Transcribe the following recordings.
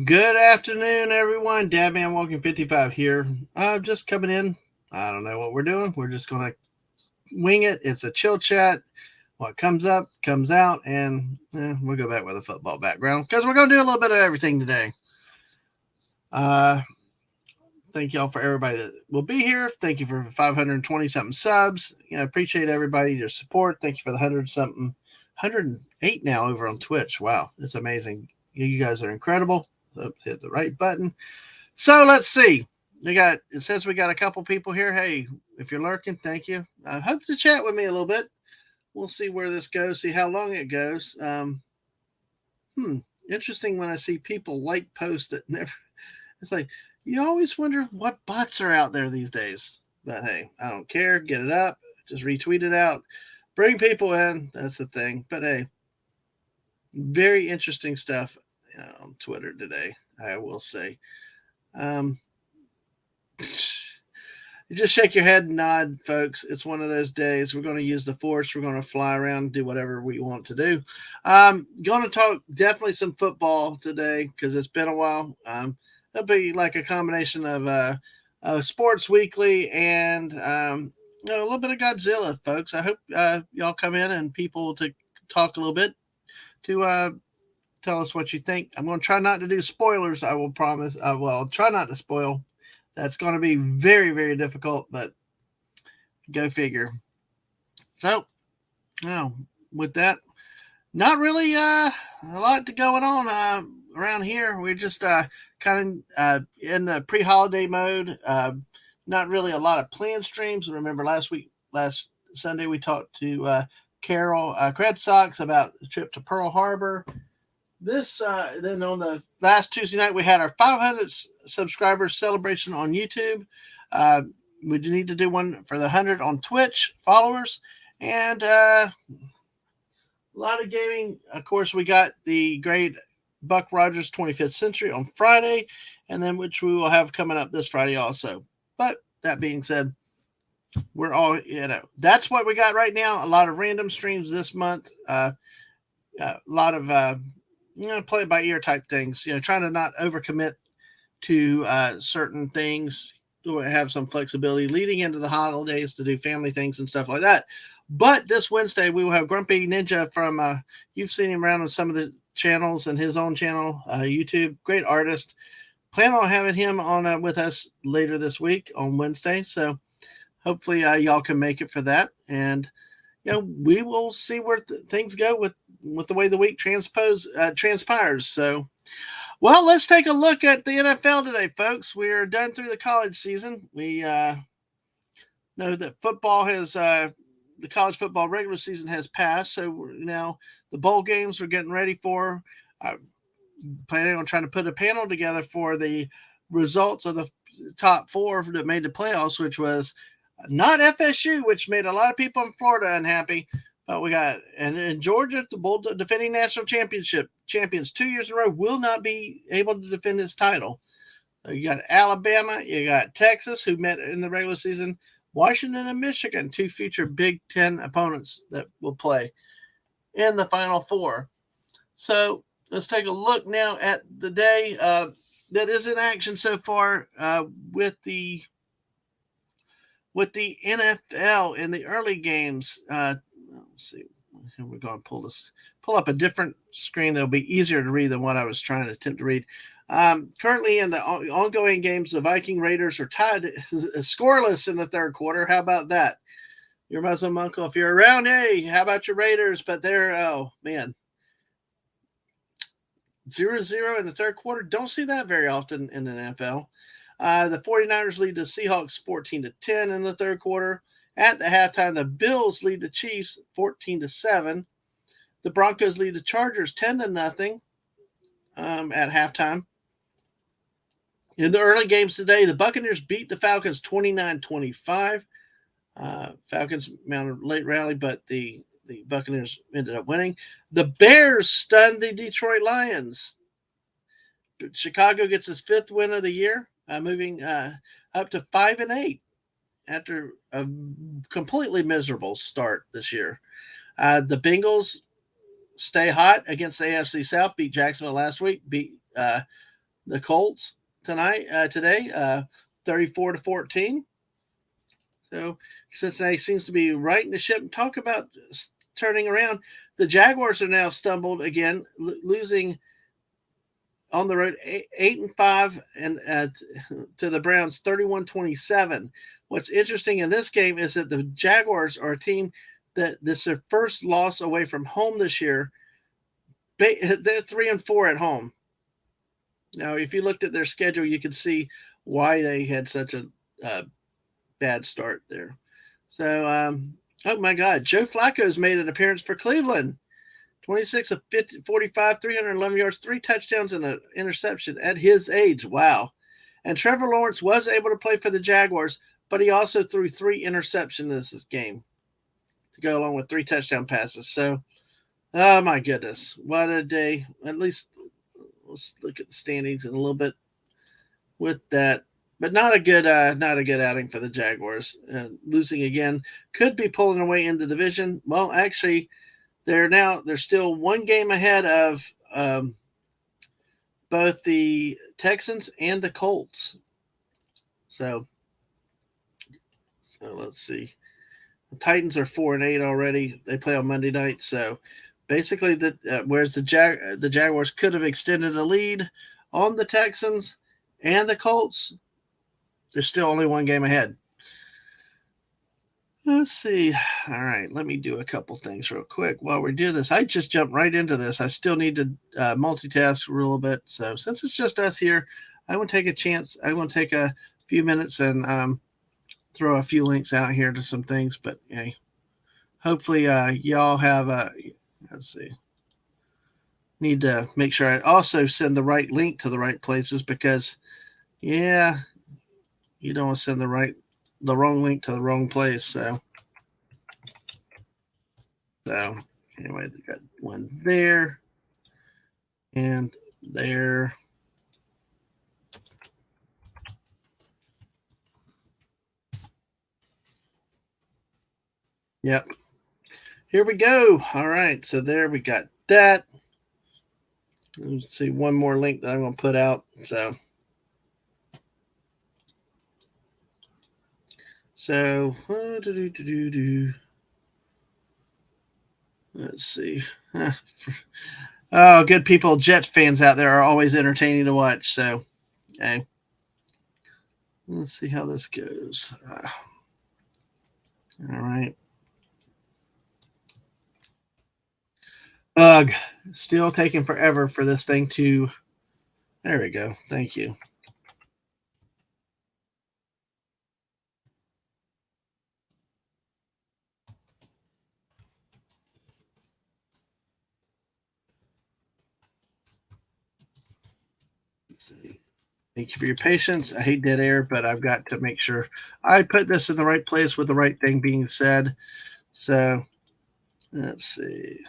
Good afternoon, everyone. Dabman Walking 55 here. Just coming in. I don't know what we're doing. We're just going to wing it. It's a chill chat. What comes up, comes out, and we'll go back with a football background because we're going to do a little bit of everything today. Uh, thank y'all for everybody that will be here. Thank you for 520 something subs. Appreciate everybody, your support. Thank you for the 100 something, 108 now over on Twitch. Wow, it's amazing. You guys are incredible. Hit the right button. So let's see. It says we got a couple people here. Hey, if you're lurking, thank you. I hope to chat with me a little bit. We'll see where this goes, see how long it goes. Interesting when I see people like posts that never. It's like you always wonder what bots are out there these days. But hey, I don't care. Get it up. Just retweet it out. Bring people in. That's the thing. But hey, very interesting stuff on Twitter today, I will say. You just shake your head and nod, folks. It's one of those days. We're going to use the force. We're going to fly around, do whatever we want to do. Going to talk definitely some football today because it's been a while. It'll be like a combination of Sports Weekly and a little bit of Godzilla, folks. I hope y'all come in and people to talk a little bit to tell us what you think. I'm going to try not to do spoilers. I will promise. I'll try not to spoil. That's going to be very, very difficult, but go figure. So, with that, not really a lot going on around here. We're just kind of in the pre-holiday mode. Not really a lot of planned streams. Remember last Sunday, we talked to Carol Cred Sox about the trip to Pearl Harbor. Then on the last Tuesday night, we had our 500 subscribers celebration on YouTube. We do need to do one for the 100 on Twitch followers, and a lot of gaming. Of course, we got the great Buck Rogers 25th Century on Friday, and then which we will have coming up this Friday also. But that being said, we're all that's what we got right now. A lot of random streams this month. A lot of play it by ear type things, trying to not overcommit to certain things, to have some flexibility leading into the holidays to do family things and stuff like that. But this Wednesday, we will have Grumpy Ninja from, you've seen him around on some of the channels and his own channel, YouTube, great artist. Plan on having him on with us later this week on Wednesday. So hopefully y'all can make it for that. And, we will see where things go with the way the week transpires. So, well, let's take a look at the NFL today, folks. We're done through the college season. We know that football has the college football regular season has passed. So now the bowl games we're getting ready for. Planning on trying to put a panel together for the results of the top four that made the playoffs, which was not FSU, which made a lot of people in Florida unhappy. But we got, and in Georgia, the defending national champions 2 years in a row will not be able to defend its title. You got Alabama, you got Texas, who met in the regular season, Washington and Michigan, two future Big Ten opponents that will play in the Final Four. So let's take a look now at the day that is in action so far with the NFL in the early games. Let's see. We're going to pull up a different screen that'll be easier to read than what I was trying to attempt to read. Currently in the ongoing games, the Viking Raiders are tied scoreless in the third quarter. How about that? Your Muslim uncle, if you're around, hey, how about your Raiders? But they're, 0-0 in the third quarter. Don't see that very often in the NFL. The 49ers lead the Seahawks 14-10 in the third quarter. At the halftime, the Bills lead the Chiefs 14-7. The Broncos lead the Chargers 10-0 at halftime. In the early games today, the Buccaneers beat the Falcons 29-25. Falcons mounted a late rally, but the Buccaneers ended up winning. The Bears stunned the Detroit Lions. Chicago gets its fifth win of the year, moving up to 5-8 after a completely miserable start this year. The Bengals stay hot against the AFC South, beat Jacksonville last week, beat the Colts today, 34-14. So Cincinnati seems to be righting the ship. Talk about turning around. The Jaguars are now stumbled again, losing on the road 8-5 and to the Browns 31-27. What's interesting in this game is that the Jaguars are a team that this is their first loss away from home this year. They're 3-4 at home. Now, if you looked at their schedule, you could see why they had such a bad start there. So, oh my God, Joe Flacco's made an appearance for Cleveland. 26 of 50, 45, 311 yards, 3 touchdowns, and an interception at his age. Wow. And Trevor Lawrence was able to play for the Jaguars, but he also threw 3 interceptions in this game to go along with 3 touchdown passes. So, oh my goodness, what a day. At least let's look at the standings in a little bit with that. But not a good outing for the Jaguars. Losing again, could be pulling away in the division. Well, actually, they're still 1 game ahead of both the Texans and the Colts. So let's see. The Titans are 4-8 already. They play on Monday night. So basically, whereas the Jaguars could have extended a lead on the Texans and the Colts, they're still only 1 game ahead. Let's see. All right, let me do a couple things real quick while we do this. I just jumped right into this. I still need to multitask a little bit. So since it's just us here, I want to take a chance. I want to take a few minutes and throw a few links out here to some things. But hey, hopefully y'all have let's see. Need to make sure I also send the right link to the right places because, yeah, you don't want to send the wrong link to the wrong place. So anyway, they got one there and there. Yep. Here we go. All right. So there we got that. Let's see one more link that I'm going to put out. So let's see. Oh, good people, Jets fans out there are always entertaining to watch. So, okay. Let's see how this goes. All right. Ugh, still taking forever for this thing to. There we go. Thank you. Let's see. Thank you for your patience. I hate dead air, but I've got to make sure I put this in the right place with the right thing being said. So let's see.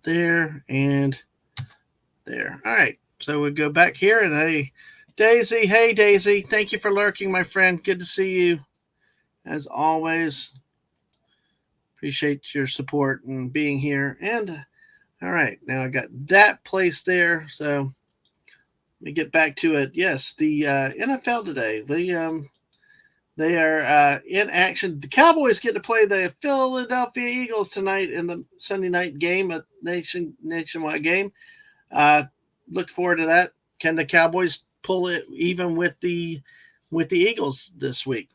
There, and there. All right. So we go back here and hey, Daisy. Hey, Daisy. Thank you for lurking, my friend. Good to see you. As always, appreciate your support and being here. And all right, now I got that place there. So let me get back to it. Yes, the NFL today. They are in action. The Cowboys get to play the Philadelphia Eagles tonight in the Sunday night game, a nationwide game. Look forward to that. Can the Cowboys pull it even with the Eagles this week?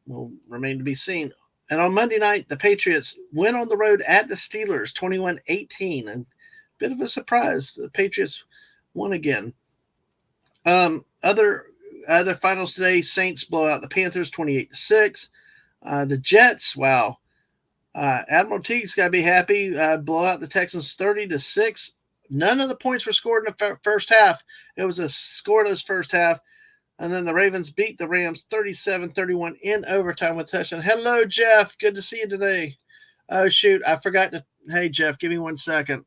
Will remain to be seen. And on Monday night, the Patriots went on the road at the Steelers, 21-18. And a bit of a surprise. The Patriots won again. Other finals today, Saints blow out the Panthers 28-6. The Jets, wow. Admiral Teague's got to be happy. Blow out the Texans 30-6. None of the points were scored in the first half. It was a scoreless first half. And then the Ravens beat the Rams 37-31 in overtime with touchdown. Hello, Jeff. Good to see you today. Oh, shoot. I forgot to. Hey, Jeff, give me 1 second.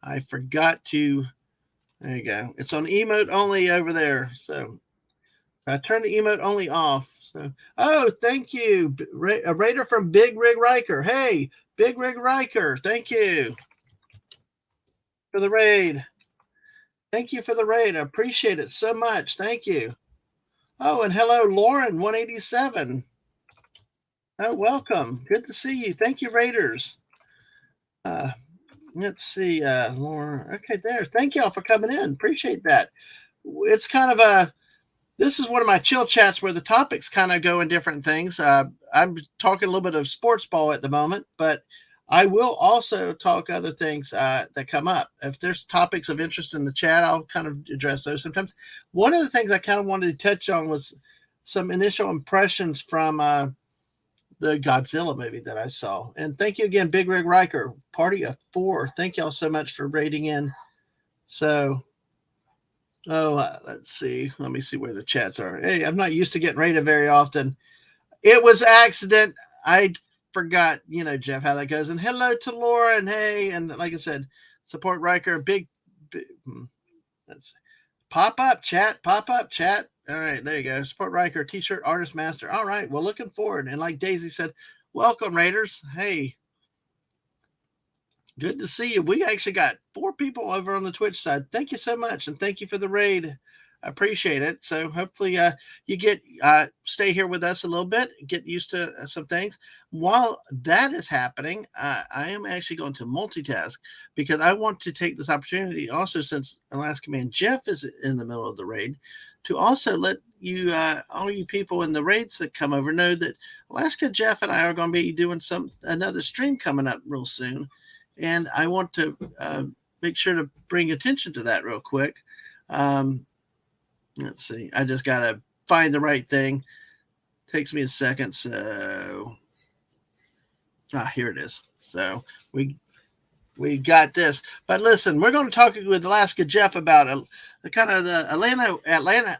I forgot to. There you go. It's on emote only over there. So I turned the emote only off. So, oh, thank you. A raider from Big Rig Riker. Hey, Big Rig Riker. Thank you for the raid. Thank you for the raid. I appreciate it so much. Thank you. Oh, and hello, Lauren, 187. Oh, welcome. Good to see you. Thank you, Raiders. Uh, let's see, Lauren. Okay, there. Thank y'all for coming in. Appreciate that. It's kind of this is one of my chill chats where the topics kind of go in different things. I'm talking a little bit of sports ball at the moment, but I will also talk other things that come up. If there's topics of interest in the chat, I'll kind of address those sometimes. One of the things I kind of wanted to touch on was some initial impressions from the Godzilla movie that I saw. And thank you again, Big Rig Riker, Party of 4. Thank y'all so much for rating in. So, let's see. Let me see where the chats are. Hey, I'm not used to getting rated very often. It was accident. I forgot, Jeff, how that goes. And hello to Laura, and hey, and like I said, support Riker. Big let's pop up chat. All right, there you go. Support Riker, T-shirt artist master. All right, well, looking forward. And like Daisy said, welcome, Raiders. Hey, good to see you. We actually got 4 people over on the Twitch side. Thank you so much, and thank you for the raid. I appreciate it. So hopefully you get stay here with us a little bit, get used to some things. While that is happening, I am actually going to multitask because I want to take this opportunity also, since Alaska Man Jeff is in the middle of the raid, to also let you all you people in the raids that come over know that Alaska Jeff and I are going to be doing another stream coming up real soon, and I want to make sure to bring attention to that real quick. Let's see. I just got to find the right thing. Takes me a second. So, here it is. So we got this. But listen, we're going to talk with Alaska Jeff about the kind of the Atlanta.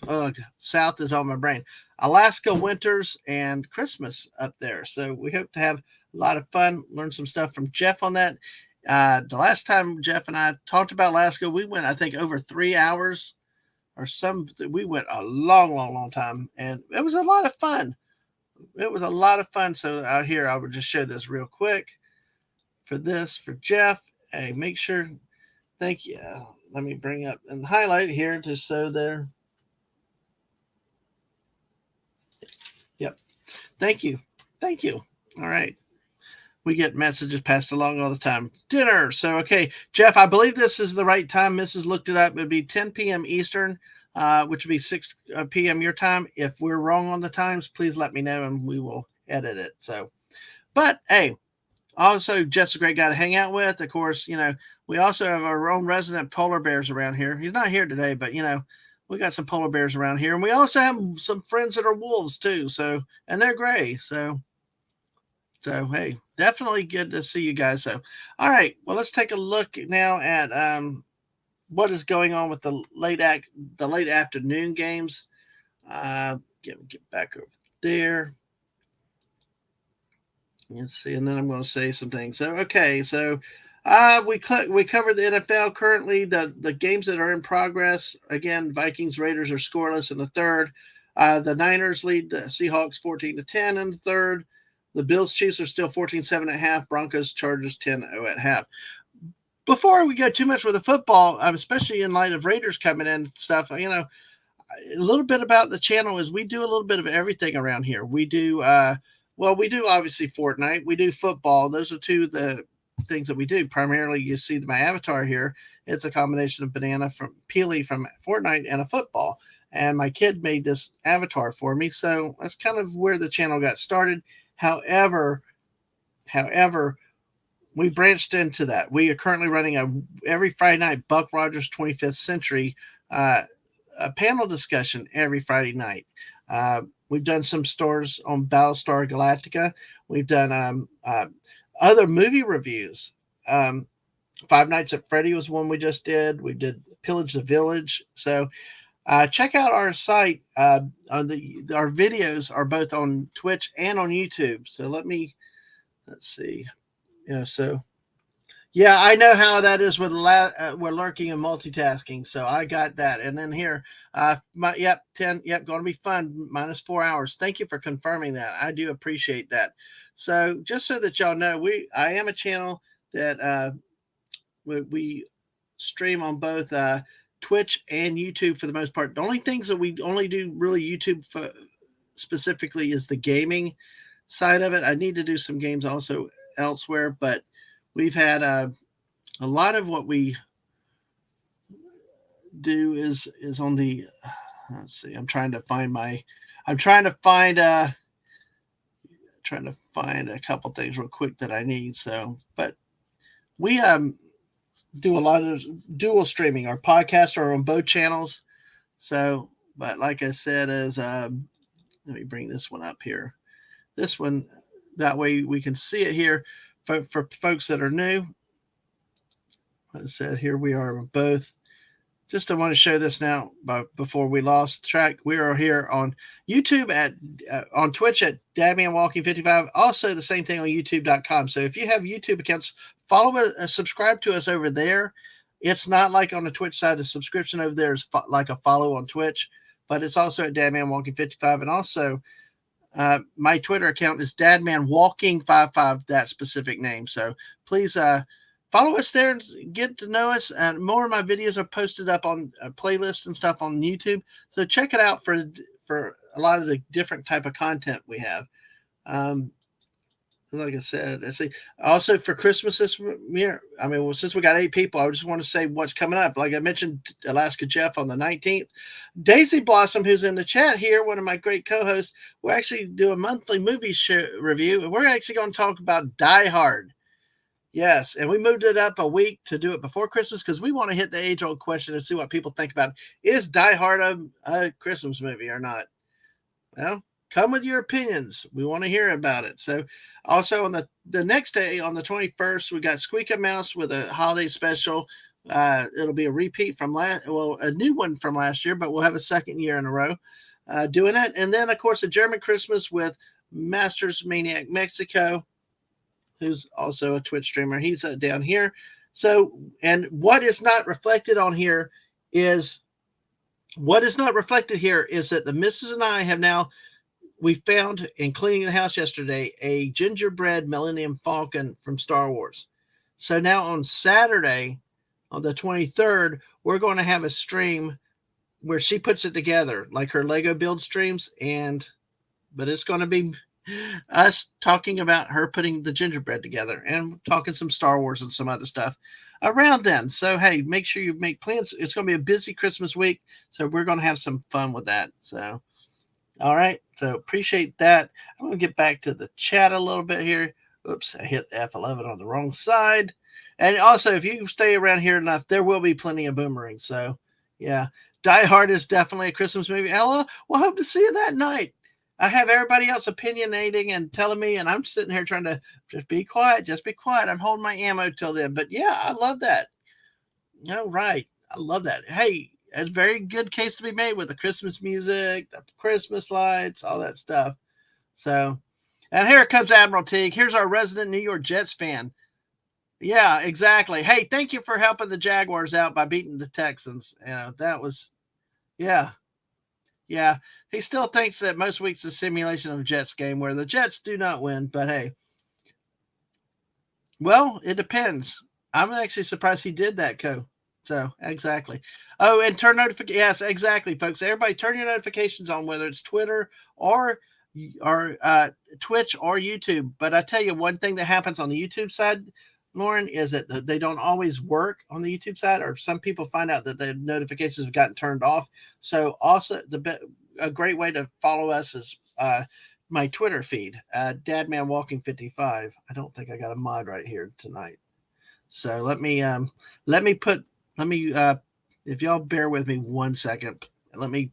Ugh, South is on my brain. Alaska winters and Christmas up there. So we hope to have a lot of fun, learn some stuff from Jeff on that. The last time Jeff and I talked about Alaska, we went, I think, over 3 hours. We went a long time, and it was a lot of fun. So out here, I would just show this real quick for Jeff. Hey, make sure. Thank you. Let me bring up and highlight here just so there. Yep. Thank you. All right. We get messages passed along all the time. Dinner. So, okay, Jeff, I believe this is the right time. Mrs. looked it up. It would be 10 p.m. Eastern, which would be 6 p.m. your time. If we're wrong on the times, please let me know and we will edit it. So, but hey, also, Jeff's a great guy to hang out with. Of course, we also have our own resident polar bears around here. He's not here today, but, we got some polar bears around here. And we also have some friends that are wolves, too. So, and they're gray. So, hey, definitely good to see you guys. So, all right, well, let's take a look now at what is going on with the late afternoon games. Get back over there. Let's see, and then I'm going to say some things. So, okay, so we covered the NFL currently. The games that are in progress. Again, Vikings Raiders are scoreless in the third. The Niners lead the Seahawks 14-10 in the third. The Bills Chiefs are still 14-7 at half. Broncos Chargers 10-0 at half. Before we go too much with the football, especially in light of Raiders coming in and stuff, a little bit about the channel is we do a little bit of everything around here. We do we do obviously Fortnite. We do football. Those are two of the things that we do. Primarily, you see my avatar here. It's a combination of Banana from Peely from Fortnite and a football. And my kid made this avatar for me. So that's kind of where the channel got started. However, we branched into that. We are currently running every Friday night Buck Rogers 25th Century a panel discussion every Friday night. We've done some stores on Battlestar Galactica. We've done other movie reviews. Five Nights at Freddy was one we just did. We did Pillage the Village. So check out our site. Our videos are both on Twitch and on YouTube. So let's see. So yeah, I know how that is with we're lurking and multitasking. So I got that. And then here, 10. Going to be fun. -4 hours. Thank you for confirming that. I do appreciate that. So just so that y'all know, I am a channel that we stream on both Twitch and YouTube for the most part. The only things that we only do really YouTube specifically is the gaming side of it. I need to do some games also elsewhere, but we've had a lot of what we do is on the let's see. I'm trying to find a couple things real quick that I need. So, but we do a lot of dual streaming. Our podcasts are on both channels. So, but like I said, let me bring this one up here. This one, that way we can see it here for folks that are new. Like I said, here we are both. Just I want to show this now, but before we lost track, we are here on YouTube on Twitch at DadmanWalking55. Also, the same thing on YouTube.com. So if you have YouTube accounts, subscribe to us over there. It's not like on the Twitch side. The subscription over there is like a follow on Twitch, but it's also at DadmanWalking55. And also, my Twitter account is DadmanWalking55, that specific name. So please follow us there and get to know us. And more of my videos are posted up on playlists and stuff on YouTube. So check it out for a lot of the different type of content we have. Like I said, I see. Also for Christmas this year, I mean, well, since we got 8 people, I just want to say what's coming up. Like I mentioned, Alaska Jeff on the 19th. Daisy Blossom, who's in the chat here, one of my great co-hosts, will actually do a monthly movie review. And we're actually going to talk about Die Hard. Yes, and we moved it up a week to do it before Christmas because we want to hit the age-old question and see what people think about it. Is Die Hard a Christmas movie or not? Well, come with your opinions. We want to hear about it. So also on the next day, on the 21st, we got Squeak and Mouse with a holiday special. It'll be a repeat from a new one from last year, but we'll have a second year in a row doing it. And then, of course, a German Christmas with Masters Maniac Mexico, who's also a Twitch streamer. He's down here. So, and what is not reflected here is that the missus and I have now, we found in cleaning the house yesterday, a gingerbread Millennium Falcon from Star Wars. So now on Saturday, on the 23rd, we're going to have a stream where she puts it together, like her Lego build streams, but it's going to be us talking about her putting the gingerbread together and talking some Star Wars and some other stuff around then. So, hey, make sure you make plans. It's going to be a busy Christmas week, so we're going to have some fun with that. So, all right. So, appreciate that. I'm going to get back to the chat a little bit here. Oops, I hit F11 on the wrong side. And also, if you stay around here enough, there will be plenty of boomerang. So, yeah, Die Hard is definitely a Christmas movie. Ella, we'll hope to see you that night. I have everybody else opinionating and telling me, and I'm sitting here trying to just be quiet. I'm holding my ammo till then. But yeah, I love that. All right. I love that. Hey, a very good case to be made with the Christmas music, the Christmas lights, all that stuff. So, and here comes Admiral Teague. Here's our resident New York Jets fan. Yeah, exactly. Hey, thank you for helping the Jaguars out by beating the Texans. That was, yeah. Yeah, he still thinks that most weeks is a simulation of a Jets game where the Jets do not win, but hey. Well, it depends. I'm actually surprised he did that, Co. So, exactly. Oh, and turn notifications. Yes, exactly, folks. Everybody turn your notifications on, whether it's Twitter or Twitch or YouTube. But I tell you, one thing that happens on the YouTube side, Lauren, is that they don't always work on the YouTube side, or some people find out that the notifications have gotten turned off. So also a great way to follow us is my Twitter feed, DadmanWalking55. I don't think I got a mod right here tonight. So let me if y'all bear with me 1 second, let me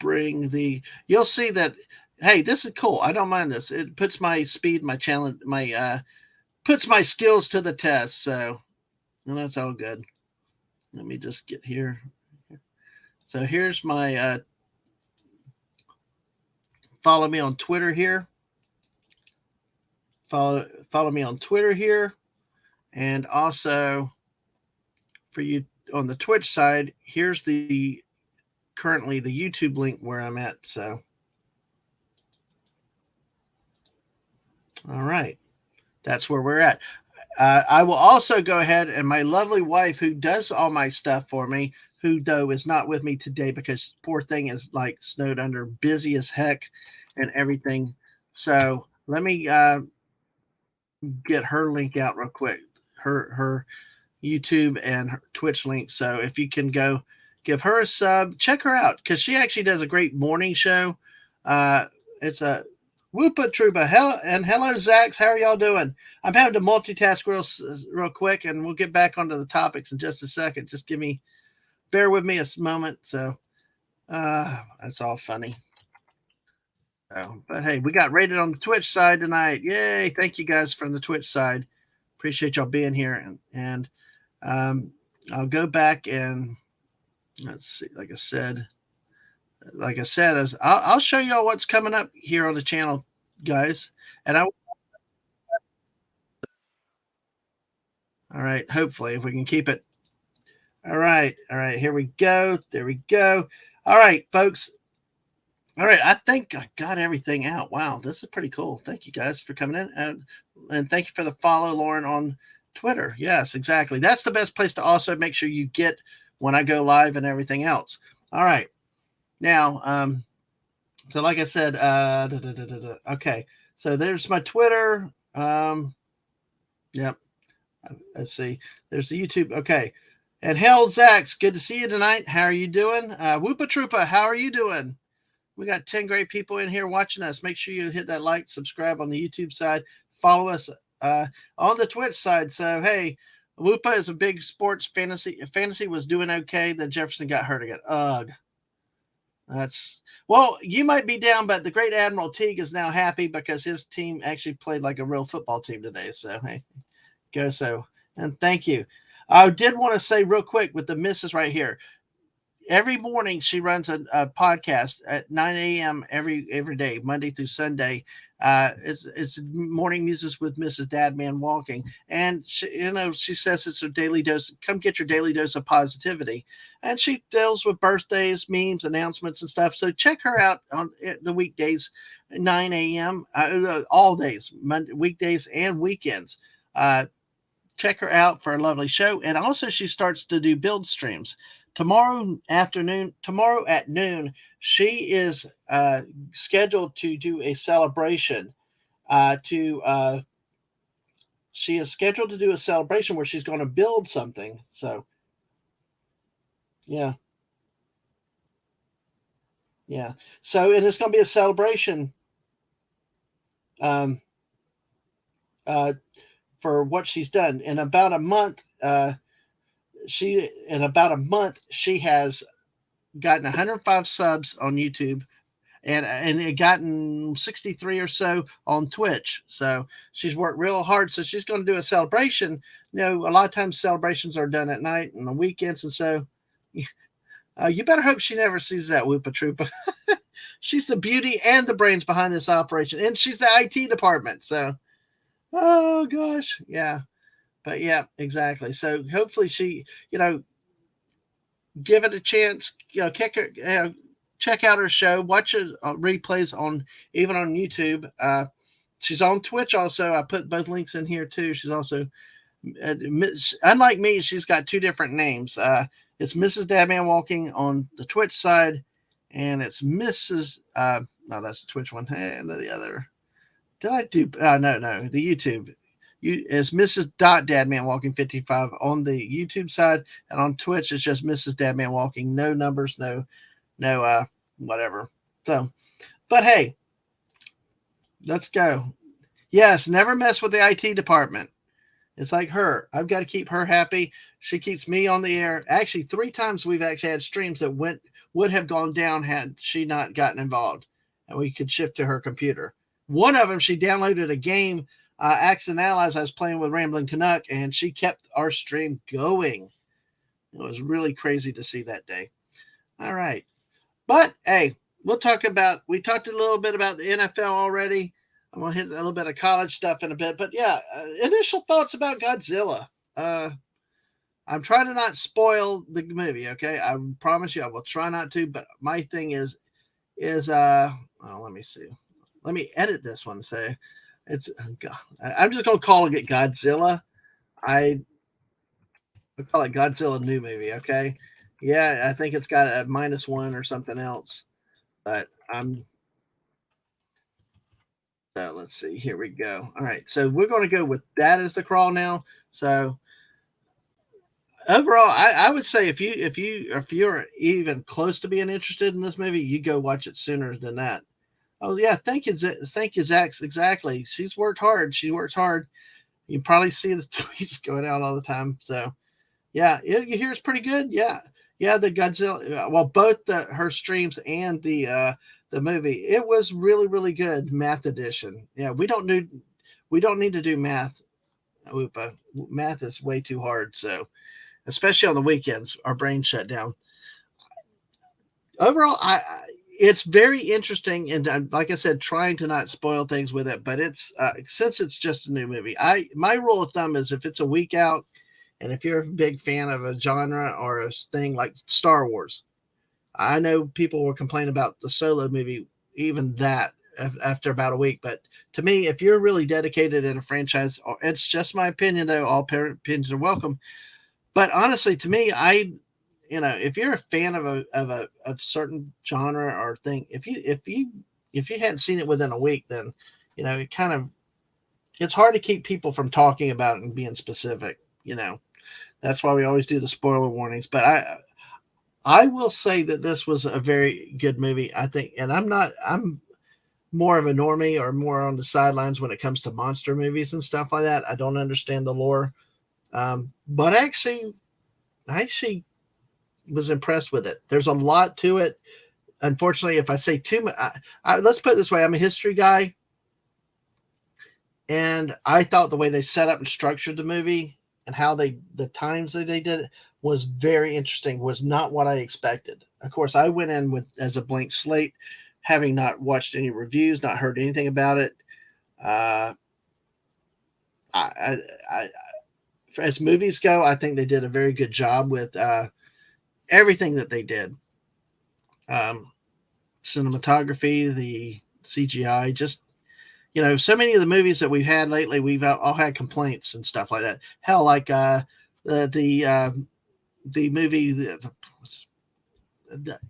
bring you'll see that, hey, this is cool. I don't mind this. It puts my speed, my challenge, puts my skills to the test. So, and that's all good. Let me just get here. So here's my follow me on Twitter here. Follow me on Twitter here. And also for you on the Twitch side, here's currently the YouTube link where I'm at. So, all right. That's where we're at. I will also go ahead, and my lovely wife, who does all my stuff for me, who though is not with me today because poor thing is like snowed under, busy as heck, and everything. So let me get her link out real quick. Her YouTube and her Twitch link. So if you can go give her a sub, check her out because she actually does a great morning show. It's a Whoopa Troopa. Hello, Zax. How are y'all doing? I'm having to multitask real quick, and we'll get back onto the topics in just a second. Just bear with me a moment. So that's all funny. But hey, we got rated on the Twitch side tonight. Yay! Thank you guys from the Twitch side. Appreciate y'all being here, and I'll go back and let's see. Like I said, I'll show y'all what's coming up here on the channel, guys. And all right, hopefully, if we can keep it. All right, here we go. There we go. All right, folks. All right, I think I got everything out. Wow, this is pretty cool. Thank you guys for coming in, and thank you for the follow, Lauren, on Twitter. Yes, exactly. That's the best place to also make sure you get when I go live and everything else. All right, now, so like I said, okay. So there's my Twitter. Yep. Let's see. There's the YouTube. Okay. And hell, Zax, good to see you tonight. How are you doing? Whoopa Troopa, how are you doing? We got 10 great people in here watching us. Make sure you hit that like, subscribe on the YouTube side, follow us on the Twitch side. So, hey, Whoopa is a big sports fantasy. Fantasy was doing okay. Then Jefferson got hurt again. Ugh. Well, you might be down, but the great Admiral Teague is now happy because his team actually played like a real football team today. So, hey, go so. And thank you. I did want to say real quick with the missus right here. Every morning she runs a podcast at 9 a.m. every day, Monday through Sunday. It's morning muses with Mrs. Dadman Walking, and she says it's her daily dose. Come get your daily dose of positivity, and she deals with birthdays, memes, announcements, and stuff. So check her out on the weekdays, 9 a.m. All days, Monday, weekdays and weekends. Check her out for a lovely show, and also she starts to do build streams. Tomorrow at noon, she is scheduled to do a celebration. She is scheduled to do a celebration where she's going to build something. So, yeah. So, and it's going to be a celebration for what she's done. In about a month, she has gotten 105 subs on YouTube and it gotten 63 or so on Twitch. So she's worked real hard. So she's going to do a celebration. A lot of times celebrations are done at night and on weekends. And so you better hope she never sees that Whoopa Troopa. She's the beauty and the brains behind this operation. And she's the IT department. So, oh gosh. Yeah. But yeah, exactly. So hopefully she, give it a chance. Check out her show. Watch it replays even on YouTube. She's on Twitch also. I put both links in here too. She's also, unlike me, she's got two different names. It's Mrs. Dadman Walking on the Twitch side, and it's Mrs. No, that's the Twitch one. And the other. Did I do? No, the YouTube. Is Mrs. Dadman Walking 55 on the YouTube side, and on Twitch it's just Mrs. Dadman Walking. No numbers, no whatever. So, but hey, let's go. Yes, never mess with the IT department. It's like her. I've got to keep her happy. She keeps me on the air. Actually, 3 times we've actually had streams that would have gone down had she not gotten involved, and we could shift to her computer. One of them, she downloaded a game. Accent Allies, I was playing with Rambling Canuck, and she kept our stream going. It was really crazy to see that day. All right. But, hey, we talked a little bit about the NFL already. I'm going to hit a little bit of college stuff in a bit. But, yeah, initial thoughts about Godzilla. I'm trying to not spoil the movie, okay? I promise you I will try not to. But my thing is let me see. Let me edit this one. I'm just going to call it Godzilla. I call it Godzilla new movie. Okay, yeah, I think it's got a -1 or something else, but I'm so let's see. Here we go. All right, so we're going to go with that as the crawl now. So overall, I would say if you're even close to being interested in this movie, you go watch it sooner than that. Oh yeah, thank you, Zach. Exactly. She's worked hard. She works hard. You probably see the tweets going out all the time. So yeah, you hear it's pretty good. Yeah, yeah. The Godzilla, well, both her streams and the movie, it was really really good. Math edition. Yeah, we don't need to do math. Math is way too hard. So especially on the weekends, our brains shut down. Overall, it's very interesting, and like I said, trying to not spoil things with it. But it's since it's just a new movie. My rule of thumb is if it's a week out, and if you're a big fan of a genre or a thing like Star Wars, I know people will complain about the Solo movie, even that after about a week. But to me, if you're really dedicated in a franchise, it's just my opinion though. All opinions are welcome. But honestly, to me, if you're a fan of a certain genre or thing, if you hadn't seen it within a week, then it kind of it's hard to keep people from talking about it and being specific. That's why we always do the spoiler warnings. But I will say that this was a very good movie. I think, and I'm more of a normie or more on the sidelines when it comes to monster movies and stuff like that. I don't understand the lore, but I actually was impressed with it. There's a lot to it. Unfortunately, if I say too much, let's put it this way: I'm a history guy, and I thought the way they set up and structured the movie and how the times that they did it was very interesting. Was not what I expected. Of course, I went in with as a blank slate, having not watched any reviews, not heard anything about it. Uh, I as movies go, I think they did a very good job with everything that they did. Um, Cinematography, the CGI, just so many of the movies that we've had lately, we've all had complaints and stuff like that. Hell, like the movie, the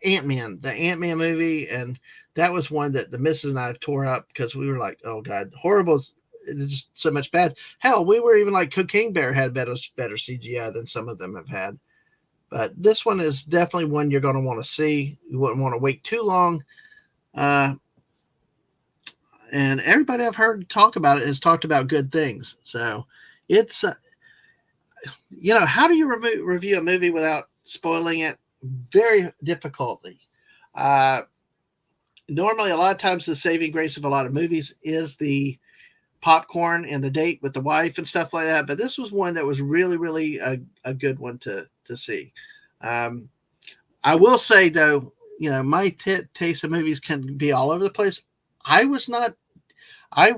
Ant-Man movie, and that was one that the missus and I tore up because we were like, oh god, horrible. It's just so much bad. Hell, we were even like Cocaine Bear had better CGI than some of them have had. But this one is definitely one you're going to want to see. You wouldn't want to wait too long. And everybody I've heard talk about it has talked about good things. So it's, how do you review a movie without spoiling it? Very difficultly. Normally, a lot of times, the saving grace of a lot of movies is the popcorn and the date with the wife and stuff like that. But this was one that was really, really a good one to see. I will say though, my taste of movies can be all over the place. I was not, I,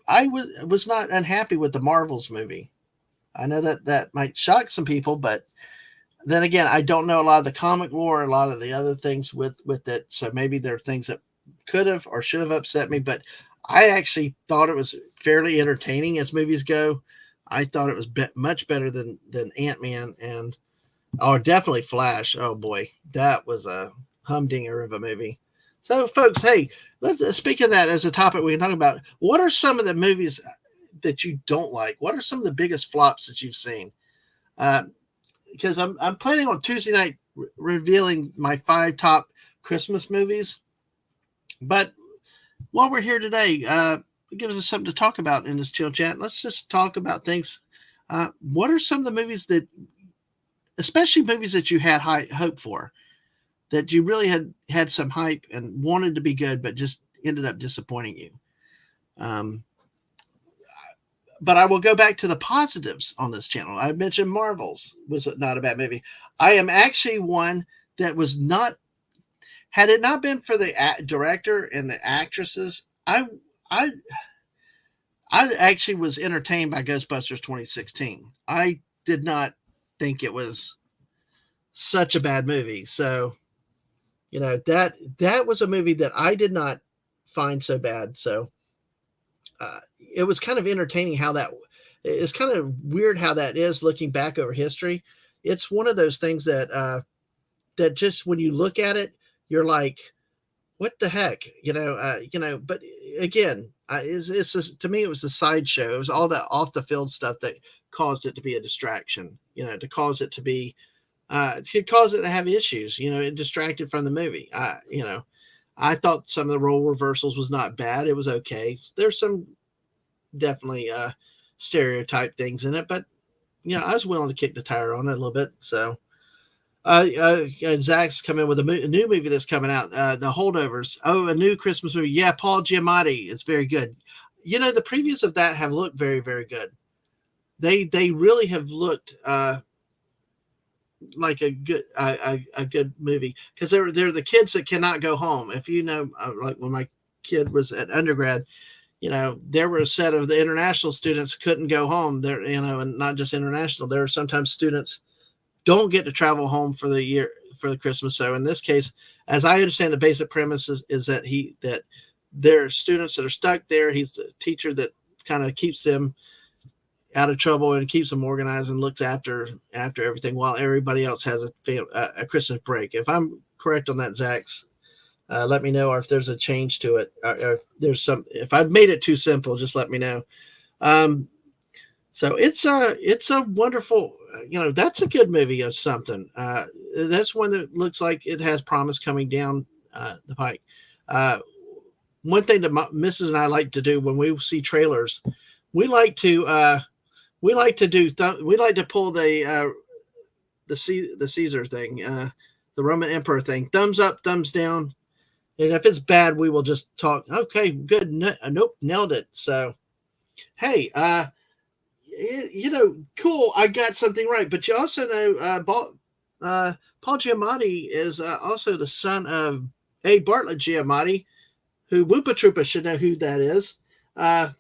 I was not unhappy with the Marvels movie. I know that might shock some people, but then again, I don't know a lot of the comic lore, a lot of the other things with it. So maybe there are things that could have or should have upset me, but I actually thought it was fairly entertaining as movies go. I thought it was much better than Ant-Man and definitely Flash. Oh boy, that was a humdinger of a movie. So, folks, hey, let's speak of that as a topic we can talk about. What are some of the movies that you don't like? What are some of the biggest flops that you've seen? Because I'm planning on Tuesday night revealing my 5 top Christmas movies. But while we're here today, it gives us something to talk about in this chill chat. Let's just talk about things. What are some of the movies that, especially movies that you had high hope for, that you really had some hype and wanted to be good, but just ended up disappointing you? But I will go back to the positives on this channel. I mentioned Marvels was not a bad movie. I am actually one that was not, had it not been for the director and the actresses, I actually was entertained by Ghostbusters 2016. I did not think it was such a bad movie. So, that was a movie that I did not find so bad. So, it was kind of entertaining how it's kind of weird how that is looking back over history. It's one of those things that that just when you look at it, you're like, what the heck, But again, it's just, to me, it was the sideshow. It was all that off the field stuff that caused it to be a distraction. To cause it to be, to cause it to have issues. It distracted from the movie. I thought some of the role reversals was not bad. It was okay. There's some definitely stereotype things in it, but I was willing to kick the tire on it a little bit. So Zach's coming with a new movie that's coming out, The Holdovers. Oh, a new Christmas movie. Yeah, Paul Giamatti. It's very good. The previews of that have looked very, very good. They really have looked like a good movie, because they're the kids that cannot go home. If like when my kid was at undergrad, there were a set of the international students couldn't go home there, and not just international. There are sometimes students don't get to travel home for the year, for the Christmas. So in this case, as I understand, the basic premise is that there are students that are stuck there. He's the teacher that kind of keeps them out of trouble and keeps them organized and looks after everything while everybody else has a Christmas break. If I'm correct on that, Zach's, let me know, or if there's a change to it, or if I've made it too simple, just let me know. So it's a wonderful, that's a good movie of something. That's one that looks like it has promise coming down the pike. One thing that Mrs. and I like to do when we see trailers, we like to pull the Caesar thing, the Roman Emperor thing, thumbs up, thumbs down, and if it's bad, we will just talk. Okay, good, nope, nailed it. So, hey, cool, I got something right. But you also know, Paul Giamatti is also the son of A. Bartlett Giamatti, who Whoopa Troopa should know who that is. The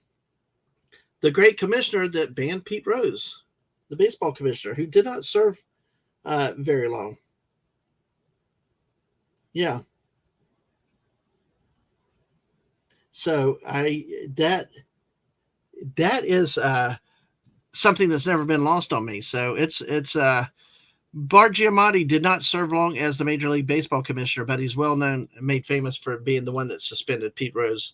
great commissioner that banned Pete Rose, the baseball commissioner, who did not serve very long. Yeah. So that is something that's never been lost on me. So it's Bart Giamatti did not serve long as the Major League Baseball commissioner, but he's well known and made famous for being the one that suspended Pete Rose,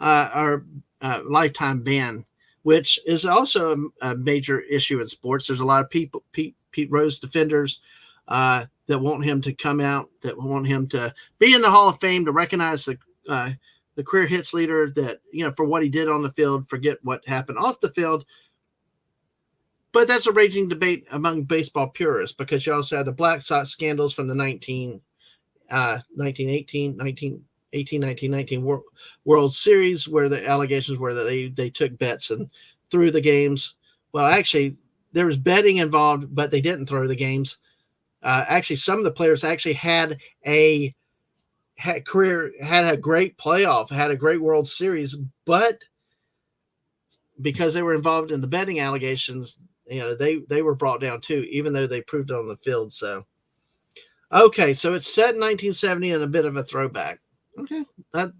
lifetime ban, which is also a major issue in sports. There's a lot of people, Pete Rose defenders, that want him to come out, that want him to be in the Hall of Fame, to recognize the career hits leader, that, for what he did on the field, forget what happened off the field. But that's a raging debate among baseball purists, because you also have the Black Sox scandals from the 1919 World Series, where the allegations were that they took bets and threw the games. Well, actually, there was betting involved, but they didn't throw the games. Actually, some of the players actually had a great playoff, had a great World Series, but because they were involved in the betting allegations, they were brought down too, even though they proved it on the field. So, okay, so it's set in 1970 and a bit of a throwback. Okay, that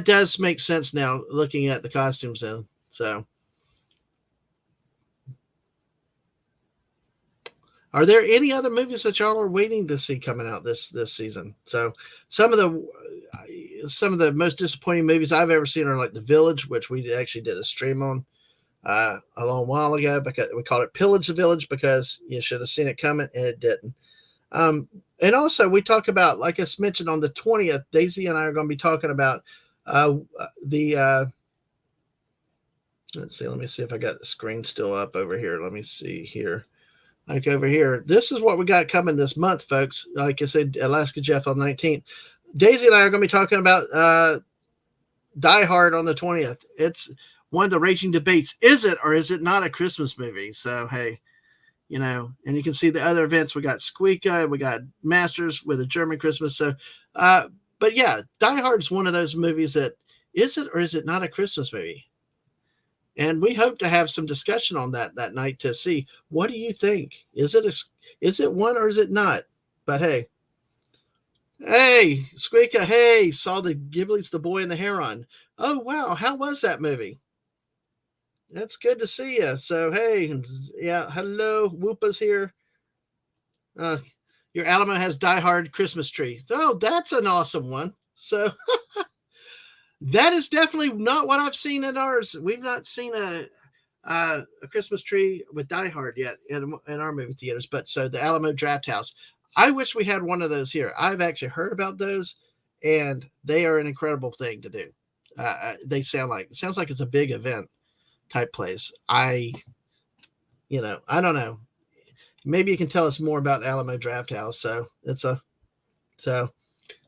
does make sense now, looking at the costumes in. So, are there any other movies that y'all are waiting to see coming out this season? So, some of the most disappointing movies I've ever seen are like The Village, which we actually did a stream on a long while ago, because we called it Pillage the Village, because you should have seen it coming and it didn't. And also, we talk about, like I mentioned, on the 20th, Daisy and I are going to be talking about let's see, let me see if I got the screen still up over here. Let me see here. Like over here, this is what we got coming this month, folks. Like I said, Alaska Jeff on the 19th. Daisy and I are going to be talking about Die Hard on the 20th. It's one of the raging debates. Is it or is it not a Christmas movie? So, hey, and you can see the other events. We got Squeaka, we got Masters with a German Christmas. So, but yeah, Die Hard is one of those movies that, is it or is it not a Christmas movie? And we hope to have some discussion on that night to see, what do you think? Is it one or is it not? But hey, Squeaka, hey, saw the Ghibli's The Boy and the Heron. Oh, wow. How was that movie? That's good to see you. So, hey, yeah, hello, Whoopa's here. Uh, your Alamo has Die Hard Christmas tree. Oh, that's an awesome one. So, that is definitely not what I've seen in ours. We've not seen a Christmas tree with Die Hard yet in our movie theaters. But so the Alamo Draft House, I wish we had one of those here. I've actually heard about those, and they are an incredible thing to do. They sounds like it's a big event type place. I don't know. Maybe you can tell us more about Alamo Draft House. So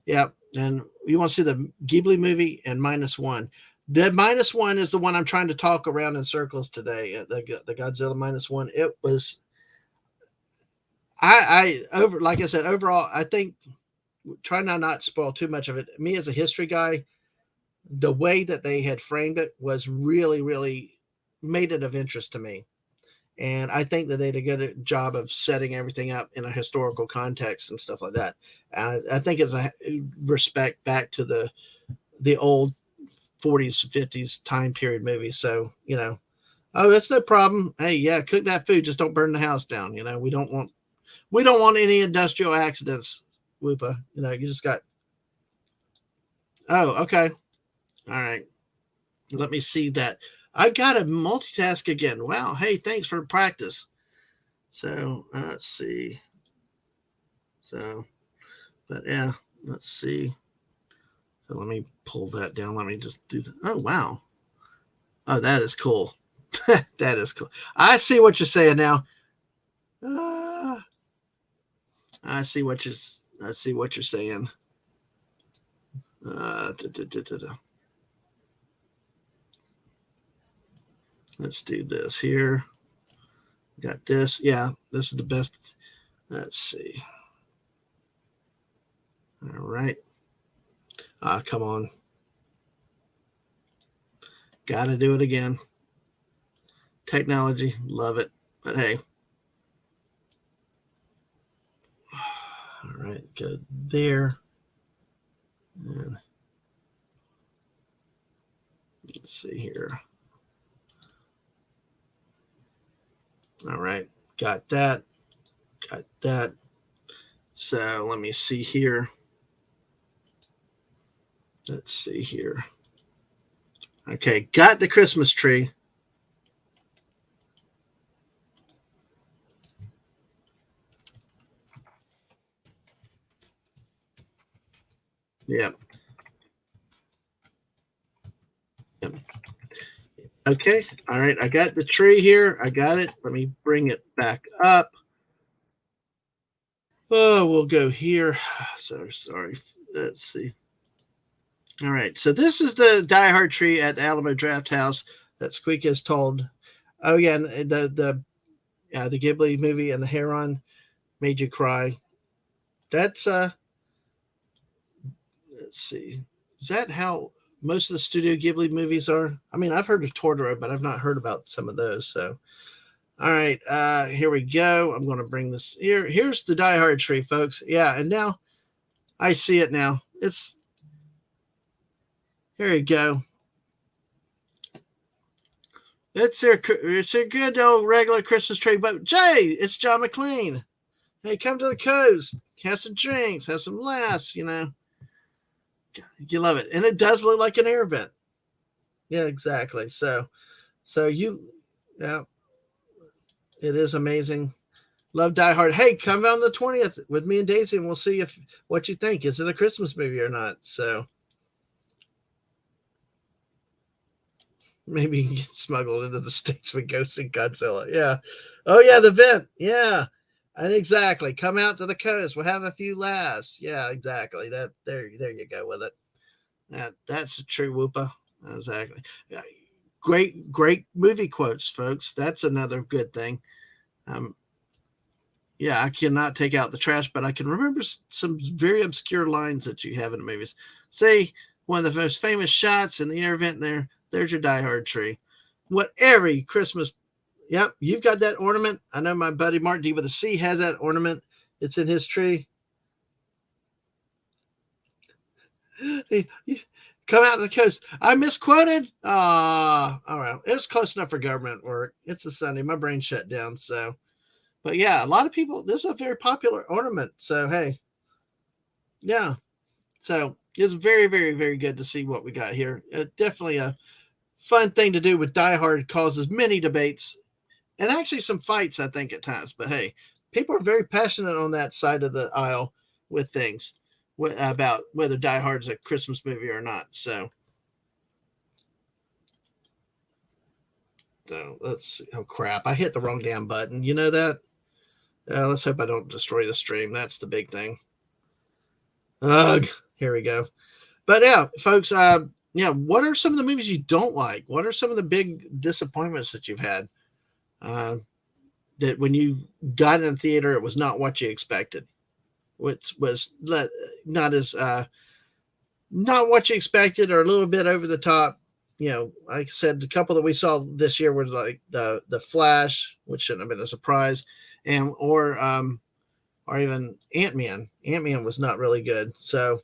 yeah. And you want to see the Ghibli movie and -1. The -1 is the one I'm trying to talk around in circles today. The Godzilla -1. It was like I said, overall, I think try not spoil too much of it. Me as a history guy, the way that they had framed it was really, really made it of interest to me. And I think that they did a good job of setting everything up in a historical context and stuff like that. I think it's a respect back to the old 40s, 50s time period movies. So, oh, that's no problem. Hey, yeah, cook that food. Just don't burn the house down. We don't want any industrial accidents, Whoopa. You just got. Oh, okay. All right. Let me see that. I got to multitask again. Wow. Hey, thanks for practice. So let's see. So, but yeah, let's see. So let me pull that down. Let me just do that. Oh, wow. Oh, that is cool. That is cool. I see what you're saying now. I see what you're saying. Let's do this here. Got this. Yeah, this is the best. Let's see. All right. Come on. Got to do it again. Technology, love it. But hey. All right, go there. And let's see here. All right, got that. Got that. So let me see here. Let's see here. Okay, got the Christmas tree. Yep. Yep. Okay. All right. I got the tree here. I got it. Let me bring it back up. Oh, we'll go here. So sorry. Let's see. All right. So this is the Die Hard tree at the Alamo Draft House that Squeak has told. Oh yeah, and the Ghibli movie and the Heron made you cry. That's let's see. Is that how most of the Studio Ghibli movies are? I mean, I've heard of Totoro, but I've not heard about some of those. So, all right, here we go. I'm going to bring this here. Here's the Die Hard tree, folks. Yeah, and now I see it now. Here you go. It's a good old regular Christmas tree. But Jay, it's John McClane. Hey, come to the coast. Have some drinks. Have some laughs. You love it, and it does look like an air vent. Yeah, exactly. So yeah, it is amazing. Love Die Hard. Hey, come on the 20th with me and Daisy, and we'll see what you think. Is it a Christmas movie or not? So maybe you can get smuggled into the States when go see Godzilla. Yeah. Oh yeah, the vent. Yeah. And exactly. Come out to the coast. We'll have a few laughs. Yeah, exactly. There you go with it. That's a true Whoopa. Exactly. Great movie quotes, folks. That's another good thing. Yeah, I cannot take out the trash, but I can remember some very obscure lines that you have in the movies. Say one of the most famous shots in the air vent there. There's your Die Hard tree. What every Christmas. Yep, you've got that ornament. I know my buddy Mark D with a C has that ornament. It's in his tree. Come out of the coast. I misquoted. All right. It was close enough for government work. It's a Sunday. My brain shut down. So, but yeah, a lot of people. This is a very popular ornament. So hey, yeah. So it's very, very, very good to see what we got here. Definitely a fun thing to do with Die Hard. Causes many debates and actually some fights, I think, at times. But hey, people are very passionate on that side of the aisle with things about whether Die Hard's a Christmas movie or not. So let's see. Oh crap! I hit the wrong damn button. You know that? Let's hope I don't destroy the stream. That's the big thing. Ugh. Here we go. But yeah, folks. Yeah. What are some of the movies you don't like? What are some of the big disappointments that you've had? That when you got in the theater, it was not what you expected. Which was not as not what you expected, or a little bit over the top. You know, like I said, the couple that we saw this year were like the Flash, which shouldn't have been a surprise, and or even Ant-Man. Ant-Man was not really good. So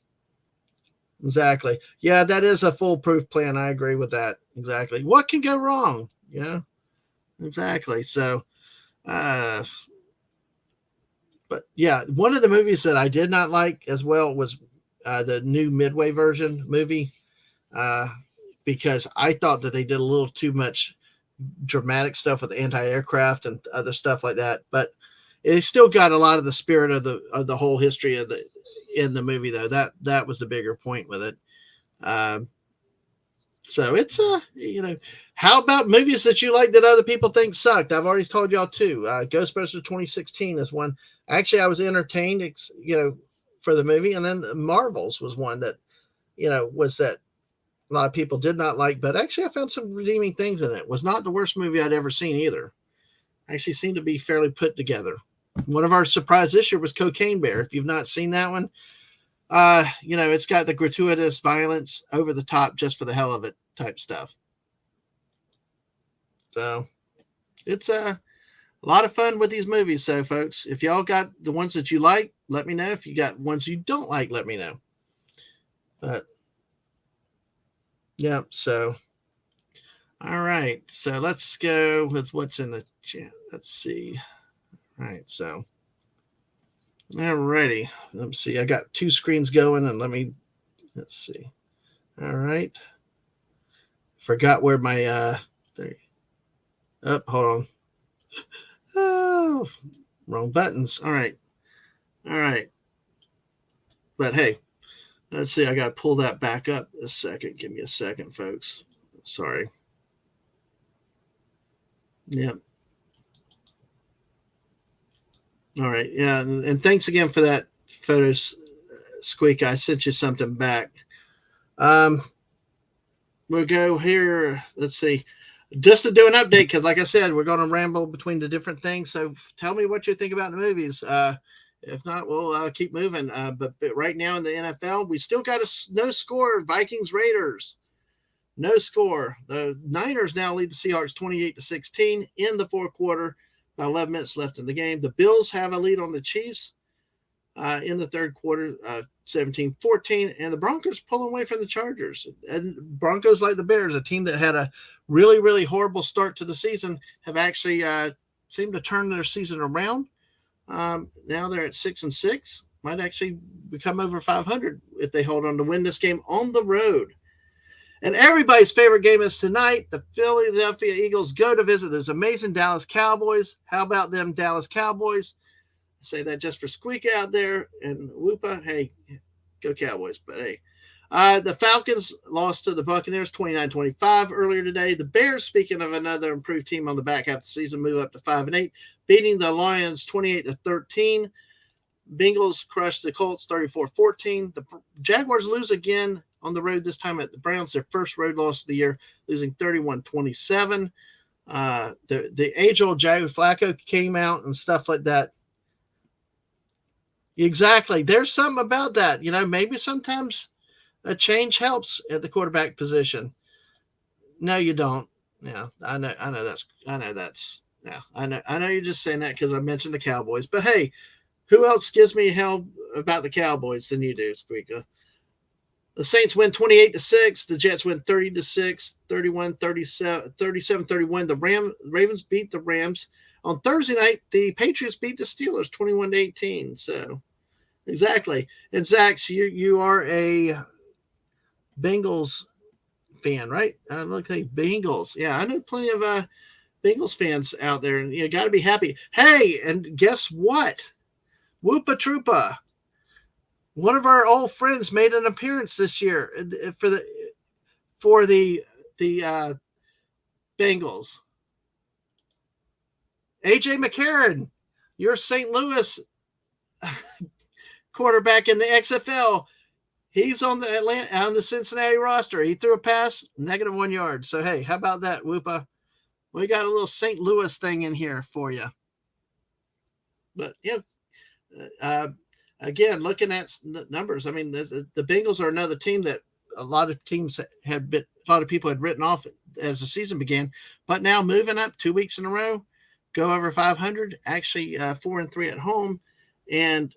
exactly, yeah, that is a foolproof plan. I agree with that. Exactly. What can go wrong? Yeah, exactly. So, but yeah, one of the movies that I did not like as well was the new Midway version movie. Because I thought that they did a little too much dramatic stuff with anti-aircraft and other stuff like that. But it still got a lot of the spirit of the whole history of in the movie, though. That was the bigger point with it. So it's how about movies that you like that other people think sucked? I've already told y'all too. Ghostbusters 2016 is one. Actually, I was entertained, for the movie, and then Marvels was one that, was that a lot of people did not like, but actually I found some redeeming things in it. It was not the worst movie I'd ever seen either. Actually seemed to be fairly put together. One of our surprise this year was Cocaine Bear. If you've not seen that one, it's got the gratuitous violence, over the top, just for the hell of it type stuff. So it's a lot of fun with these movies. So folks, if y'all got the ones that you like, let me know. If you got ones you don't like, let me know. But yeah, so all right. So let's go with what's in the chat. Let's see. All right, so alrighty. Let's see. I got two screens going, and let's see. All right. Forgot where my there. Oh, hold on. Oh, wrong buttons. All right. But hey, let's see. I got to pull that back up a second. Give me a second, folks. Sorry. Yep. All right. Yeah. And thanks again for that photos, Squeak. I sent you something back. We'll go here. Let's see. Just to do an update, because like I said, we're going to ramble between the different things. So tell me what you think about the movies. If not, we'll keep moving. But right now in the NFL, we still got no score. Vikings Raiders, no score. The Niners now lead the Seahawks 28-16 in the fourth quarter. About 11 minutes left in the game. The Bills have a lead on the Chiefs in the third quarter, 17-14, and the Broncos pulling away from the Chargers. And Broncos, like the Bears, a team that had a really, really horrible start to the season, have actually seemed to turn their season around. Now they're at 6-6. Might actually become over 500 if they hold on to win this game on the road. And everybody's favorite game is tonight. The Philadelphia Eagles go to visit those amazing Dallas Cowboys. How about them Dallas Cowboys? I say that just for Squeak out there and Whoopa. Hey, go Cowboys. But hey, the Falcons lost to the Buccaneers 29-25 earlier today. The Bears, speaking of another improved team on the back half of the season, move up to 5-8, beating the Lions 28-13. Bengals crushed the Colts 34-14. The Jaguars lose again on the road, this time at the Browns, their first road loss of the year, losing 31-27. The age-old Joe Flacco came out and stuff like that. Exactly. There's something about that. Maybe sometimes a change helps at the quarterback position. No, you don't. Yeah, I know that's. Yeah, I know you're just saying that because I mentioned the Cowboys. But hey, who else gives me hell about the Cowboys than you do, Squeaker? The Saints win 28-6. The Jets win 30-6, 31-37, 37-31. The Ravens beat the Rams. On Thursday night, the Patriots beat the Steelers 21-18. So exactly. And Zach, you are a Bengals fan, right? Look, hey, Bengals. Yeah, I know plenty of Bengals fans out there, and you got to be happy. Hey, and guess what? Whoopa Troopa. One of our old friends made an appearance this year for the Bengals. AJ McCarron, your St. Louis quarterback in the XFL. He's on the Cincinnati roster. He threw a pass, -1 yard. So hey, how about that, Whoopa? We got a little St. Louis thing in here for you. But yeah, again, looking at numbers, I mean, the Bengals are another team that a lot of people had written off as the season began, but now moving up 2 weeks in a row, go over 500, actually 4-3 at home, and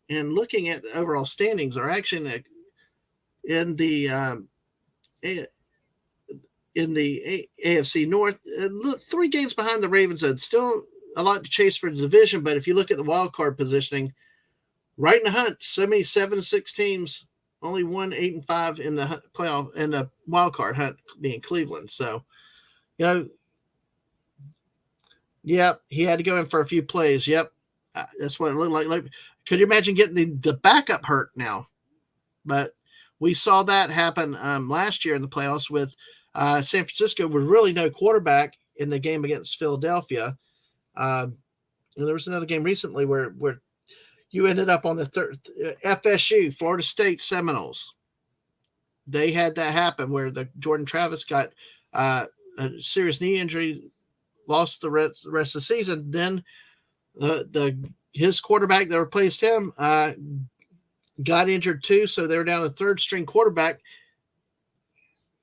looking at the overall standings are actually in the AFC North, 3 games behind the Ravens. It's still a lot to chase for the division, but if you look at the wild card positioning, right in the hunt, so many 7-6 teams, only 1 8-5 in the playoff and the wild card hunt being Cleveland. So, yep, he had to go in for a few plays. Yep, that's what it looked like. Could you imagine getting the backup hurt now? But we saw that happen last year in the playoffs with San Francisco with really no quarterback in the game against Philadelphia. And there was another game recently where you ended up on the FSU, Florida State Seminoles. They had that happen where the Jordan Travis got a serious knee injury, lost the rest of the season. Then his quarterback that replaced him got injured too, so they were down a third string quarterback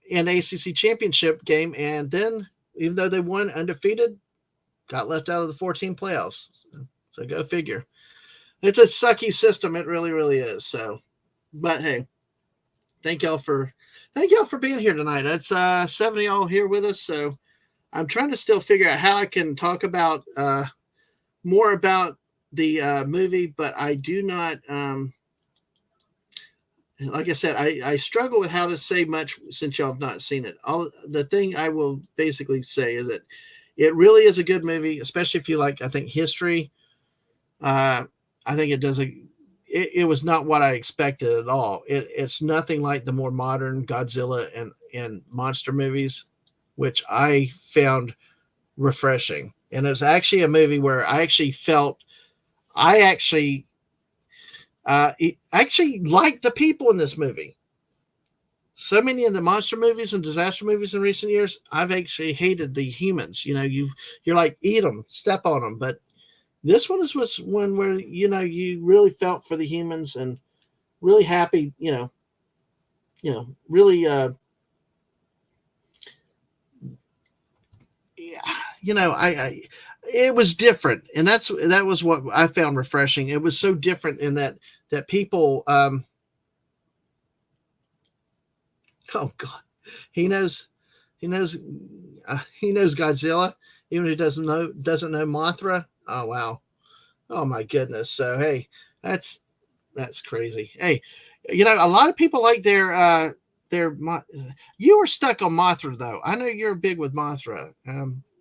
in the ACC championship game, and then even though they won undefeated, got left out of the 14 playoffs. So go figure. It's a sucky system. It really, really is. So, but hey, thank y'all for being here tonight. That's 7 of y'all here with us. So I'm trying to still figure out how I can talk about more about the movie, but I do not. Like I said, I struggle with how to say much since y'all have not seen it. The thing I will basically say is that it really is a good movie, especially if you like, I think, history. I think it does it was not what I expected at all. It's nothing like the more modern Godzilla and monster movies, which I found refreshing. And it was actually a movie where I actually felt I actually liked the people in this movie. So many of the monster movies and disaster movies in recent years, I've actually hated the humans. You're like, eat them, step on them. But this one was one where, you really felt for the humans and really happy, really, it was different. And that was what I found refreshing. It was so different in that people, oh God, he knows Godzilla, even if he doesn't know Mothra. Oh, wow. Oh my goodness. So, hey, that's crazy. Hey, a lot of people like their, you were stuck on Mothra though. I know you're big with Mothra.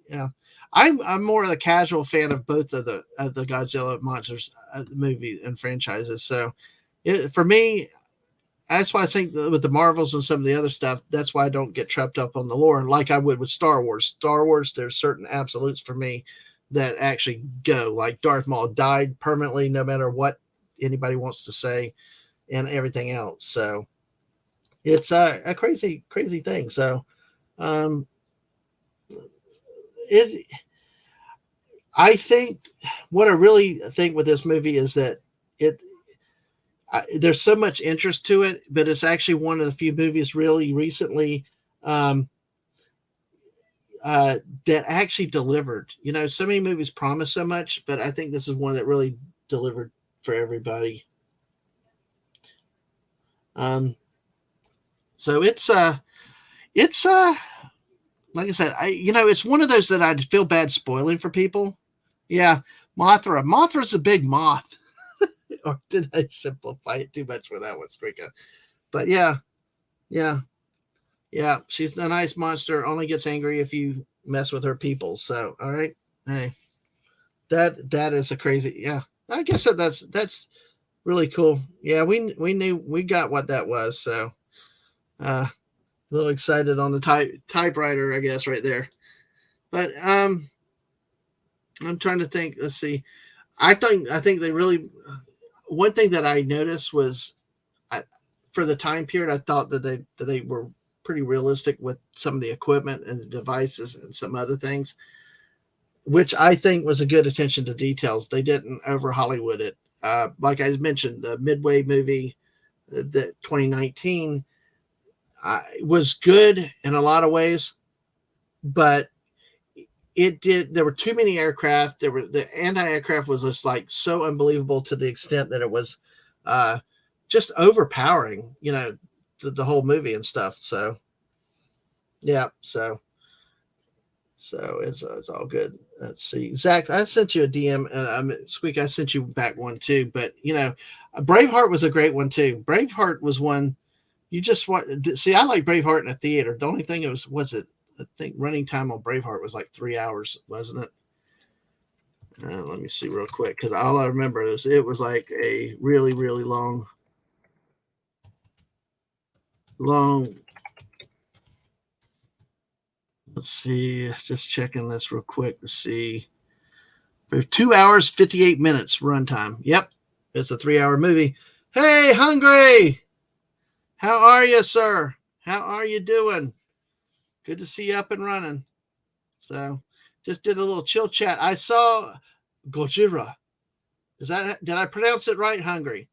Yeah. I'm more of a casual fan of both of the Godzilla monsters movie and franchises. So, for me, that's why I think with the Marvels and some of the other stuff, that's why I don't get trapped up on the lore like I would with Star Wars. Star Wars, there's certain absolutes for me that actually go. Like Darth Maul died permanently, no matter what anybody wants to say, and everything else. So it's a crazy, crazy thing. So, I think what I really think with this movie is that there's so much interest to it, but it's actually one of the few movies really recently that actually delivered. So many movies promise so much, but I think this is one that really delivered for everybody. So it's like I said, it's one of those that I feel bad spoiling for people. Yeah, Mothra. Mothra's a big moth. Or did I simplify it too much for that one, Strika? But yeah, yeah, yeah. She's a nice monster. Only gets angry if you mess with her people. So, all right, hey, that is a crazy. Yeah, I guess that's really cool. Yeah, we knew we got what that was. So, a little excited on the typewriter, I guess, right there. But I'm trying to think. Let's see. I think they really. One thing that I noticed was, I, for the time period, I thought that they were pretty realistic with some of the equipment and the devices and some other things, which I think was a good attention to details. They didn't over Hollywood it. Like I mentioned, the Midway movie, the 2019, was good in a lot of ways, but it did. There were too many aircraft. The anti-aircraft was just like so unbelievable to the extent that it was uh, just overpowering. The whole movie and stuff. So yeah, so it's all good. Let's see, Zach. I sent you a DM, and Squeak. I sent you back one too. But Braveheart was a great one too. Braveheart was one you just want. See, I like Braveheart in a theater. The only thing was it. I think running time on Braveheart was like 3 hours, wasn't it? Let me see real quick, because all I remember is it was like a really, really long. Let's see, just checking this real quick to see. 2 hours 58 minutes runtime. Yep, it's a 3 hour movie. Hey, Hungry, how are you, sir? How are you doing? Good to see you up and running. So, just did a little chill chat. I saw Gojira. Did I pronounce it right, Hungry?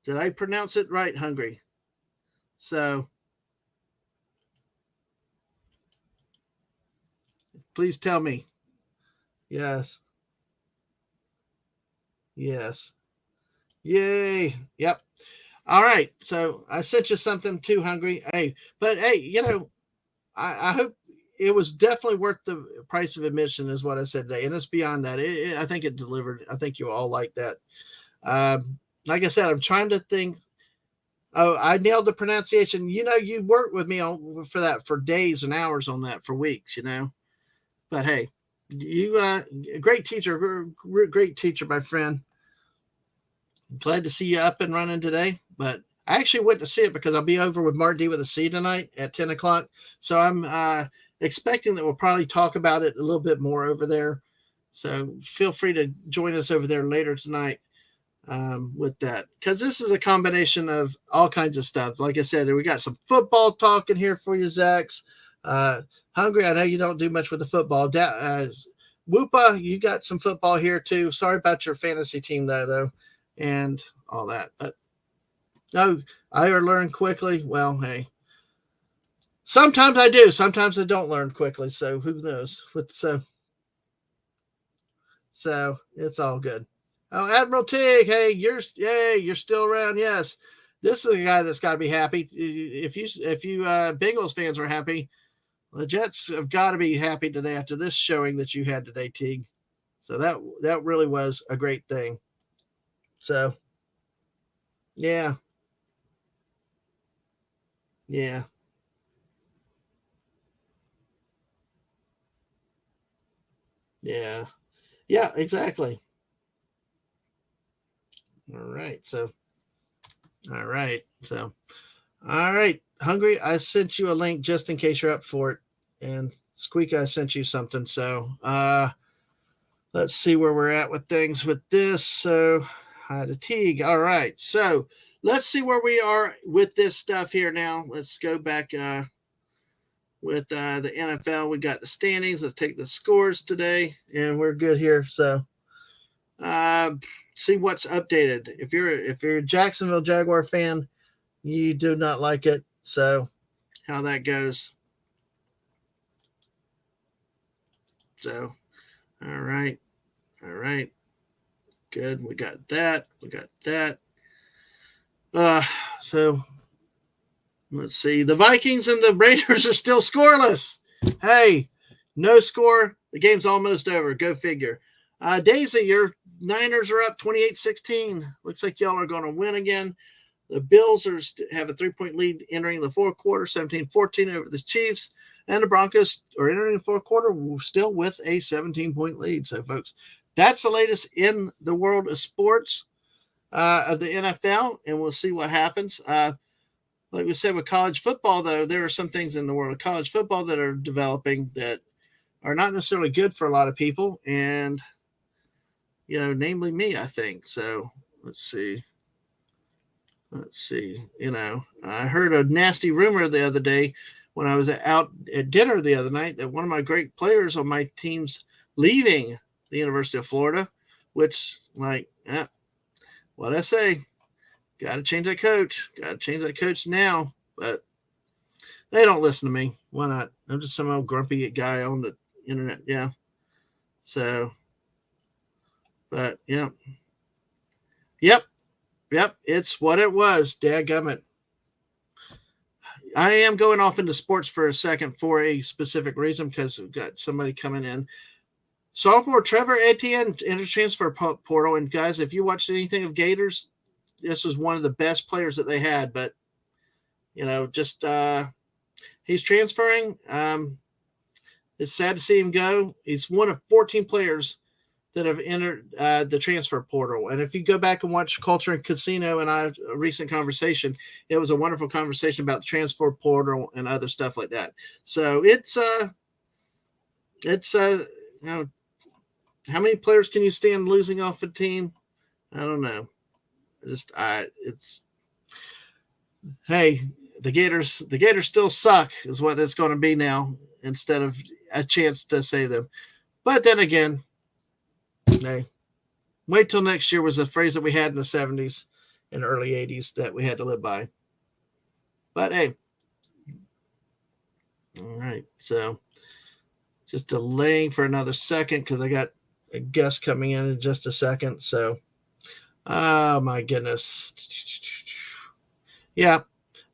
Did I pronounce it right, Hungry? So please tell me. Yes. Yes. Yay. Yep. All right. So I sent you something too, Hungry. Hey, but hey, I hope it was definitely worth the price of admission, is what I said today. And it's beyond that. I think it delivered. I think you all like that. Like I said, I'm trying to think. Oh, I nailed the pronunciation. You worked with me for that for days and hours on that for weeks. But hey, you great teacher, great teacher, my friend. Glad to see you up and running today. But I actually went to see it because I'll be over with Mark D with a C tonight at 10 o'clock. So I'm expecting that we'll probably talk about it a little bit more over there. So feel free to join us over there later tonight with that, because this is a combination of all kinds of stuff. Like I said, we got some football talking here for you, Zax. Hungry, I know you don't do much with the football. Whoopa, you got some football here too. Sorry about your fantasy team though, and all that. But no, I learn quickly. Well, hey, sometimes I do. Sometimes I don't learn quickly. So who knows? So it's all good. Oh, Admiral Tig, hey, you're still around. Yes, this is a guy that's got to be happy. If you Bengals fans are happy, the Jets have got to be happy today after this showing that you had today, Teague. So that really was a great thing. So yeah, yeah, yeah, yeah, exactly. All right, so all right, so all right, Hungry. I sent you a link just in case you're up for it, and Squeak, I sent you something. So let's see where we're at with things with this. So, hi to Teague. All right. So, let's see where we are with this stuff here now. Let's go back with the NFL. We got the standings. Let's take the scores today, and we're good here. So, uh, see what's updated. If you're a Jacksonville Jaguar fan, you do not like it. So, how that goes. So, all right. All right. Good. We got that. We got that. So let's see. The Vikings and the Raiders are still scoreless. Hey, no score. The game's almost over. Go figure. Daisy, your Niners are up 28-16. Looks like y'all are going to win again. The Bills have a 3-point lead entering the fourth quarter, 17-14 over the Chiefs. And the Broncos are entering the fourth quarter still with a 17-point lead. So, folks, that's the latest in the world of sports of the NFL, and we'll see what happens. Like we said with college football, though, there are some things in the world of college football that are developing that are not necessarily good for a lot of people, and, namely me, I think. So, let's see. I heard a nasty rumor the other day when I was out at dinner the other night that one of my great players on my team's leaving the University of Florida, which, what I say, got to change that coach. Got to change that coach now. But they don't listen to me. Why not? I'm just some old grumpy guy on the internet. Yeah. So, but, yeah. Yep, it's what it was. Dadgummit. I am going off into sports for a second for a specific reason because we've got somebody coming in. Sophomore Trevor Etienne enters transfer portal. And, guys, if you watched anything of Gators, this was one of the best players that they had. But, he's transferring. It's sad to see him go. He's one of 14 players that have entered the transfer portal. And if you go back and watch Culture and Casino and a recent conversation, it was a wonderful conversation about the transfer portal and other stuff like that. So it's how many players can you stand losing off a team? I don't know. Hey, the Gators still suck is what it's going to be now instead of a chance to save them. But then again, hey, wait till next year was a phrase that we had in the 70s and early 80s that we had to live by. But hey, all right. So just delaying for another second because I got a guest coming in just a second. So, oh my goodness. Yeah,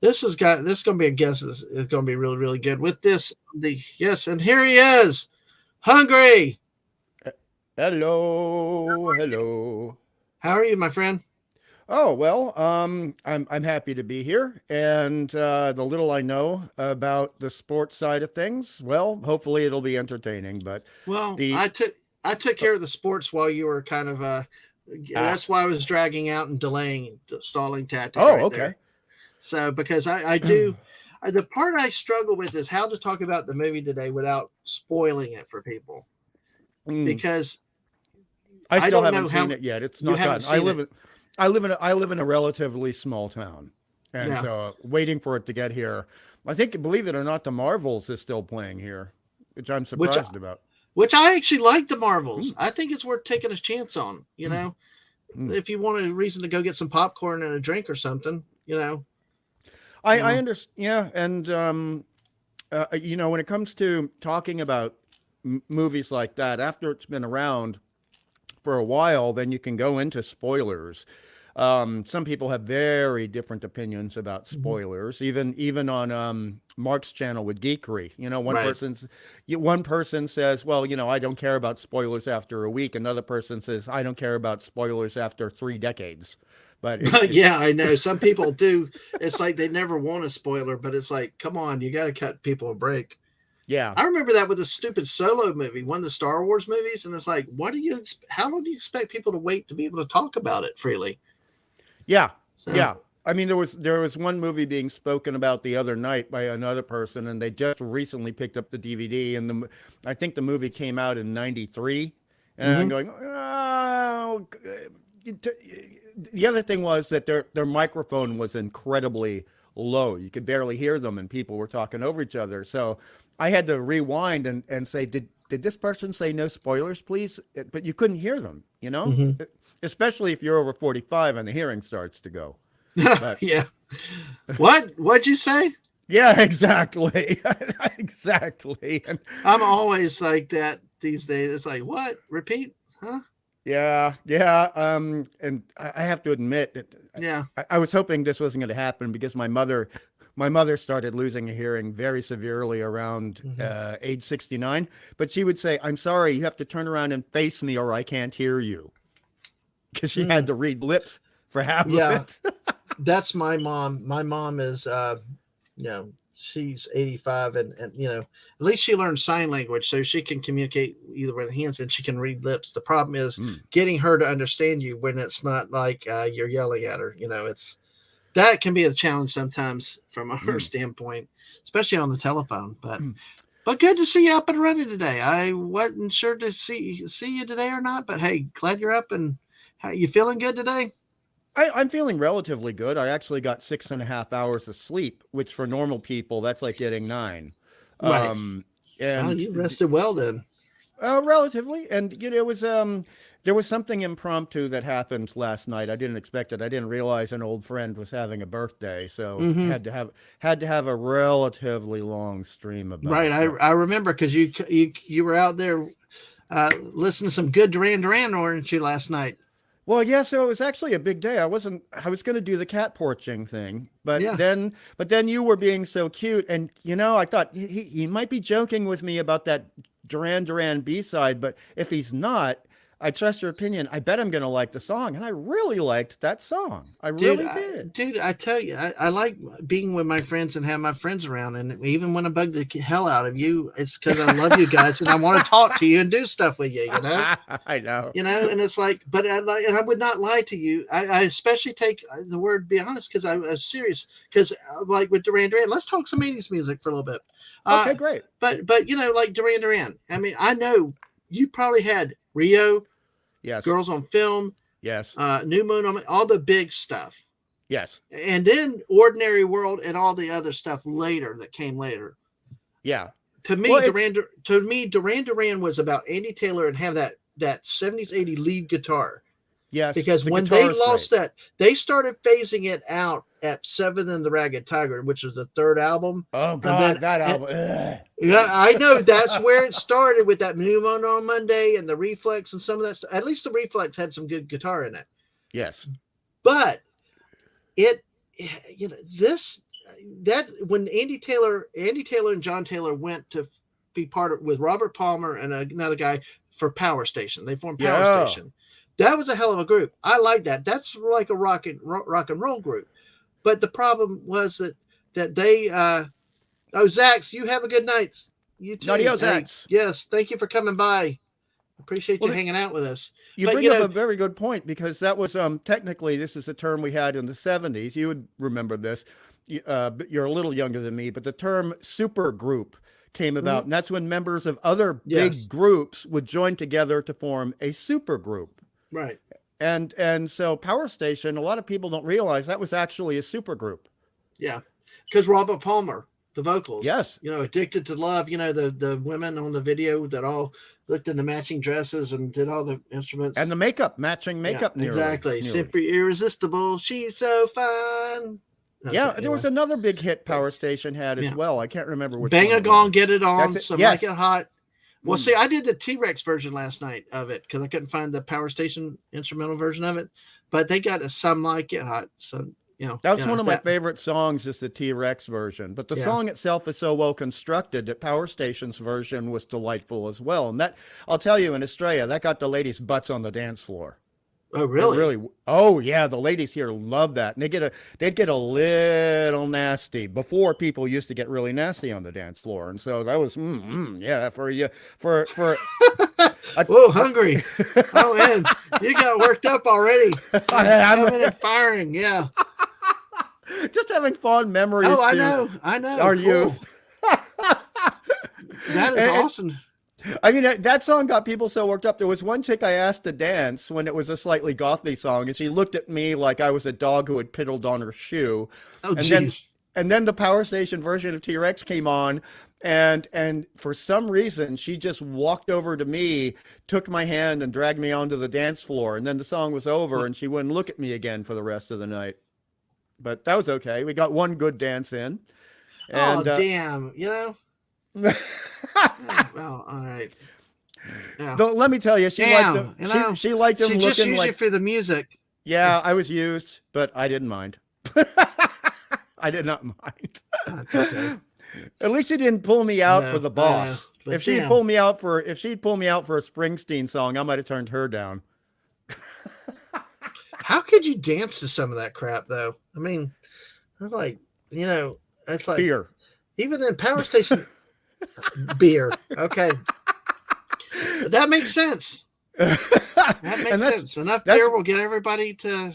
this is going to be a guest. Is going to be really, really good with this. Yes, and here he is, Hungry. Hello. How are you, my friend? Oh well, I'm happy to be here, and the little I know about the sports side of things, well, hopefully it'll be entertaining. But Well, the I took care of the sports while you were kind of ah that's why I was dragging out and delaying the stalling tactic oh right okay. there. So because I do the part I struggle with is how to talk about the movie today without spoiling it for people Mm, because I I still don't haven't know seen how it yet. It's you not haven't done. seen it. I live in a relatively small town, and Yeah. so waiting for it to get here. I think, believe it or not, the Marvels is still playing here, which I'm Which surprised about. which I actually like the Marvels. Mm, I think it's worth taking a chance on, mm. if you want a reason to go get some popcorn and a drink or something. I Uh, understand. Yeah, and when it comes to talking about movies like that, after it's been around for a while, then you can go into spoilers. Some people have very different opinions about mhm. spoilers, even on Mark's channel with Geekery. Right. One person says, "Well, I don't care about spoilers after a week." Another person says, "I don't care about spoilers after 3 decades." But But yeah, I know some people do. It's like they never want a spoiler, but it's like, come on, you got to cut people a break. yeah, I remember that with the stupid Solo movie, one of the Star Wars movies, and it's like, how long do you expect people to wait to be able to talk about it freely? yeah, So, yeah. I mean, there was one movie being spoken about the other night by another person, and they just recently picked up the DVD, and I think the movie came out in '93, and I'm mhm. going, oh. The other thing was that their microphone was incredibly low. You could barely hear them, and people were talking over each other. So I had to rewind and say, did this person say no spoilers, please? But you couldn't hear them, Mhm. especially if you're over 45 and the hearing starts to go. But Yeah. What'd you say? yeah, exactly. Exactly. And I'm always like that these days. It's like, what? Repeat? Huh? Yeah, yeah. And I have to admit that Yeah. I was hoping this wasn't going to happen because my mother started losing a hearing very severely around Hmm. age 69. But she would say, "I'm sorry, you have to turn around and face me, or I can't hear you," because she had Mm. to read lips for half of Yeah. it. That's my mom. My mom is, she's 85, and at least she learned sign language so she can communicate either with hands and she can read lips. The problem is Mm, getting her to understand you when it's not like you're yelling at her. It's that can be a challenge sometimes from her mm, standpoint, especially on the telephone. But mm. but good to see you up and running today. I wasn't sure to see you today or not, but hey, glad you're up. And how you feeling good today? I'm feeling relatively good. I actually got 6.5 hours of sleep, which for normal people, that's like getting 9. Right. Um, Oh, and you rested well then. Relatively, and it was there was something impromptu that happened last night. I didn't expect it. I didn't realize an old friend was having a birthday, so Hmm. had to have a relatively long stream about Right. it. I remember because you were out there listening to some good Duran Duran, weren't you, last night? Well, yeah, so it was actually a big day. I was going to do the cat porching thing, Yeah. but then you were being so cute, and I thought he might be joking with me about that Duran Duran B-side, but if he's not, I trust your opinion. I bet I'm going to like the song, and I really liked that song. I Dude, really did. I tell you, I like being with my friends and have my friends around. And even when I bug the hell out of you, it's because I love you guys and I want to talk to you and do stuff with you. I know. And it's like, but and I would not lie to you. I especially take the word "be honest" because I was serious. Because like with Duran Duran, let's talk some '80s music for a little bit. Okay, Uh, great. but like Duran Duran. I mean, I know you probably had Rio, Yes, Girls on Film, yes, New Moon, all the big stuff, yes, and then Ordinary World and all the other stuff later that came later. yeah. To me, Well, it's Duran Duran was about Andy Taylor and have that 70s 80 lead guitar. yes. Because The when they guitar is lost great. that, they started phasing it out at Seven and the Ragged Tiger, which was the third album. Oh And then, God, that album. Ugh. yeah, I know that's where it started with that New Moon on Monday and the Reflex and some of that stuff. At least the Reflex had some good guitar in it. Yes. But it, this, that when Andy Taylor and John Taylor went to be part of with Robert Palmer and another guy for Power Station, they formed Power Yeah. Station. That was a hell of a group. I like that. That's like a rock and roll group. But the problem was that they Zax, you have a good night. You too. Adios, Hey, X. yes, thank you for coming by. Appreciate Well, you hanging out with us. you But bring up a very good point because that was technically this is a term we had in the 70s. You would remember this. You're a little younger than me, but the term super group came about, mhm, and that's when members of other big yes, groups would join together to form a super group. right. And so Power Station, a lot of people don't realize that was actually a super group. Yeah, because Robert Palmer, the vocals, Yes. "Addicted to Love," the women on the video that all looked in the matching dresses and did all the instruments. And the makeup, matching Yeah, makeup exactly. nearly. Simply irresistible. She's so fine. Okay, Yeah, there anyway. was another big hit Power Station had as Yeah. well. I can't remember which Bang one a it gong, was. get it That's on. it. Some like it Yes. hot. Well, Mm. see, I did the T Rex version last night of it because I couldn't find the Power Station instrumental version of it. But they got a Some Like It Hot. So, That was one of my that, favorite songs is the T-Rex version. But the yeah. song itself is so well constructed that Power Station's version was delightful as well. And that I'll tell you in Australia, that got the ladies' butts on the dance floor. Oh, It really? really, oh yeah, the ladies here love that. And they'd get a little nasty before people used to get really nasty on the dance floor. And so that was, yeah, for you, for a, Whoa, hungry. Oh, man. You got worked up already. I'm Coming and firing. Yeah. just having fond memories Oh, I to know. I know. our Cool. youth. That is And, awesome. I mean, that song got people so worked up. There was one chick I asked to dance when it was a slightly gothy song, and she looked at me like I was a dog who had piddled on her shoe. Oh, And then, jeez. and then the Power Station version of T-Rex came on, and for some reason she just walked over to me, took my hand, and dragged me onto the dance floor. And then the song was over, and she wouldn't look at me again for the rest of the night. But that was okay. We got one good dance in, Oh, and damn. uh, Well, all right. Yeah. Though, let me tell you, she Damn, liked you him. know, She liked him she just looking used like. you for the music. Yeah, I was used, but I didn't mind. I did not mind. That's okay. At least she didn't pull me out for No, the I know. boss. But If she'd damn, pull me out for a Springsteen song, I might have turned her down. how could you dance to some of that crap though? I mean, I was like, that's like Beer. even in Power Station beer. Okay, that makes sense. That makes sense. Enough beer will get everybody to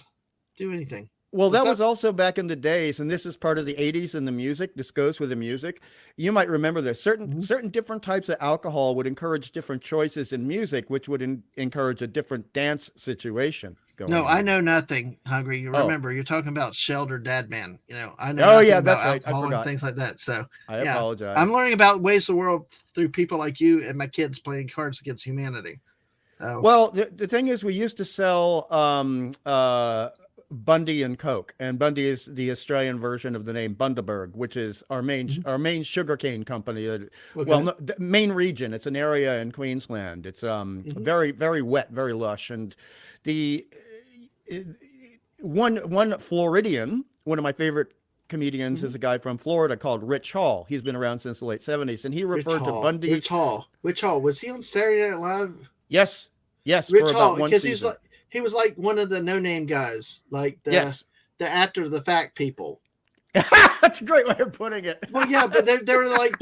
do anything. Well, What's that up? was also back in the days, and this is part of the 80s and the music. This goes with the music. You might remember this. Certain different types of alcohol would encourage different choices in music, which would encourage a different dance situation going No, on. I know nothing, Hungry. You Oh. remember, you're talking about Shelter Dadman. I know Oh, nothing yeah, about that's right. I alcohol and forgot. things like that. So I yeah, apologize. I'm learning about ways of the world through people like you and my kids playing Cards Against Humanity. Well, the thing is, we used to sell Bundy and Coke, and Bundy is the Australian version of the name Bundaberg, which is our main sugarcane company. Well, no, the main region. It's an area in Queensland. It's very, very wet, very lush, and the one Floridian, one of my favorite comedians, is a guy from Florida called Rich Hall. He's been around since the late 70s, and he referred to Bundy. Rich Hall. Was he on Saturday Night Live? Yes, Rich for Hall, about one because season. he was like one of the no-name guys, like the actor of the Fact People. That's a great way of putting it. Well, yeah, but they were like,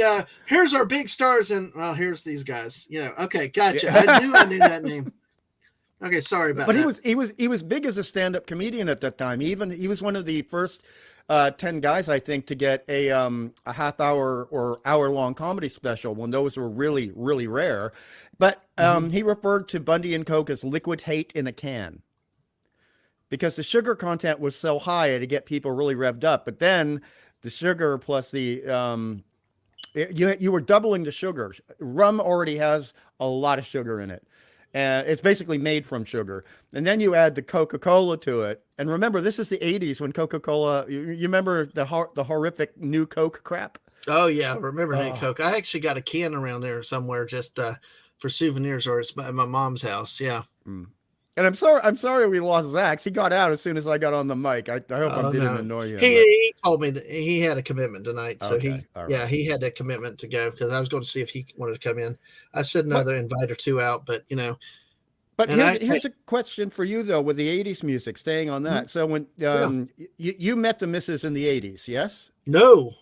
here's our big stars, and well, here's these guys. Okay, gotcha. Yeah. I knew that name. Okay, sorry about that. But he was big as a stand-up comedian at that time. He was one of the first 10 guys, I think, to get a half-hour or hour-long comedy special when those were really, really rare. But he referred to Bundy and Coke as liquid hate in a can, because the sugar content was so high to get people really revved up. But then the sugar plus the you were doubling the sugar. Rum already has a lot of sugar in it. It's basically made from sugar. And then you add the Coca-Cola to it. And remember, this is the 80s when Coca-Cola, you remember the horrific new Coke crap? Oh, yeah. Remember New Coke. I actually got a can around there somewhere just for souvenirs, or it's at my mom's house. Yeah. And I'm sorry we lost Zach. He got out as soon as I got on the mic. I hope I didn't annoy you. He told me that he had a commitment tonight. So Okay, he had a commitment to go, because I was going to see if he wanted to come in. I said another invite or two out, but But here's a question for you, though, with the 80s music, staying on that. So when you met the missus in the 80s, yes? No.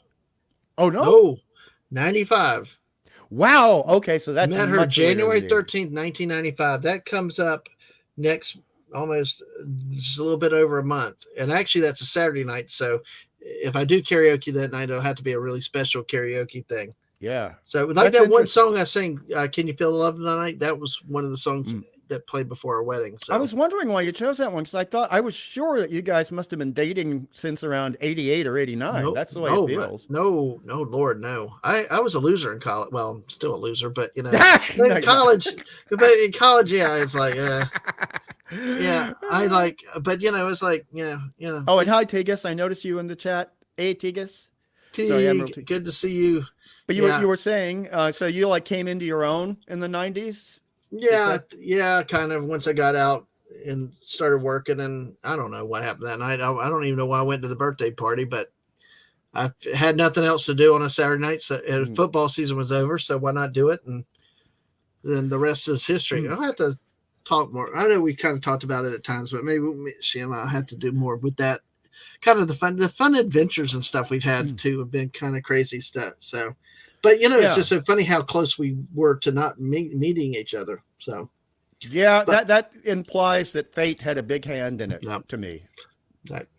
Oh, no? No. 95. Wow. Okay, so that's met her much later January than the 13th, 1995. That comes up next almost just a little bit over a month. And actually, that's a Saturday night. So if I do karaoke that night, it'll have to be a really special karaoke thing. Yeah. So like that one song I sang, Can You Feel the Love Tonight? That was one of the songs that played before our wedding. So I was wondering why you chose that one, because I was sure that you guys must have been dating since around 88 or 89. That's the way it feels. No, Lord, no. I was a loser in college. Well, I'm still a loser, but in college, yeah, it's like, yeah, but it's like, Oh, and hi, Tigus. I noticed you in the chat. Hey, Tigus. Good to see you. But you were saying, so you came into your own in the 90s? Yeah, kind of. Once I got out and started working, and I don't know what happened that night. I don't even know why I went to the birthday party, but I had nothing else to do on a Saturday night. So football season was over, so why not do it? And then the rest is history. I'll have to talk more. I know we kind of talked about it at times, but maybe she and I have to do more with that. Kind of the fun adventures and stuff we've had too have been kind of crazy stuff. So. But it's just so funny how close we were to not meeting each other. So, that implies that fate had a big hand in it to me.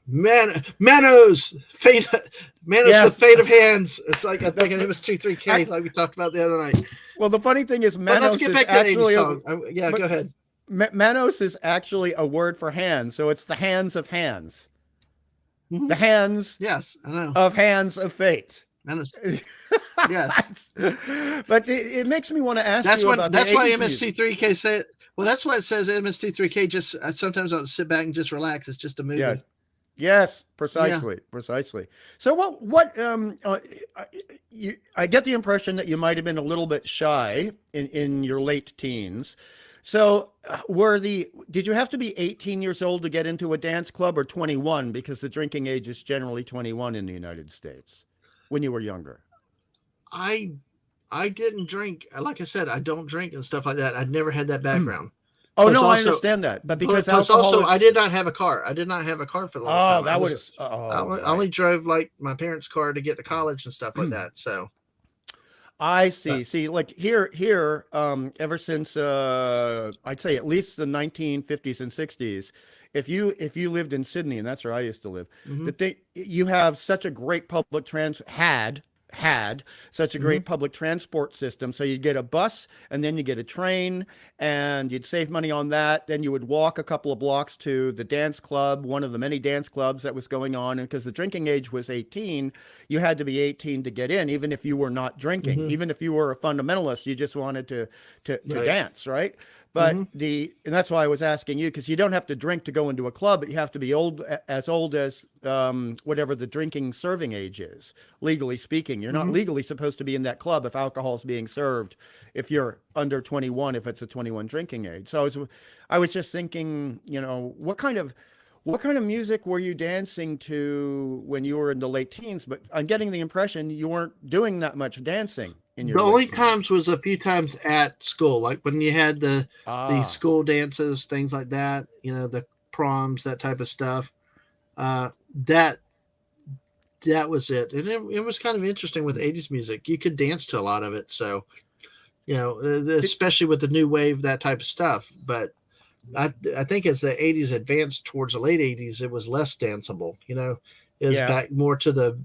Manos, fate, the fate of hands. It's like I think an MS23K, like we talked about the other night. Well, the funny thing is, Manos let's get back to the song. Go ahead. Manos is actually a word for hands, so it's the hands of hands. Mm-hmm. The hands, yes, I know, of hands of fate. Yes, but it makes me want to ask you about that's why MS23K said. Well, that's why it says MS23K. Just sometimes I'll sit back and just relax. It's just a movie. Yeah. Yes, Yeah. precisely. So I get the impression that you might have been a little bit shy in your late teens. So did you have to be 18 years old to get into a dance club or 21? Because the drinking age is generally 21 in the United States when you were younger. I I didn't drink. Like I said, I don't drink and stuff like that. I'd never had that background. Oh Plus no, I also understand that. But because plus alcohol also I is did not have a car. I did not have a car for the longest oh, time. that would have I only right. drove like my parents' car to get to college and stuff like that. So I but see. See, like ever since I'd say at least the 1950s and 60s, if you lived in Sydney, and that's where I used to live, hmm that you have such a great had such a hmm great public transport system. So you'd get a bus and then you get a train and you'd save money on that. Then you would walk a couple of blocks to the dance club, one of the many dance clubs that was going on. And because the drinking age was 18, you had to be 18 to get in, even if you were not drinking, hmm even if you were a fundamentalist, you just wanted to right. dance, right? hmm And that's why I was asking you, because you don't have to drink to go into a club, but you have to be old as whatever the drinking serving age is, legally speaking. You're not hmm legally supposed to be in that club if alcohol is being served, if you're under 21, if it's a 21 drinking age. So I was just thinking, what kind of music were you dancing to when you were in the late teens? But I'm getting the impression you weren't doing that much dancing in The your late only teens. times was a few times at school, like when you had the Ah, school dances, things like that. The proms, that type of stuff. Uh, that that was it, and it was kind of interesting with '80s music. You could dance to a lot of it, so did, especially with the new wave, that type of stuff. But I think as the '80s advanced towards the late '80s, it was less danceable. It was yeah. back more to the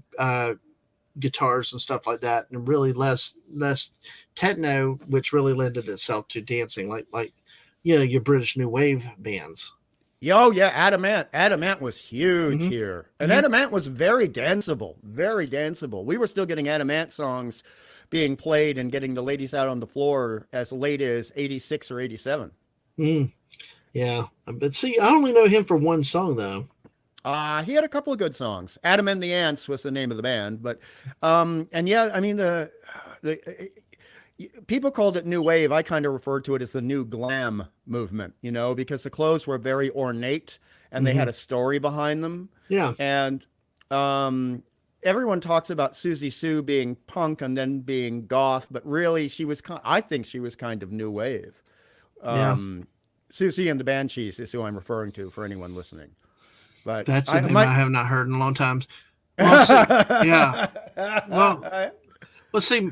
guitars and stuff like that, and really less techno, which really lended itself to dancing, like your British new wave bands. Yo, yeah, Adamant. Adamant was huge hmm here. And hmm Adamant was very danceable, very danceable. We were still getting Adamant songs being played and getting the ladies out on the floor as late as 86 or 87. mm Yeah, but see, I only know him for one song though. He had a couple of good songs. Adam and the Ants was the name of the band, but and yeah, I mean the people called it new wave. I kind of referred to it as the new glam movement, because the clothes were very ornate and they hmm had a story behind them. Yeah, And um, everyone talks about Susie Sue being punk and then being goth, but really I think she was kind of new wave. yeah, Um, Susie and the Banshees is who I'm referring to for anyone listening. But that's a I name might. I have not heard in a long time. Well, see, yeah, well, see,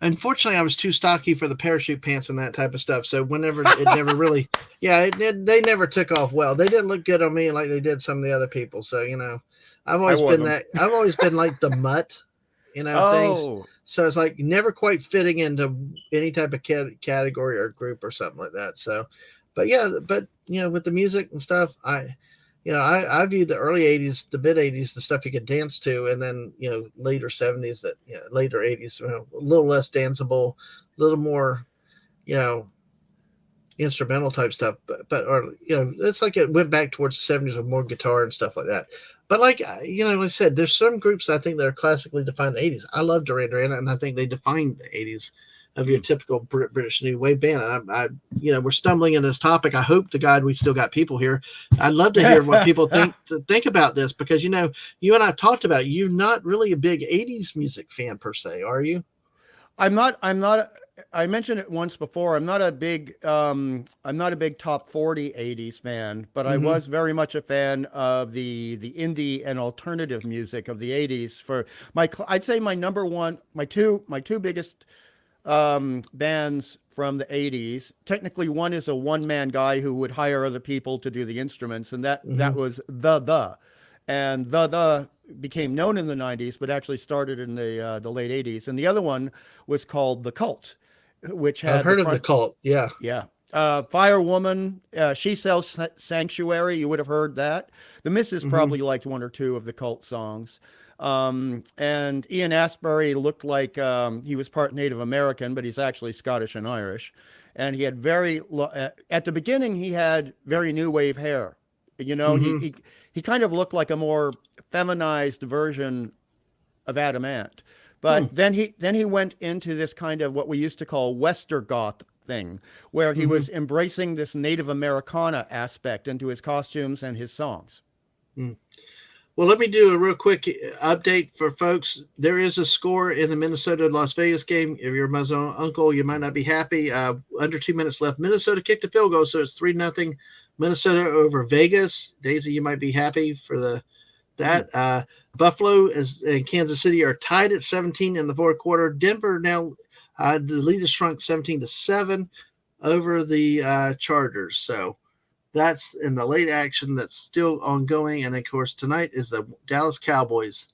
unfortunately, I was too stocky for the parachute pants and that type of stuff. So whenever it never really, yeah, they never took off well. They didn't look good on me like they did some of the other people. So I've I always wore been them. that. I've always been like the mutt, things. Oh, So it's like never quite fitting into any type of category or group or something like that. So, but yeah, but with the music and stuff, I view the early '80s, the mid '80s, the stuff you could dance to, and then later '70s, that later '80s, a little less danceable, a little more you know instrumental type stuff. But or it's like it went back towards the '70s with more guitar and stuff like that. But like like I said, there's some groups I think that are classically defined the '80s. I love Duran Duran, and I think they defined the '80s of your mm. typical British new wave band. We're stumbling in this topic. I hope to God we still got people here. I'd love to hear what people think about this, because you and I talked about it. You're not really a big '80s music fan per se, are you? I'm not. I mentioned it once before. I'm not a big top 40 '80s fan, but I hmm was very much a fan of the indie and alternative music of the '80s. I'd say my number one, my two biggest bands from the '80s. Technically, one is a one-man guy who would hire other people to do the instruments, and that hmm was and the became known in the '90s, but actually started in the late '80s. And the other one was called The Cult, which I've had the heard of the front, Cult. Yeah. yeah. Firewoman, She Sells Sanctuary. You would have heard that. The Missus hmm probably liked one or two of the Cult songs. And Ian Astbury looked like he was part Native American, but he's actually Scottish and Irish. And he had at the beginning, he had very new wave hair. You know, Hmm. he kind of looked like a more feminized version of Adam Ant. Hmm. But then he went into this kind of what we used to call Westergoth thing, where he Hmm. was embracing this Native Americana aspect into his costumes and his songs. Hmm. Well, let me do a real quick update for folks. There is a score in the Minnesota Las Vegas game. If you're my uncle, you might not be happy. Under 2 minutes left. Minnesota kicked a field goal, so it's 3-0. Minnesota over Vegas. Daisy, you might be happy for Mm. that. Buffalo and Kansas City are tied at 17 in the fourth quarter. Denver now the lead has shrunk 17-7 over the Chargers. So that's in the late action that's still ongoing. And of course, tonight is the Dallas Cowboys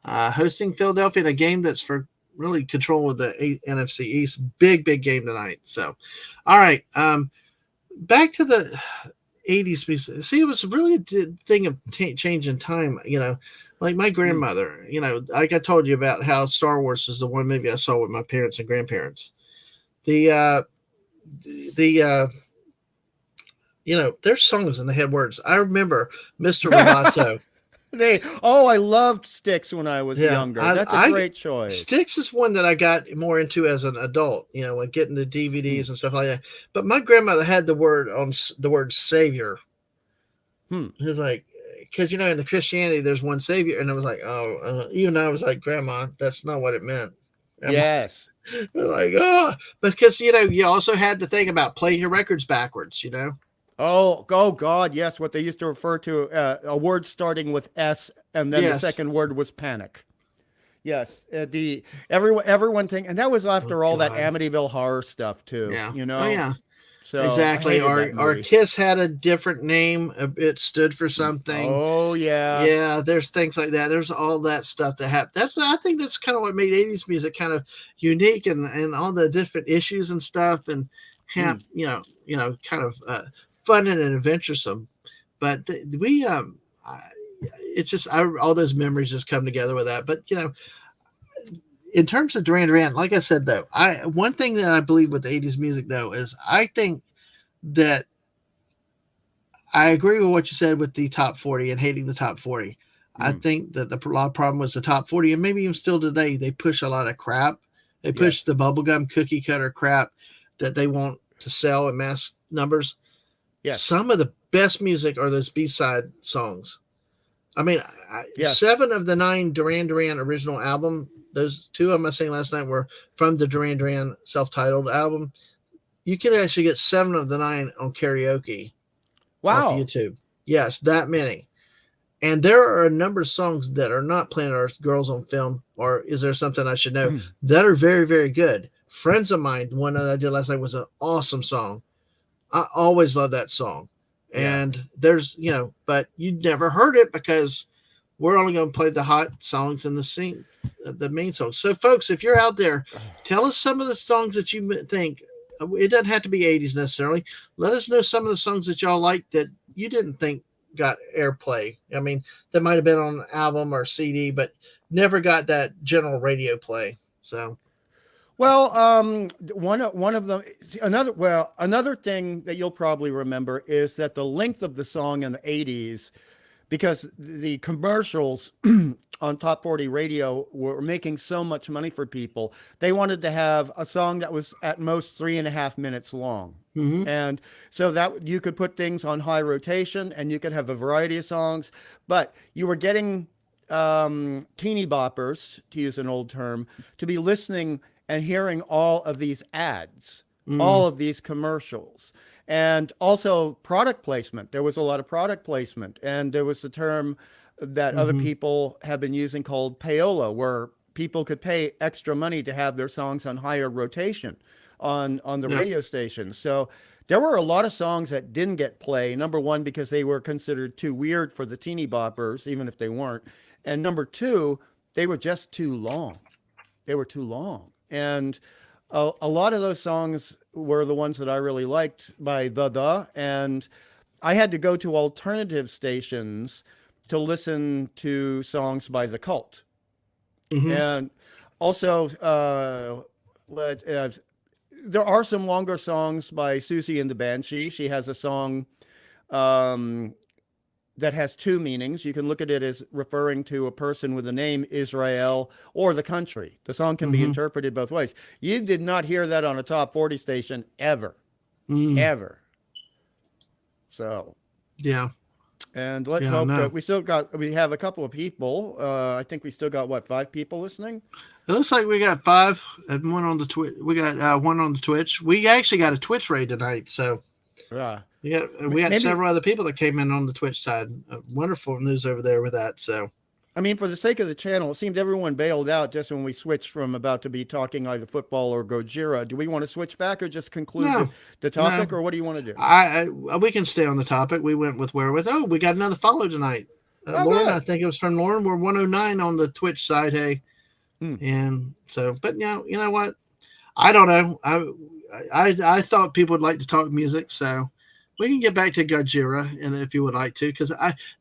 hosting Philadelphia in a game that's for really control of the NFC East. Big, big game tonight. So, all right. Back to the 80s music. See, it was really a thing of change in time. Like my Mm. grandmother, like I told you about how Star Wars was the one movie I saw with my parents and grandparents. The, there's songs and they had words. I remember Mr. Roboto. I loved Styx when I was Yeah, younger. That's a I great choice. Styx is one that I got more into as an adult. When getting the Hmm. DVDs and stuff like that. But my grandmother had the word savior. Hmm. It was like, because in the Christianity there's one savior, and I was like, oh, even I was like, Grandma, that's not what it meant. I'm Yes. like, oh, because you also had to think about playing your records backwards. Oh God, yes. What they used to refer to a word starting with S, and then the Yes. second word was panic. Yes, the everyone think, and that was Oh after all that God. Amityville horror stuff too. Yeah. You Oh know, yeah. so I Exactly. hated Our that our movie. Kiss had a different name. It stood for Mm. something. Oh yeah. Yeah, there's things like that. There's all that stuff that happened. I think that's kind of what made 80s music kind of unique, and all the different issues and stuff, and Mm. kind of fun and adventuresome. But we it's just all those memories just come together with that. But in terms of Duran Duran, like I said though, I one thing that I believe with the 80s music though is I think that I agree with what you said with the top 40 and hating the top 40. I Mm. think that the lot problem was the top 40, and maybe even still today, they push a lot of crap. They push Yes. the bubblegum cookie cutter crap that they want to sell in mass numbers. Yes. Some of the best music are those B-side songs. I mean, Yes. 7 of the 9 Duran Duran original album, those two of them I sang last night were from the Duran Duran self-titled album. You can actually get 7 of the 9 on karaoke off Wow. YouTube. Yes, that many. And there are a number of songs that are not Planet Earth Girls on Film, or Is There Something I Should Know, that are very, very good. Friends of Mine, one that I did last night, was an awesome song. I always love that song. Yeah. And there's, but you never heard it because we're only going to play the hot songs and the main songs. So, folks, if you're out there, tell us some of the songs that you think. It doesn't have to be 80s necessarily. Let us know some of the songs that y'all like that you didn't think got airplay. I mean, that might have been on an album or CD, but never got that general radio play. So, Well, one of them, another thing that you'll probably remember is that the length of the song in the '80s, because the commercials on Top 40 Radio were making so much money for people, they wanted to have a song that was at most 3.5 minutes long. mm-hmm. And so that you could put things on high rotation and you could have a variety of songs, but you were getting teeny boppers, to use an old term, to be listening and hearing all of these ads, Mm, all of these commercials, and also product placement. There was a lot of product placement, and there was the term that other mm-hmm. people have been using called payola, where people could pay extra money to have their songs on higher rotation on the Yep. radio station. So there were a lot of songs that didn't get play. Number one, because they were considered too weird for the teeny boppers, even if they weren't. And number two, they were just too long. They were too long. And a lot of those songs were the ones that I really liked by and I had to go to alternative stations to listen to songs by The Cult. Mm-hmm. And also, there are some longer songs by Susie and the Banshee. She has a song, um, that has two meanings. You can look at it as referring to a person with the name Israel or the country. The song can be interpreted both ways. You did not hear that on a top 40 station ever, ever. So, yeah. and let's Yeah, hope no. that we have a couple of people. I think we still got what, 5 people listening? It looks like we got 5 and one on the Twitch. We got one on the Twitch. We actually got a Twitch raid tonight, so Yeah. we got several other people that came in on the Twitch side. Wonderful news over there with that. So, I mean, for the sake of the channel, it seems everyone bailed out just when we switched from about to be talking either football or Gojira. Do we want to switch back or just conclude the topic, or what do you want to do? We can stay on the topic. We went with wherewith. Oh, we got another follow tonight. Lauren, good. I think it was from Lauren. We're 109 on the Twitch side. Hey, and so, but you know what? I don't know. I thought people would like to talk music, so we can get back to Gojira, and if you would like to, because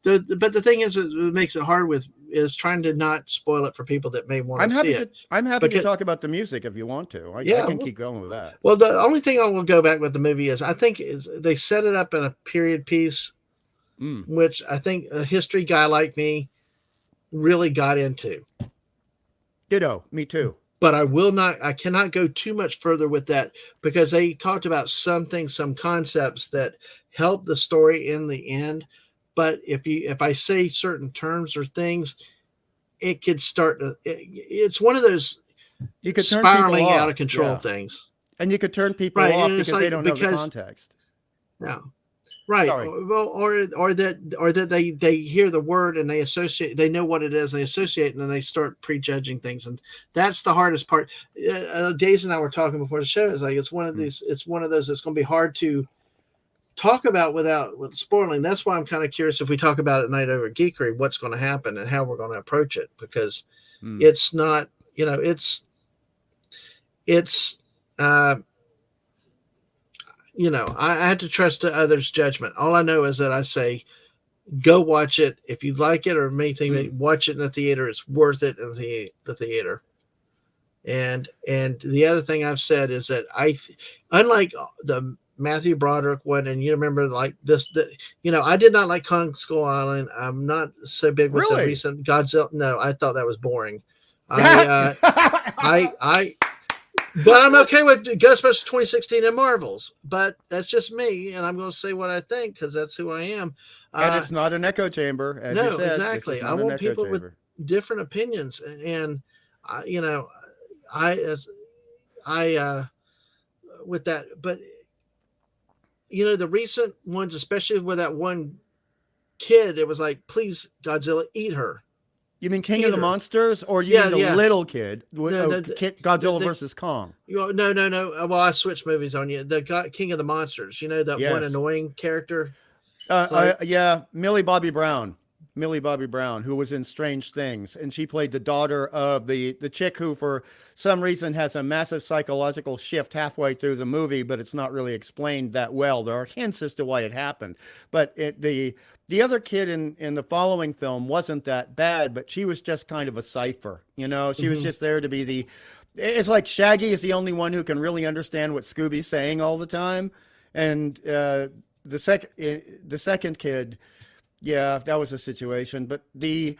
but the thing is, it makes it hard is trying to not spoil it for people that may want to see it. I'm happy to talk about the music if you want to. I can keep going with that. Well, the only thing I will go back with the movie is I think they set it up in a period piece, which I think a history guy like me really got into. Ditto, me too. But I cannot go too much further with that because they talked about some concepts that help the story in the end. But if I say certain terms or things, it could start to, it's one of those you could spiraling out of control things. And you could turn people off because they don't know the context. Yeah. Right. Sorry. Well, or that they hear the word and they know what it is, and they associate, and then they start prejudging things, and that's the hardest part. Days and I were talking before the show. It's like it's one of these. It's one of those that's going to be hard to talk about with spoiling. That's why I'm kind of curious if we talk about it night over Geekery, what's going to happen and how we're going to approach it, because it's not. I had to trust the others' judgment. All I know is that I say, go watch it. If you like it or anything, watch it in the theater. It's worth it in the theater. And the other thing I've said is that unlike the Matthew Broderick one, and you remember like this, I did not like Kong Skull Island. I'm not so big with the recent Godzilla. No, I thought that was boring. But I'm okay with Ghostbusters 2016 and Marvels. But that's just me, and I'm going to say what I think because that's who I am. And it's not an echo chamber, as you said. Exactly. I want people with different opinions, and with that. But the recent ones, especially with that one kid, it was like, please, Godzilla, eat her. You mean King of the Monsters, or you mean the little kid? Godzilla versus Kong. No. Well, I switched movies on you. The King of the Monsters. That one annoying character. Millie Bobby Brown, who was in Strange Things, and she played the daughter of the chick who, for some reason, has a massive psychological shift halfway through the movie, but it's not really explained that well. There are hints as to why it happened, but the other kid in the following film wasn't that bad, but she was just kind of a cipher. She was just there to be it's like Shaggy is the only one who can really understand what Scooby's saying all the time. And the second kid, that was a situation. But the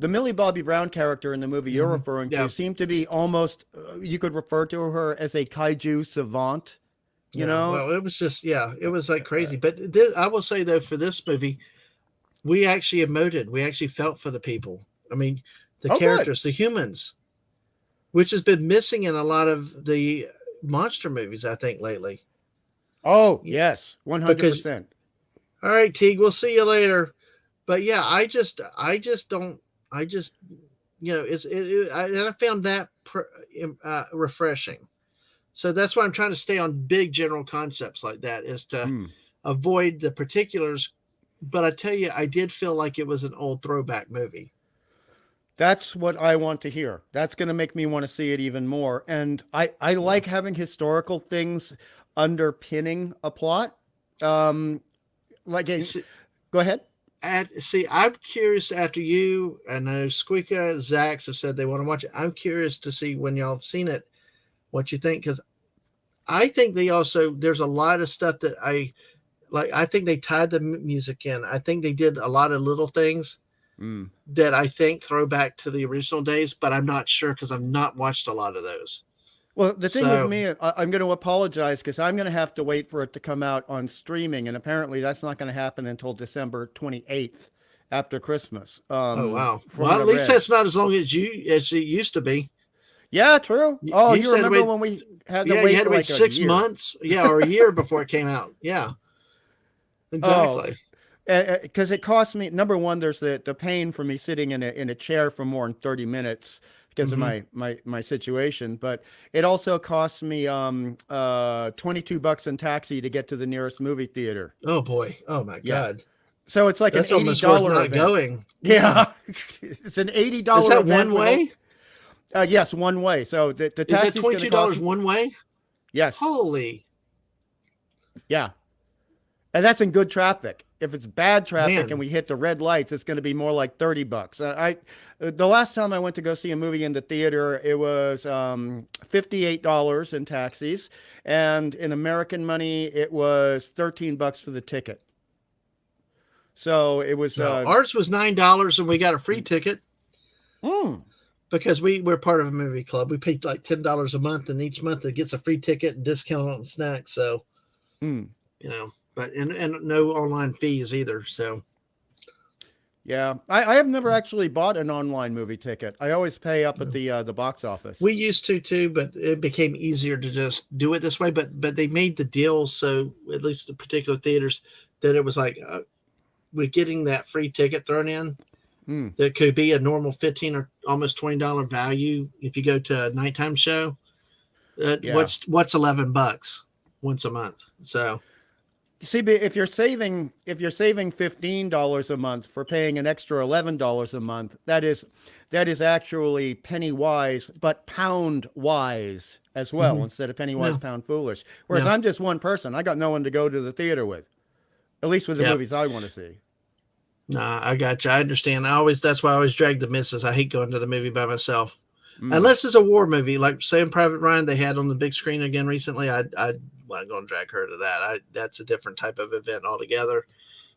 Millie Bobby Brown character in the movie you're referring to seemed to be almost, you could refer to her as a kaiju savant. Well, it was just, it was like crazy. But I will say, though, for this movie, we actually emoted. We actually felt for the people. I mean, the characters, the humans, which has been missing in a lot of the monster movies, I think, lately. Oh, yes, 100%. All right, Teague, we'll see you later. But yeah, I found that refreshing. So that's why I'm trying to stay on big general concepts like that, is to avoid the particulars. But I tell you, I did feel like it was an old throwback movie. That's what I want to hear. That's going to make me want to see it even more. And I like having historical things underpinning a plot. Go ahead. I'm curious after you, I know Squeaka, Zax have said they want to watch it. I'm curious to see when y'all have seen it, what you think. Because I think there's a lot of stuff that like I think they tied the music in. I think they did a lot of little things that I think throw back to the original days, but I'm not sure because I've not watched a lot of those. Well, the thing with So, me, I'm going to apologize because I'm going to have to wait for it to come out on streaming, and apparently that's not going to happen until December 28th after Christmas. oh wow. From Well, what I at least read. that's not as long as it used to be. Yeah, true. You, Oh, you you said remember wait, when we had to yeah, you wait had to for wait like a 6 year? months, yeah, or a year before it came out. Yeah, Oh, exactly. because it cost me, number one, there's the pain for me sitting in a chair for more than 30 minutes because of Hmm. my situation, but it also cost me $22 in taxi to get to the nearest movie theater. Oh boy. Oh my Yeah. God. So it's like an That's almost worth $80 not event. going. Yeah. Yeah. It's an $80 Is that event one with way? yes, one way. So the Is that taxi's going to cost $22 me, one way? yes. Holy Yeah. And that's in good traffic. If it's bad traffic and man. we hit the red lights, it's going to be more like $30. The last time I went to go see a movie in the theater, it was $58 in taxis, and in American money, it was $13 for the ticket. So it was. No, ours was $9 and we got a free ticket Mm, because we're part of a movie club. We paid like $10 a month, and each month it gets a free ticket and discount on snacks. So, mm. but and no online fees either. So Yeah, I have never actually bought an online movie ticket. I always pay up at the box office. we used to too, but it became easier to just do it this way. But they made the deal so at least the particular theaters that it was like with getting that free ticket thrown in. Mm, That could be a normal 15 or almost $20 value if you go to a nighttime show. yeah. What's $11 once a month? So See, but if you're saving $15 a month for paying an extra $11 a month, that is actually penny wise, but pound wise as well, mhm. instead of penny wise, No, pound foolish. Whereas no, I'm just one person. I got no one to go to the theater with, at least with the yeah, movies I want to see. nah, I got you. I understand. That's why I always drag the missus. I hate going to the movie by myself. Mm, Unless it's a war movie, like Saving Private Ryan, they had on the big screen again recently. I'm not going to drag her to that. That's a different type of event altogether.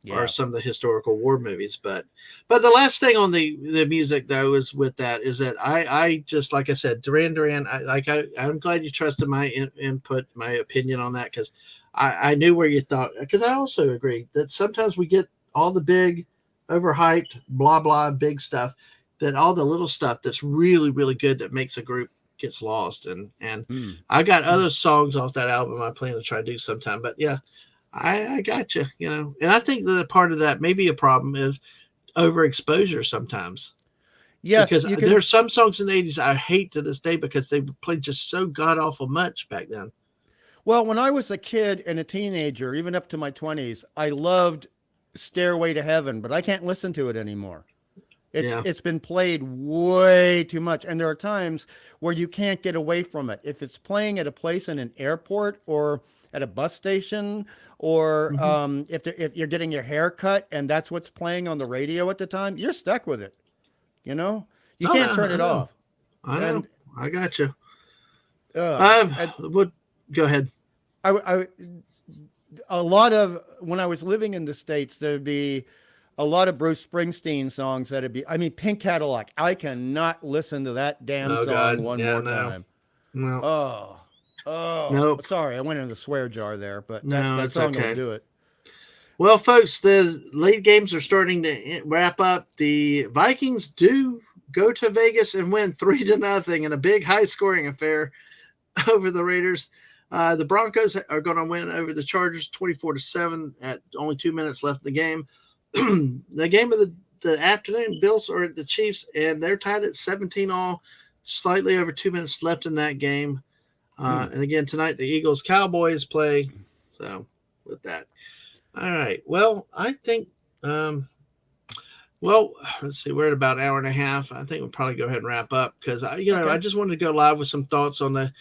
Or yeah. some of the historical war movies. But the last thing on the music though is with that is that I just like I said, Duran Duran. I'm glad you trusted my input, my opinion on that because I knew where you thought because I also agree that sometimes we get all the big, overhyped, blah blah, big stuff. That all the little stuff that's really really good that makes a group gets lost and Mm. I got other songs off that album I plan to try to do sometime. But yeah, I got you, and I think that a part of that may be a problem is overexposure sometimes Yes, because you there can. are some songs in the 80s I hate to this day because they played just so god awful much back then. Well, when I was a kid and a teenager, even up to my 20s, I loved Stairway to Heaven, but I can't listen to it anymore. It's Yeah. it's been played way too much, and there are times where you can't get away from it. If it's playing at a place in an airport or at a bus station, or Hmm. if you're getting your hair cut and that's what's playing on the radio at the time, you're stuck with it. You know, you Oh, can't no, turn I it know. off. I know. And I got you. uh, and Would go ahead. I a lot of when I was living in the States, there'd be a lot of Bruce Springsteen songs that'd be, I mean, Pink Cadillac. I cannot listen to that damn Oh song God. one Yeah, more no. time. No. Oh, oh, Nope. sorry. I went in the swear jar there, but that, No, that it's song will okay. do it. Well, folks, the late games are starting to wrap up. The Vikings do go to Vegas and win 3-0 in a big high scoring affair over the Raiders. The Broncos are going to win over the Chargers 24-7 at only 2 minutes left in the game. The game of the afternoon, Bills are at the Chiefs, and they're tied at 17 all, slightly over 2 minutes left in that game. Hmm. And again, tonight, the Eagles Cowboys play. So, with that. All right. Well, I think, let's see, we're at about an hour and a half. I think we'll probably go ahead and wrap up because I Okay. just wanted to go live with some thoughts on the.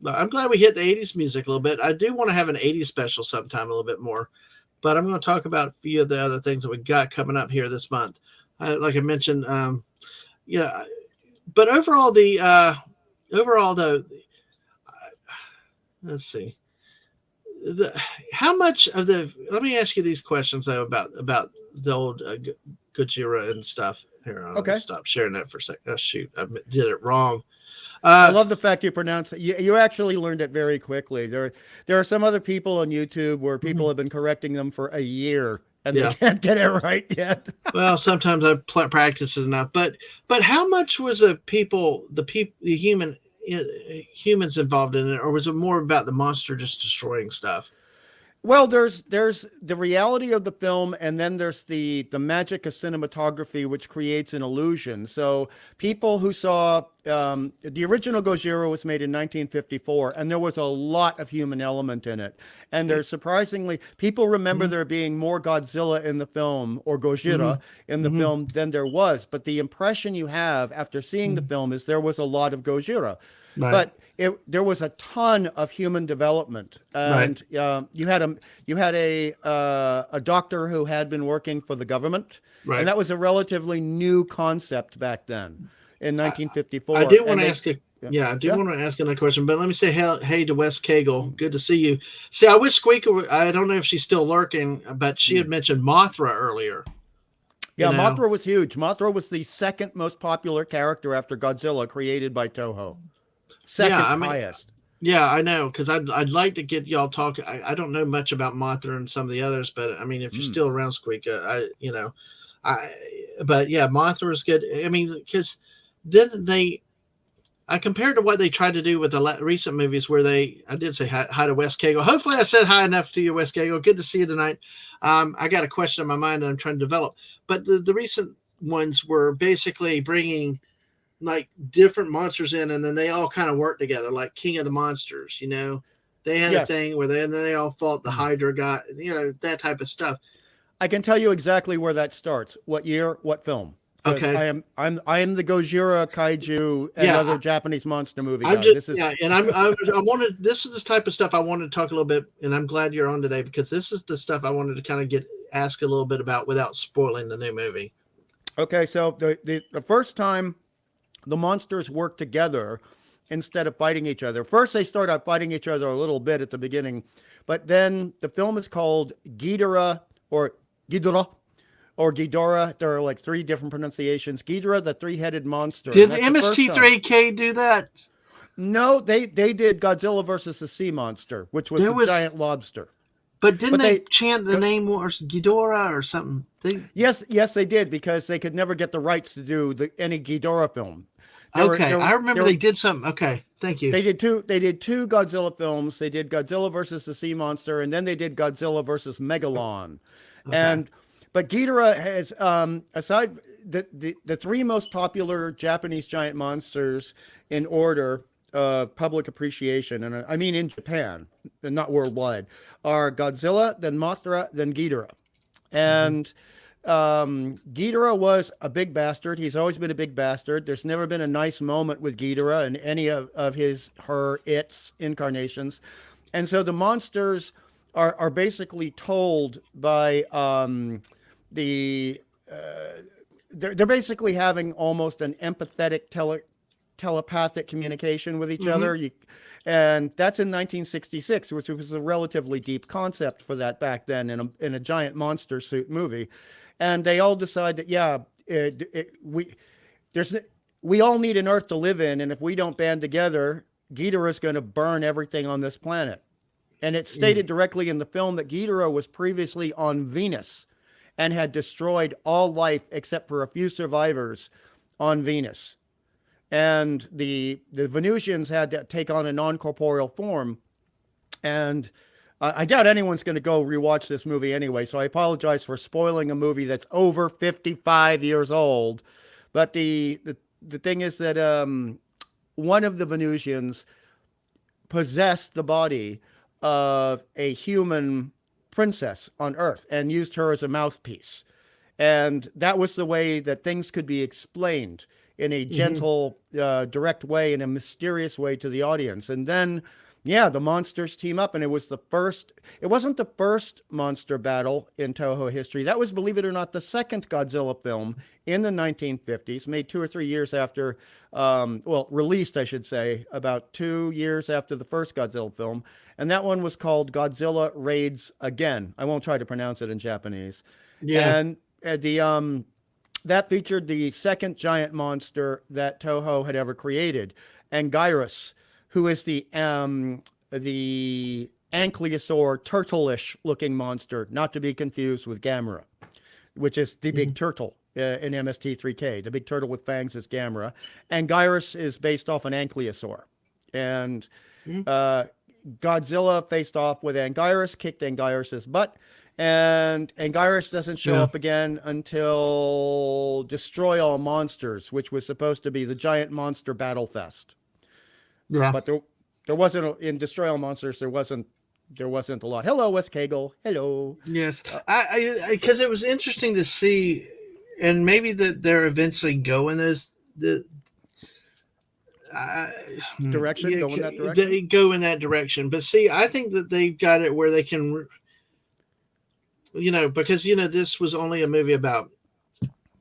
I'm glad we hit the 80s music a little bit. I do want to have an 80s special sometime a little bit more, but I'm going to talk about a few of the other things that we got coming up here this month. Like I mentioned, yeah, but overall though, let's see. how much of the? Let me ask you these questions though about the old Gojira and stuff. Here, let me Okay. stop sharing that for a second. Oh shoot, I did it wrong. I love the fact you pronounce it. You actually learned it very quickly. There are some other people on YouTube where people have been correcting them for a year and they Yeah. can't get it right yet. Well, sometimes I practice it enough, but how much was the humans involved in it, or was it more about the monster just destroying stuff? Well, there's the reality of the film, and then there's the magic of cinematography, which creates an illusion. So people who saw the original Gojira was made in 1954, and there was a lot of human element in it. And there's surprisingly, people remember there being more Godzilla in the film, or Gojira in the film, than there was. But the impression you have after seeing the film is there was a lot of Gojira. Right. But there was a ton of human development, and you had a doctor who had been working for the government, Right. and that was a relatively new concept back then in 1954. I do want to ask Yeah. I do want to ask another question, but let me say hey to Wes Cagle. Good to see you. See, I wish Squeaker. I don't know if she's still lurking, but she had mentioned Mothra earlier. Yeah, You know? Mothra was huge. Mothra was the second most popular character after Godzilla, created by Toho. Second highest. Yeah, I know, because I'd like to get y'all talking. I don't know much about Mothra and some of the others, but I mean, if you're still around, Squeaka, but yeah, Mothra is good. I mean, because then I compared to what they tried to do with the recent movies where I did say hi to Wes Cagle. Hopefully I said hi enough to you, Wes Cagle. Good to see you tonight. I got a question in my mind that I'm trying to develop, but the recent ones were basically bringing like different monsters in, and then they all kind of work together, like King of the Monsters. They had a thing where they all fought the Hydra guy. That type of stuff. I can tell you exactly where that starts. What year? What film? Okay. I am the Gojira kaiju and other Japanese monster movie guy. This is the type of stuff I wanted to talk a little bit, and I'm glad you're on today because this is the stuff I wanted to kind of ask a little bit about without spoiling the new movie. Okay, so the first time the monsters work together instead of fighting each other. First, they start out fighting each other a little bit at the beginning, but then the film is called Ghidorah or Ghidorah. Or Ghidorah. There are like three different pronunciations. Ghidorah, the three-headed monster. Did MST3K do that? No, they did Godzilla versus the Sea Monster, which was the giant lobster. But didn't they chant the name was Ghidorah or something? Yes, they did, because they could never get the rights to do any Ghidorah film. I remember they did something. Okay, thank you. They did two Godzilla films. They did Godzilla versus the Sea Monster, and then they did Godzilla versus Megalon. Okay. But Ghidorah has, aside the three most popular Japanese giant monsters in order of public appreciation, and I mean in Japan, and not worldwide, are Godzilla, then Mothra, then Ghidorah. And Ghidorah was a big bastard. He's always been a big bastard. There's never been a nice moment with Ghidorah in any of its incarnations. And so the monsters are basically told by they're basically having almost an empathetic telepathic communication with each other. And that's in 1966, which was a relatively deep concept for that back then in a giant monster suit movie. And they all decide that, we all need an Earth to live in, and if we don't band together, Ghidorah is going to burn everything on this planet. And it's stated directly in the film that Ghidorah was previously on Venus and had destroyed all life except for a few survivors on Venus. And the Venusians had to take on a non-corporeal form. And I doubt anyone's going to go rewatch this movie anyway, so I apologize for spoiling a movie that's over 55 years old. But the thing is that one of the Venusians possessed the body of a human princess on Earth and used her as a mouthpiece. And that was the way that things could be explained in a gentle, direct way, in a mysterious way to the audience. And then Yeah, the monsters team up, and it wasn't the first monster battle in Toho history. That was, believe it or not, the second Godzilla film in the 1950s, made 2 or 3 years after, released, I should say, about 2 years after the first Godzilla film. And that one was called Godzilla Raids Again. I won't try to pronounce it in Japanese. Yeah. And that featured the second giant monster that Toho had ever created, Anguirus, who is the ankylosaur turtle-ish looking monster, not to be confused with Gamera, which is the big turtle in MST3K. The big turtle with fangs is Gamera. Anguirus is based off an ankylosaur. And Godzilla faced off with Anguirus, kicked Anguirus's butt, and Anguirus doesn't show up again until Destroy All Monsters, which was supposed to be the giant monster battle fest. Yeah. But there wasn't, in Destroy All Monsters, there wasn't a lot. Hello, Wes Cagle. Hello. Yes. Because it was interesting to see, and maybe that they're eventually going as the direction, yeah, go in that direction. They go in that direction. But see, I think that they've got it where they can, because this was only a movie about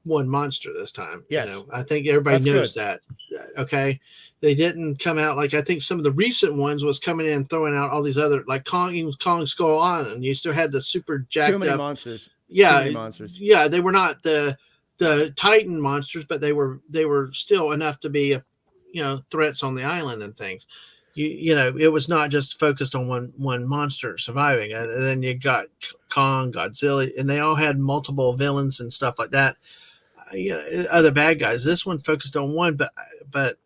one monster this time. Yes. I think everybody That's knows good. that. Okay. They didn't come out like I think some of the recent ones was coming in throwing out all these other like Kong Skull Island. You still had the super jacked Too many up monsters. Yeah, Too many monsters. Yeah, they were not the Titan monsters, but they were still enough to be threats on the island and things. It was not just focused on one monster surviving. And then you got Kong, Godzilla, and they all had multiple villains and stuff like that. Other bad guys. This one focused on one, but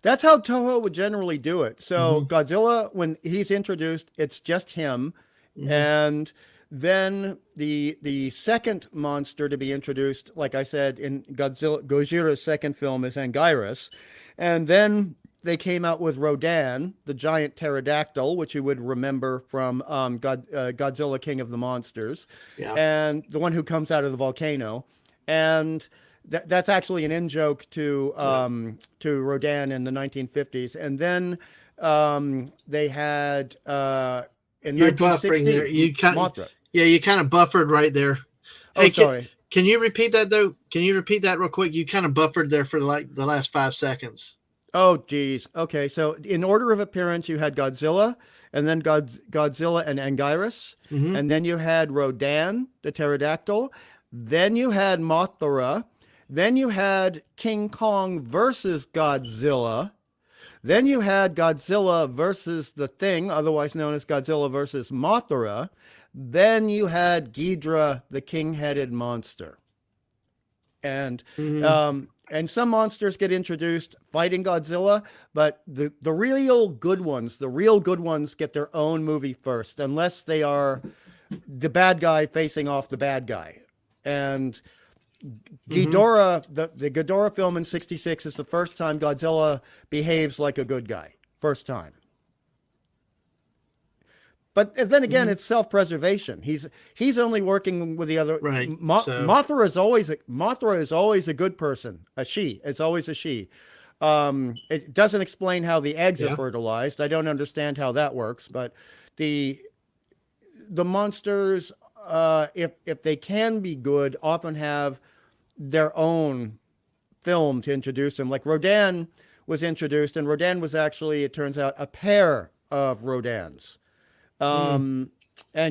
that's how Toho would generally do it. So Godzilla, when he's introduced, it's just him. And then the second monster to be introduced, like I said, in Gojira's second film is Anguirus. And then they came out with Rodan, the giant pterodactyl, which you would remember from Godzilla King of the Monsters. Yeah. And the one who comes out of the volcano. And that's actually an in-joke to Rodan in the 1950s. And then they had in You're 1960, buffering there. You kind Mothra. Yeah, you kind of buffered right there. Hey, sorry. Can you repeat that though? Can you repeat that real quick? You kind of buffered there for like the last 5 seconds. Oh, geez. Okay, so in order of appearance, you had Godzilla, and then Godzilla and Anguirus, and then you had Rodan, the pterodactyl, then you had Mothra, then you had King Kong versus Godzilla, then you had Godzilla versus the Thing, otherwise known as Godzilla versus Mothra, then you had Ghidorah, the king-headed monster. And some monsters get introduced fighting Godzilla, but the real good ones get their own movie first, unless they are the bad guy facing off the bad guy. And Ghidorah, the Ghidorah film in '66 is the first time Godzilla behaves like a good guy. First time. But then again, it's self-preservation. He's only working with the other. Right. Mothra is always a good person. A she. It's always a she. It doesn't explain how the eggs are fertilized. I don't understand how that works. But the monsters, if they can be good, often have their own film to introduce them. Like Rodan was introduced, and Rodan was actually, it turns out, a pair of Rodans. And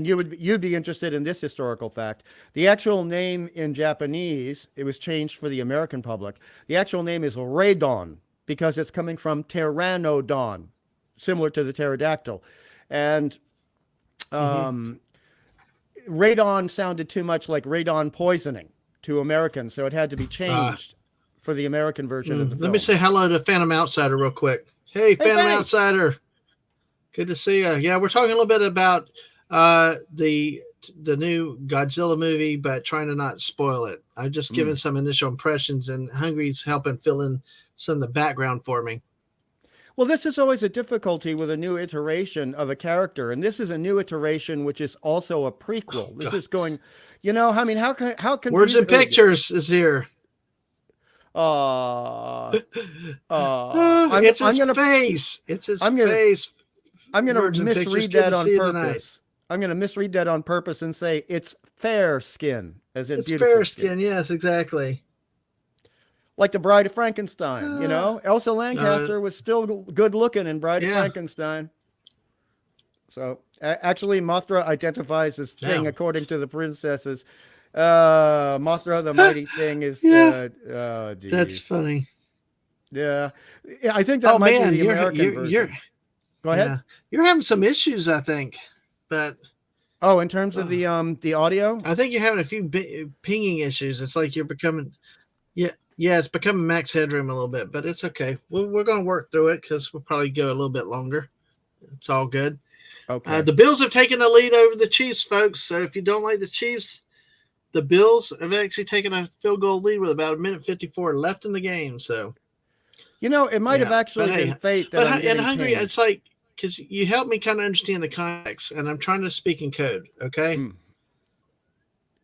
you'd be interested in this historical fact. The actual name in Japanese, it was changed for the American public. The actual name is Radon because it's coming from Pteranodon, similar to the pterodactyl. And radon sounded too much like radon poisoning to Americans, so it had to be changed for the American version of the film. Let me say hello to Phantom Outsider real quick. Hey, Phantom Outsider. Good to see you. Yeah, we're talking a little bit about the new Godzilla movie, but trying to not spoil it. I've just given some initial impressions, and Hungry's helping fill in some of the background for me. Well, this is always a difficulty with a new iteration of a character, and this is a new iteration which is also a prequel. This is going, I mean, how can Words and Pictures is here. It's his face. It's his face. I'm going to Virgin Pictures. misread Good that to on see you tonight. purpose. I'm going to misread that on purpose and say it's fair skin, as in It's beautiful fair skin. Yes, exactly. Like the Bride of Frankenstein, you know? Elsa Lancaster was still good looking in Bride of Frankenstein. So actually, Mothra identifies as Thing according to the princesses. Mothra, the mighty Thing, is. That's funny. Yeah, I think that might be the American version. Go ahead. Yeah. You're having some issues, I think, but. Oh, in terms of the audio, I think you're having a few pinging issues. It's like you're becoming. Yeah, it's becoming max headroom a little bit, but it's okay. We're going to work through it because we'll probably go a little bit longer. It's all good. Okay. The Bills have taken the lead over the Chiefs, folks. So if you don't like the Chiefs, the Bills have actually taken a field goal lead with about 1:54 left in the game. So, you know, it might have actually been fate that I'm getting Hungry, pinged. it's like, because you help me kind of understand the context, and I'm trying to speak in code, okay?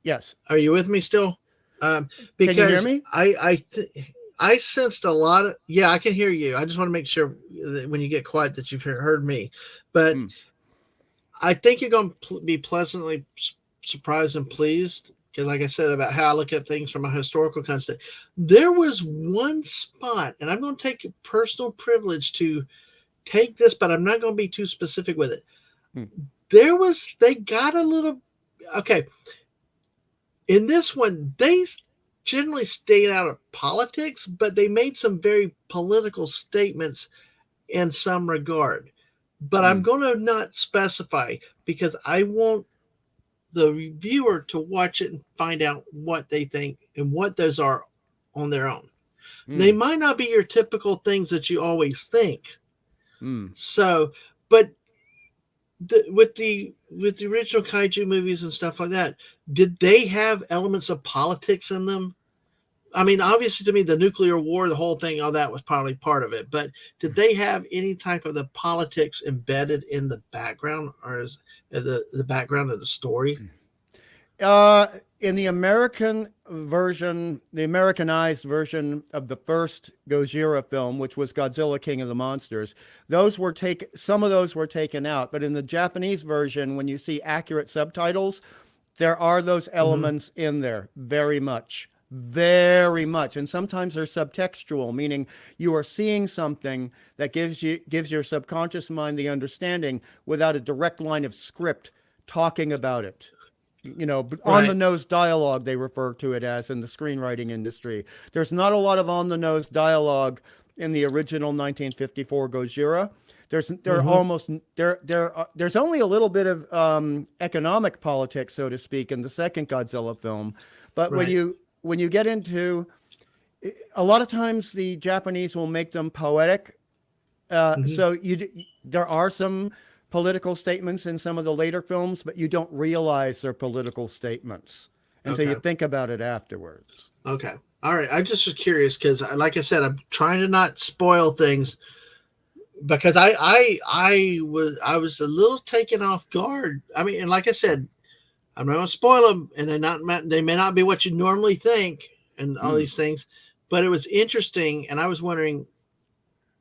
Yes. Are you with me still? Because can you hear me? I sensed a lot of, I can hear you. I just want to make sure that when you get quiet that you've heard me. But I think you're going to be pleasantly surprised and pleased because, like I said, about how I look at things from a historical context. There was one spot, and I'm going to take a personal privilege to take this, but I'm not going to be too specific with it. They got a little, okay. In this one, they generally stayed out of politics, but they made some very political statements in some regard. But I'm going to not specify because I want the viewer to watch it and find out what they think and what those are on their own. They might not be your typical things that you always think. So, but with the original kaiju movies and stuff like that, did they have elements of politics in them? I mean, obviously, to me, the nuclear war, the whole thing, all that was probably part of it. But did they have any type of the politics embedded in the background, or is the background of the story? In the American version, the Americanized version of the first Gojira film, which was Godzilla King of the Monsters, some of those were taken out. But in the Japanese version, when you see accurate subtitles, there are those elements in there very much. And sometimes they're subtextual, meaning you are seeing something that gives your subconscious mind the understanding without a direct line of script talking about it. You know, on the nose dialogue, they refer to it as in the screenwriting industry. There's not a lot of on the nose dialogue in the original 1954 Gojira. There's only a little bit of economic politics, so to speak, in the second Godzilla film. But when you get into, a lot of times the Japanese will make them poetic. So there are some political statements in some of the later films, but you don't realize they're political statements until you think about it afterwards. Okay. All right. I just was curious because, like I said, I'm trying to not spoil things because I was a little taken off guard. I mean, and like I said, I'm not going to spoil them, and they may not be what you normally think and all these things, but it was interesting, and I was wondering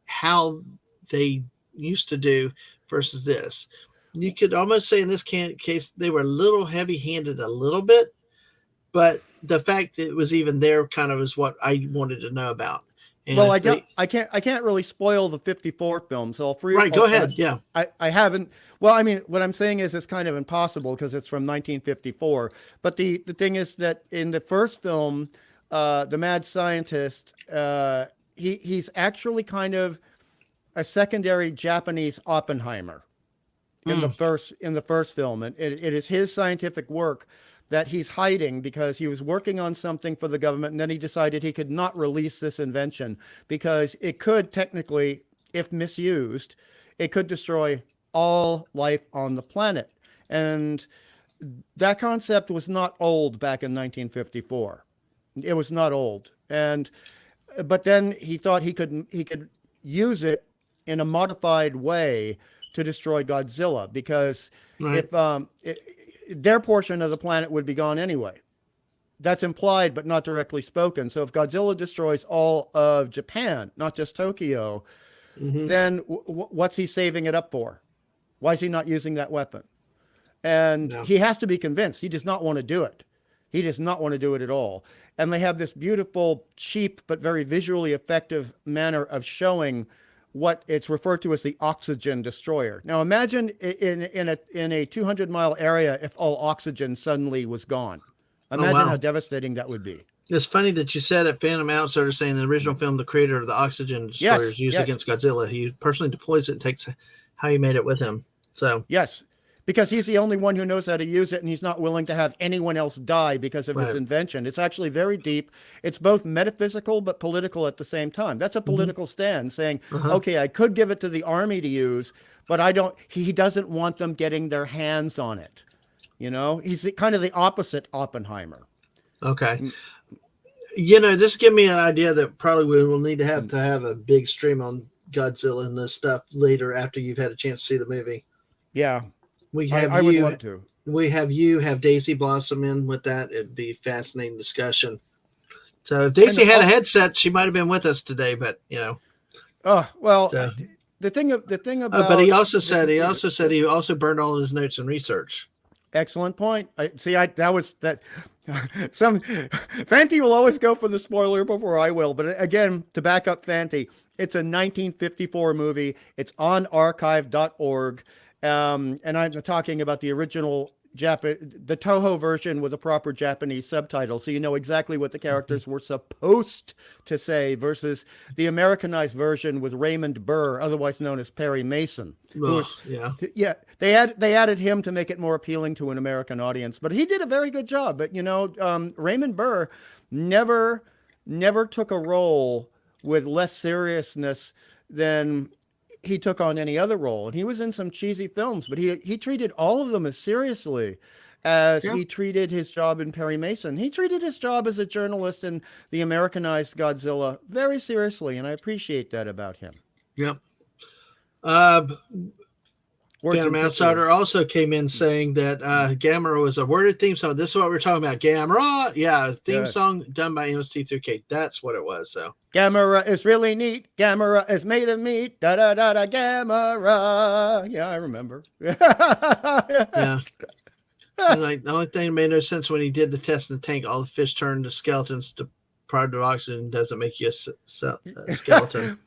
how they used to do versus this. You could almost say in this case they were a little heavy-handed a little bit, but the fact that it was even there kind of is what I wanted to know about. And well, I can't really spoil the 54 film, so go ahead. Yeah, I haven't. Well, I mean, what I'm saying is it's kind of impossible because it's from 1954. But the thing is that in the first film, the mad scientist, he's actually kind of a secondary Japanese Oppenheimer in the first film, and it is his scientific work that he's hiding because he was working on something for the government, and then he decided he could not release this invention because it could technically, if misused, it could destroy all life on the planet. And that concept was not old back in 1954. It was not old. But then he thought he could use it in a modified way to destroy Godzilla because if their portion of the planet would be gone anyway. That's implied, but not directly spoken. So if Godzilla destroys all of Japan, not just Tokyo, then what's he saving it up for? Why is he not using that weapon? And No. he has to be convinced. He does not want to do it. He does not want to do it at all. And they have this beautiful, cheap, but very visually effective manner of showing what it's referred to as the oxygen destroyer. Now imagine in a 200-mile area if all oxygen suddenly was gone. Imagine wow. how devastating that would be. It's funny that you said at Phantom Out started saying the original film, the creator of the oxygen destroyers used against Godzilla. He personally deploys it and takes how he made it with him. So yes, because he's the only one who knows how to use it, and he's not willing to have anyone else die because of his invention. It's actually very deep. It's both metaphysical but political at the same time. That's a political stand, saying, okay, I could give it to the army to use, but I don't. He doesn't want them getting their hands on it. You know, he's kind of the opposite Oppenheimer. Okay. This give me an idea that probably we will need to have a big stream on Godzilla and this stuff later after you've had a chance to see the movie. Yeah. I would love to. We have Daisy Blossom in with that. It'd be a fascinating discussion. So if Daisy had a headset, she might have been with us today, but Oh, well, the thing about but he also said he also burned all his notes and research. Excellent point. Some Fanti will always go for the spoiler before I will, but again, to back up Fanti, it's a 1954 movie. It's on archive.org. And I'm talking about the original the Toho version with a proper Japanese subtitle, so you know exactly what the characters were supposed to say, versus the Americanized version with Raymond Burr, otherwise known as Perry Mason. They added him to make it more appealing to an American audience, but he did a very good job. But Raymond Burr never took a role with less seriousness than he took on any other role. And he was in some cheesy films, but he treated all of them as seriously as he treated his job in Perry Mason. He treated his job as a journalist in the Americanized Godzilla very seriously, and I appreciate that about him. Yep. Phantom Outsider also came in saying that Gamera was a worded theme song. This is what we're talking about. Gamera, theme song done by MST3K. That's what it was. So Gamera is really neat. Gamera is made of meat. Da da da da. Gamera. Yeah, I remember. Yeah. Like the only thing that made no sense when he did the test in the tank, all the fish turned to skeletons to prior to oxygen doesn't make you a skeleton.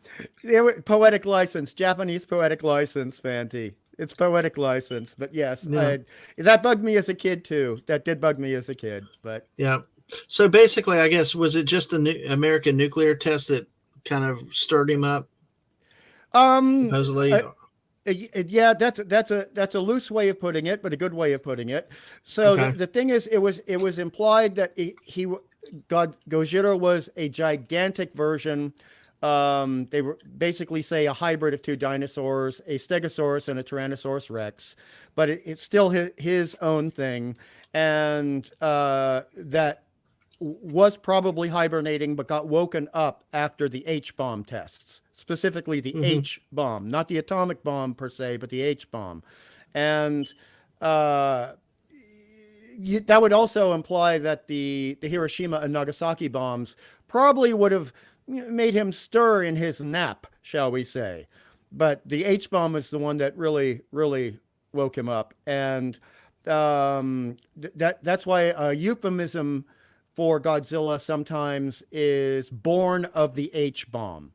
Poetic license, Japanese poetic license, Fanti. It's poetic license, but yes, that bugged me as a kid too. That did bug me as a kid, but yeah. So basically, I guess, was it just the American nuclear test that kind of stirred him up? Supposedly. Yeah, that's a loose way of putting it, but a good way of putting it. So the thing is, it was implied that Gojira was a gigantic version. They were basically say a hybrid of two dinosaurs, a Stegosaurus and a Tyrannosaurus Rex, but it's still his own thing, and that was probably hibernating but got woken up after the H-bomb tests, specifically the H-bomb, not the atomic bomb per se, but the H-bomb. And that would also imply that the Hiroshima and Nagasaki bombs probably would have made him stir in his nap, shall we say. But the H-bomb is the one that really, really woke him up. And that's why a euphemism for Godzilla sometimes is born of the H-bomb.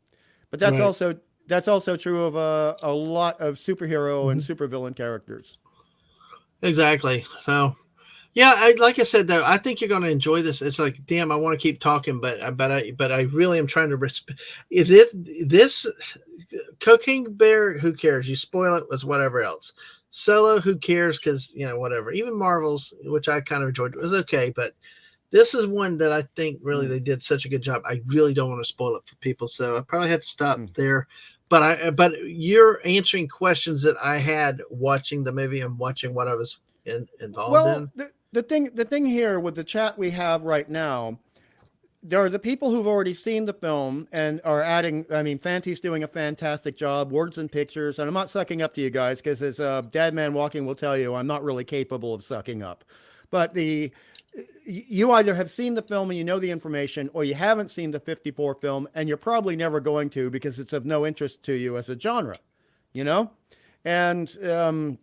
But that's also true of a lot of superhero and supervillain characters. Exactly. So, yeah, like I said, though, I think you're going to enjoy this. It's like, damn, I want to keep talking, but I really am trying to respect. Is it this Cocaine Bear? Who cares? You spoil it with whatever else. Solo, who cares? Because whatever. Even Marvels, which I kind of enjoyed, was okay, but this is one that I think really they did such a good job. I really don't want to spoil it for people, so I probably have to stop there. But you're answering questions that I had watching the movie and watching what I was involved in. The thing here with the chat we have right now, there are the people who've already seen the film and are adding. I mean, Fanti's doing a fantastic job, words and pictures, and I'm not sucking up to you guys because as Dad Man Walking will tell you, I'm not really capable of sucking up. But you either have seen the film and you know the information, or you haven't seen the 54 film and you're probably never going to because it's of no interest to you as a genre, And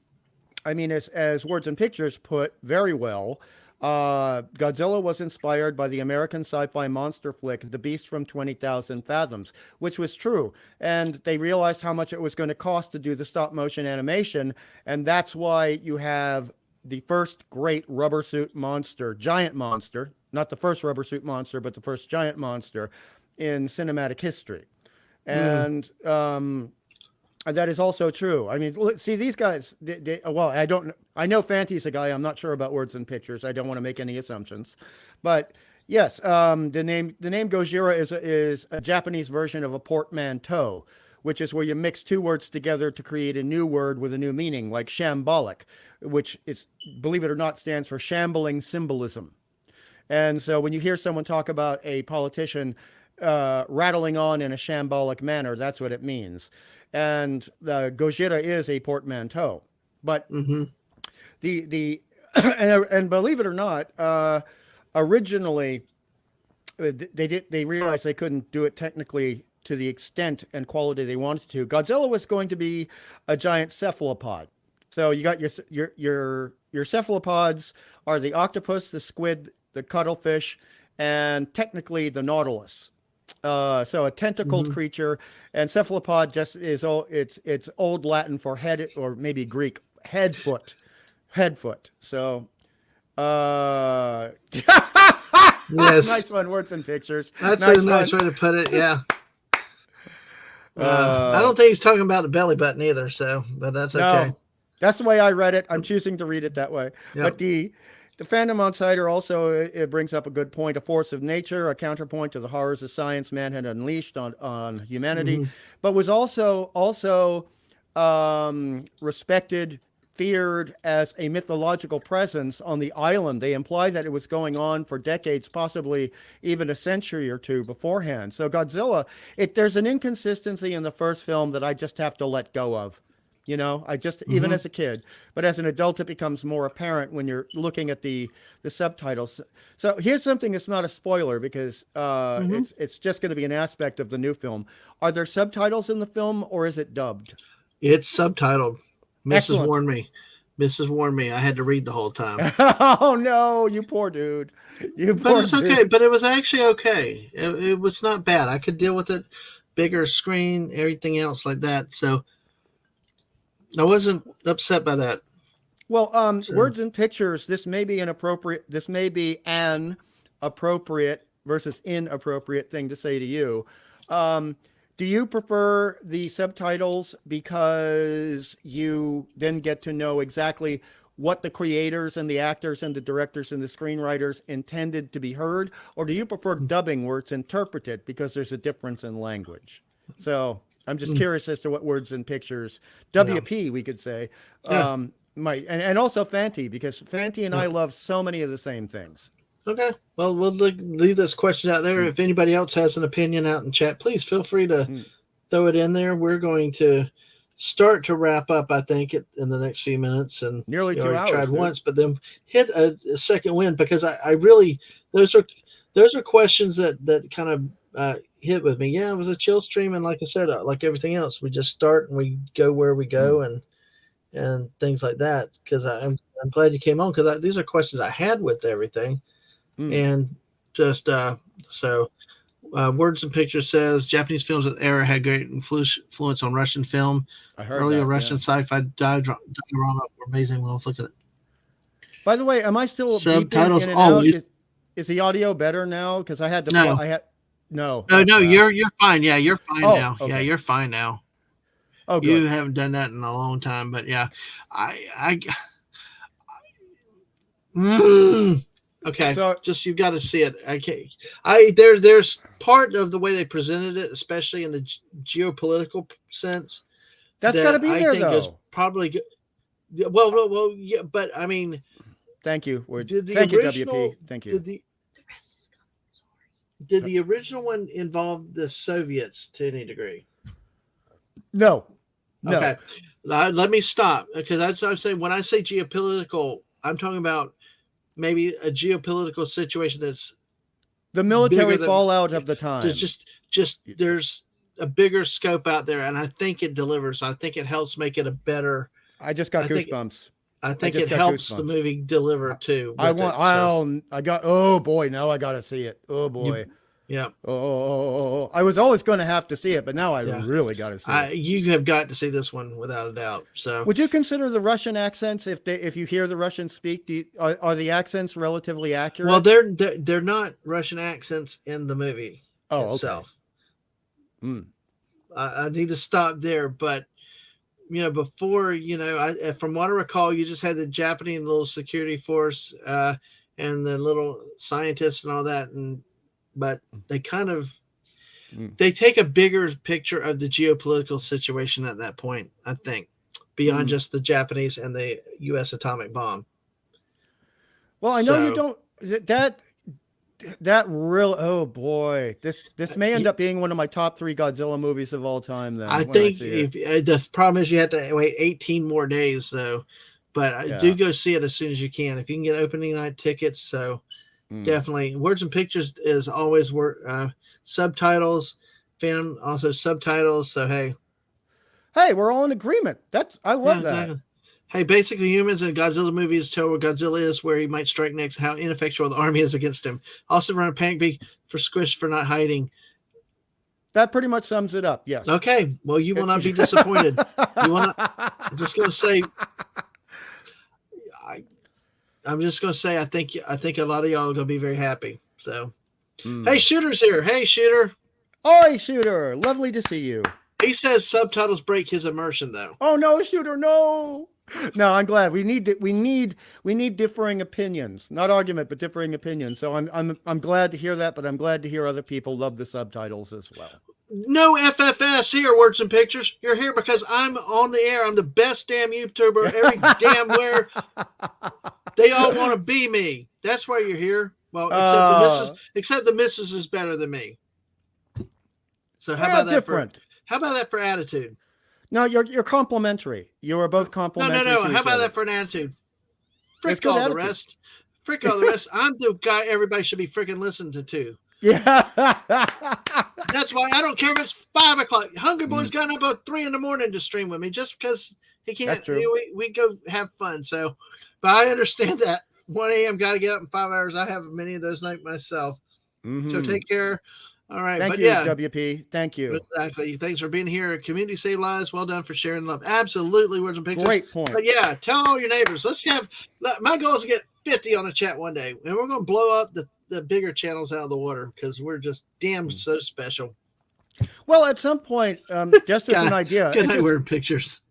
I mean, as Words and Pictures put very well, Godzilla was inspired by the American sci-fi monster flick The Beast from 20,000 Fathoms, which was true. And they realized how much it was going to cost to do the stop motion animation, and that's why you have the first great rubber suit monster, giant monster, not the first rubber suit monster, but the first giant monster in cinematic history. And that is also true. I mean, see, these guys, well, I know Fanty's a guy. I'm not sure about Words and Pictures. I don't want to make any assumptions. But yes, the name Gojira is a Japanese version of a portmanteau, which is where you mix two words together to create a new word with a new meaning, like shambolic, which is, believe it or not, stands for shambling symbolism. And so when you hear someone talk about a politician rattling on in a shambolic manner, that's what it means. And the Gojira is a portmanteau, but the and believe it or not, originally they realized they couldn't do it technically to the extent and quality they wanted to. Godzilla was going to be a giant cephalopod. So you got your cephalopods are the octopus, the squid, the cuttlefish, and technically the nautilus. So a tentacled creature, and cephalopod just is it's old Latin for head, or maybe Greek head foot. So Yes. nice one, Words and Pictures. That's nice a nice one. way to put it. Yeah. I don't think he's talking about the belly button either. So, but that's okay. No, that's the way I read it. I'm choosing to read it that way. Yep. But the Phantom Outsider also, it brings up a good point: a force of nature, a counterpoint to the horrors of science man had unleashed on humanity, but was also respected, feared as a mythological presence on the island. They imply that it was going on for decades, possibly even a century or two beforehand. So Godzilla, there's an inconsistency in the first film that I just have to let go of. You know, I just, even as a kid, but as an adult, it becomes more apparent when you're looking at the subtitles. So here's something that's not a spoiler, because it's just going to be an aspect of the new film. Are there subtitles in the film, or is it dubbed? It's subtitled. Mrs. Excellent. warned me. I had to read the whole time. Oh no, you poor dude. But it's okay. But it was actually okay. It was not bad. I could deal with it. Bigger screen, everything else like that. So I wasn't upset by that. Well, Words and Pictures, this may be an appropriate versus inappropriate thing to say to you. Do you prefer the subtitles because you then get to know exactly what the creators and the actors and the directors and the screenwriters intended to be heard? Or do you prefer dubbing where it's interpreted because there's a difference in language? So I'm just curious as to what Words and Pictures, WP, we could say, might, and also Fanty, because Fanty and I love so many of the same things. Okay. Well, we'll leave this question out there. If anybody else has an opinion out in chat, please feel free to throw it in there. We're going to start to wrap up, I think, in the next few minutes. And nearly 2 hours. Tried once, but then hit a second win, because I really, those are questions that kind of hit with me. Yeah, it was a chill stream, and like I said, like everything else, we just start and we go where we go and things like that. Because I'm glad you came on, because these are questions I had with everything. And just so Words and Pictures says Japanese films of the era had great influence on Russian film. I heard earlier that, Russian sci-fi diorama were amazing. Well, let's look at it. By the way, am I still subtitles beeping in and always? Out? Is the audio better now? Because I had to. No. No. You're fine. Yeah, you're fine now. Okay. Yeah, you're fine now. Oh, good. You haven't done that in a long time, but yeah, okay, So just you've got to see it. There's part of the way they presented it, especially in the geopolitical sense. that's got to be there, though. Is probably good. Well, yeah, but I mean, thank you. Did the Thank you, original- WP. Thank you. Did the original one involve the Soviets to any degree? No. Okay, let me stop, because that's what I'm saying. When I say geopolitical, I'm talking about maybe a geopolitical situation that's The military bigger than- fallout of the time. there's just there's a bigger scope out there, and I think it delivers. I think it helps make it a better. I just got I think goosebumps. I think just it got helps the goosebumps. movie deliver too. I With want. it, so I got. Oh boy, now I got to see it. Oh boy. you, yeah, Oh, I was always going to have to see it, but now I yeah. really got to see it. You have got to see this one without a doubt. So Would you consider the Russian accents if you hear the Russians speak? Are the accents relatively accurate? well, they're not Russian accents in the movie itself. Okay. Mm. I need to stop there, but before from what I recall, you just had the Japanese little security force and the little scientists and all that, but they kind of they take a bigger picture of the geopolitical situation at that point, I think, beyond just the Japanese and the U.S. atomic bomb. Well, I know you don't that real. Oh boy, this may end up being one of my top 3 Godzilla movies of all time. Then I think if the problem is you have to wait 18 more days though, but do go see it as soon as you can if you can get opening night tickets. So definitely, Words and Pictures is always subtitles, Phantom also subtitles. So hey, we're all in agreement. I love that. Exactly. Hey, basically, humans in Godzilla movies tell where Godzilla is, where he might strike next, how ineffectual the army is against him. Also, run a panic beat for Squish for not hiding. That pretty much sums it up. Yes. Okay. Well, you will not be disappointed. I'm just going to say. I'm just going to say. I think a lot of y'all are going to be very happy. So, Hey, Shooter's here. Hey, Shooter. Oi, Shooter. Lovely to see you. He says subtitles break his immersion, though. Oh no, Shooter, no. No, I'm glad. We need differing opinions, not argument, but differing opinions. So I'm glad to hear that, but I'm glad to hear other people love the subtitles as well. No FFS here, Words and Pictures. You're here because I'm on the air. I'm the best damn YouTuber every damn where. They all want to be me. That's why you're here. Well, except the missus is better than me. So how about that different? How about that for attitude? No, you're complimentary. You are both complimentary. No. How about that for an attitude? Frick all the rest. Frick all the rest. I'm the guy everybody should be freaking listening to. Yeah. That's why I don't care if it's 5 o'clock. Hungry Boy's gotten up at 3 a.m. to stream with me just because he can't. That's true. We go have fun. So, but I understand that 1 a.m. got to get up in 5 hours. I have many of those nights myself. So take care. All right. Thank you, WP. Thank you. Exactly. Thanks for being here. Community Save Lives. Well done for sharing love. Absolutely. Words and Pictures. Great point. But yeah, tell all your neighbors. My goal is to get 50 on the chat one day. And we're going to blow up the bigger channels out of the water because we're just damn so special. Well, at some point, just as an idea. Good night, Word and Pictures.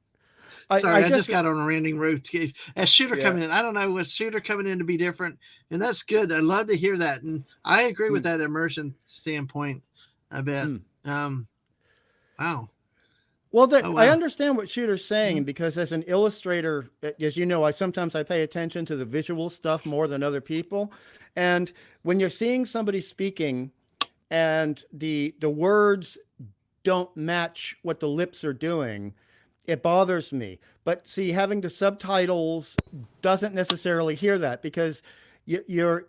Sorry, I just got on a random route. As Shooter coming in, I don't know, with Shooter coming in to be different, and that's good. I love to hear that, and I agree with that immersion standpoint. I bet. Wow. Well, I understand what Shooter's saying because as an illustrator, as you know, I sometimes pay attention to the visual stuff more than other people, and when you're seeing somebody speaking, and the words don't match what the lips are doing, it bothers me. But see, having the subtitles doesn't necessarily hear that because you're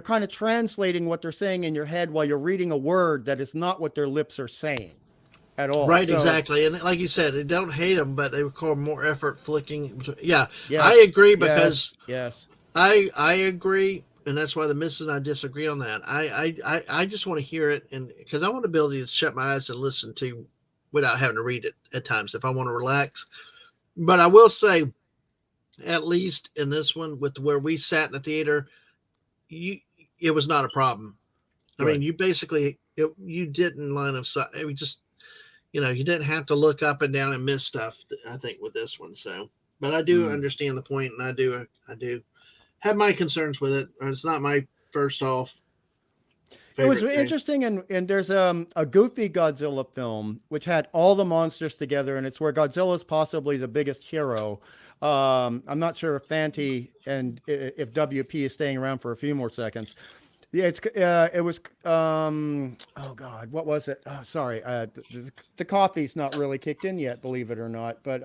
kind of translating what they're saying in your head while you're reading a word that is not what their lips are saying at all. Right, exactly. And like you said, they don't hate them, but they require more effort flicking. Yeah, yes, I agree because yes. I agree. And that's why the missus and I disagree on that. I just want to hear it, and because I want the ability to shut my eyes and listen to without having to read it at times if I want to relax. But I will say, at least in this one, with where we sat in the theater, it was not a problem. I mean, you basically you didn't line of sight. We just you didn't have to look up and down and miss stuff. I think with this one. So, but I do understand the point, and I do have my concerns with it. It's not my first off. It was interesting, and there's a goofy Godzilla film which had all the monsters together, and it's where Godzilla is possibly the biggest hero. I'm not sure if Fanti and if WP is staying around for a few more seconds. Yeah, it was oh God, what was it? Oh, sorry, the coffee's not really kicked in yet, believe it or not. But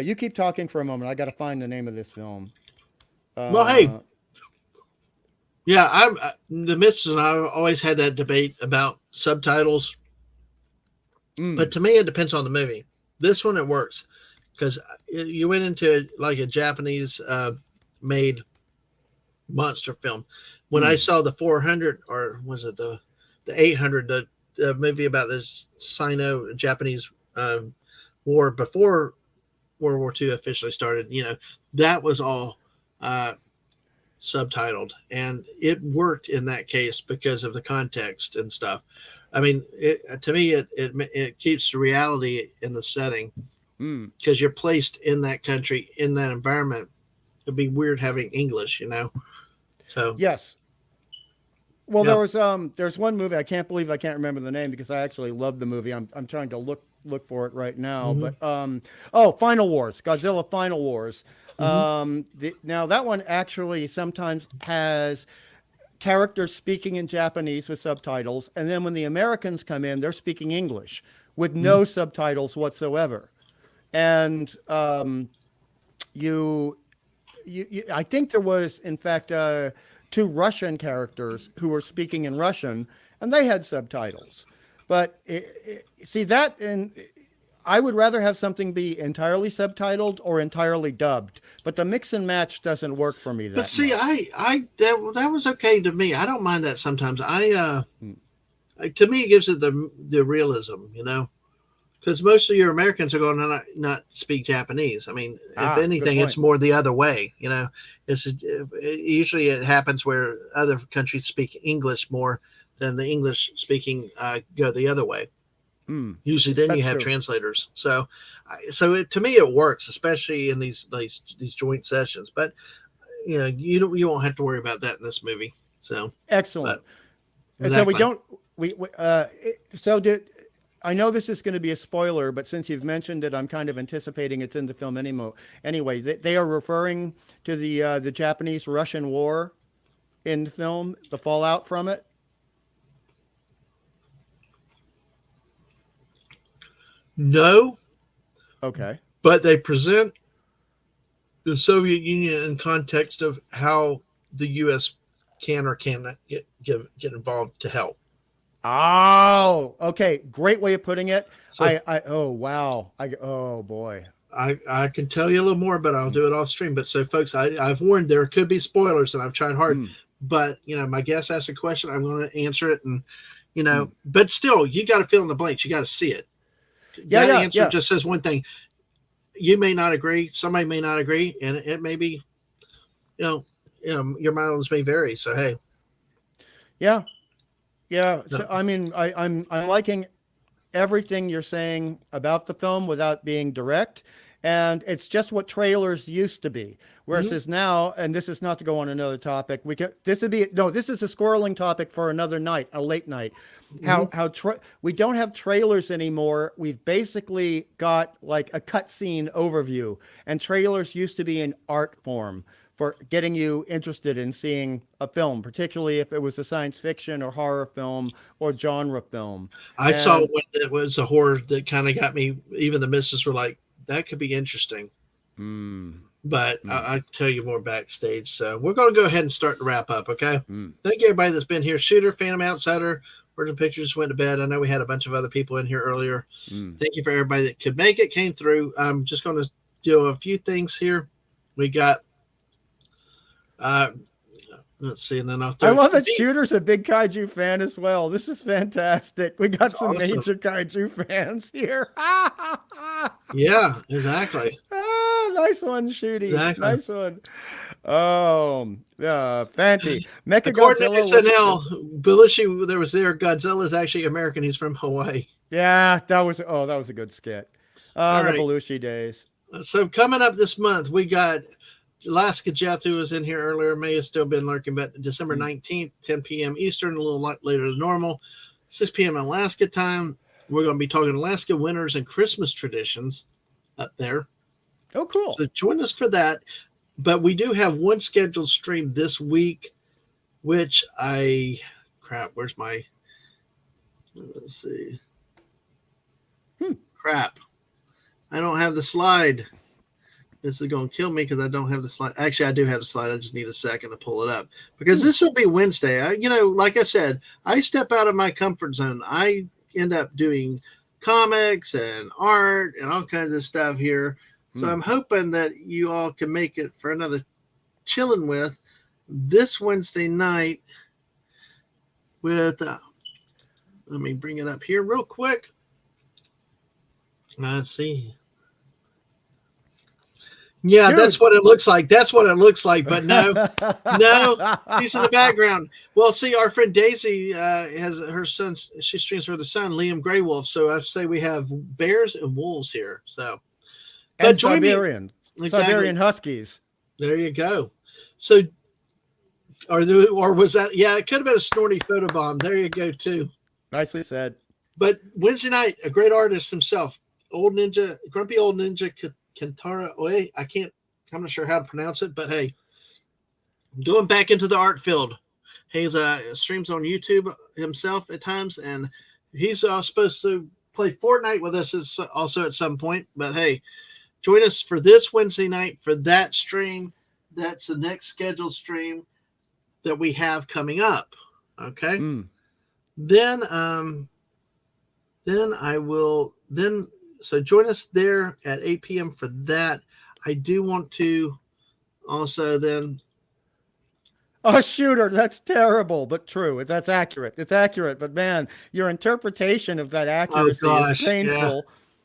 you keep talking for a moment. I got to find the name of this film. Well, hey. Yeah, the missus and I always had that debate about subtitles. Mm. But to me, it depends on the movie. This one, it works because you went into like a Japanese made monster film. When I saw the 400, or was it the 800, the movie about this Sino-Japanese war before World War II officially started, that was all subtitled, and it worked in that case because of the context and stuff. I mean, to me, it keeps the reality in the setting because you're placed in that country, in that environment. It'd be weird having English, So Yes. Well, Yep. there's one movie, I can't believe I can't remember the name because I actually love the movie. I'm trying to look for it right now. Mhm. But Final Wars, Godzilla Final Wars. Mhm. Now that one actually sometimes has characters speaking in Japanese with subtitles, and then when the Americans come in, they're speaking English with no subtitles whatsoever. And I think there was, in fact, two Russian characters who were speaking in Russian, and they had subtitles. But see that, and I would rather have something be entirely subtitled or entirely dubbed. But the mix and match doesn't work for me But that see, much. that was okay to me. I don't mind that sometimes. Hmm. To me, it gives it the realism, because most of your Americans are going to not speak Japanese. I mean, if Good anything, it's point. more the other way. Usually it happens where other countries speak English more than the English speaking go the other way. Hmm. Usually, then you That's have true. translators. To me, it works, especially in these joint sessions. But you won't have to worry about that in this movie. So, Excellent. but And so we exactly. don't so did I know this is going to be a spoiler, but since you've mentioned it, I'm kind of anticipating it's in the film anyway. They are referring to the Japanese-Russian War in the film, the fallout from it. No, Okay. but they present the Soviet Union in context of how the U.S. can or cannot get involved to help. Oh, okay. Great way of putting it. So Oh wow. Oh boy. I can tell you a little more, but I'll Mm, do it off stream. But so, folks, I've warned there could be spoilers, and I've tried hard. mm, But my guest asked a question, I'm going to answer it, and mm. but still, you got to fill in the blanks. You got to see it. Yeah, That yeah, answer yeah, just says one thing. You may not agree. Somebody may not agree, and it may be, your mileage may vary. So hey, yeah, yeah. So no. I mean, I'm liking everything you're saying about the film without being direct. And it's just what trailers used to be. Mhm. Versus now, and this is not to go on another topic. This would be no. This is a squirreling topic for another night, a late night. Mhm. We don't have trailers anymore. We've basically got like a cutscene overview, and trailers used to be an art form for getting you interested in seeing a film, particularly if it was a science fiction or horror film or genre film. I saw And one that was a horror that kind of got me. Even the missus were like, "That could be interesting." mm, But mm, I'll tell you more backstage. So we're going to go ahead and start to wrap up. Okay. mm, Thank you, everybody that's been here. Shooter, Phantom Outsider, Virgin Pictures went to bed. I know we had a bunch of other people in here earlier. mm. Thank you for everybody that could make it, came through. I'm just going to do a few things here. We got, uh, let's see, and then I'll I throw love it. Deep. Shooter's a big kaiju fan as well. This is fantastic. We got That's some awesome. major kaiju fans here. Yeah, exactly. Nice one, Shooty. Exactly. Nice one. Oh, Fanty. Mecha According to Godzilla was, SNL, Belushi, there was there. Godzilla is actually American. He's from Hawaii. yeah, that was a good skit. All The right. Belushi days. So coming up this month, we got Alaska Jeff, who was in here earlier, may have still been lurking, but December Mm. 19th, 10 p.m. Eastern, a little later than normal, 6 p.m. Alaska time. We're going to be talking Alaska winters and Christmas traditions up there. Oh, cool. So join us for that. But we do have one scheduled stream this week, which where's my, let's see. Hmm. Crap. I don't have the slide. This is going to kill me because I don't have the slide. Actually, I do have the slide. I just need a second to pull it up because this will be Wednesday. Like I said, I step out of my comfort zone. I end up doing comics and art and all kinds of stuff here. So I'm hoping that you all can make it for another chilling with this Wednesday night with, let me bring it up here real quick. Let's see. Yeah, Dude. that's what it looks like. That's what it looks like. But no, he's in the background. Well, see, our friend Daisy has her son. She streams for the son, Liam Greywolf. So I say we have bears and wolves here. So, and Siberian Huskies. There you go. So, or was that? Yeah, it could have been a snorty photobomb. There you go too. Nicely said. But Wednesday night, a great artist himself, Grumpy Old Ninja Kentaro Oe. I'm not sure how to pronounce it, but hey, going back into the art field. He's streams on YouTube himself at times, and he's supposed to play Fortnite with us also at some point. But hey, join us for this Wednesday night for that stream. That's the next scheduled stream that we have coming up. Okay. Then so join us there at 8 p.m. for that. I do want to also then. Oh, shooter, that's terrible, but true. That's accurate. It's accurate, but man, your interpretation of that accuracy is painful. Yeah.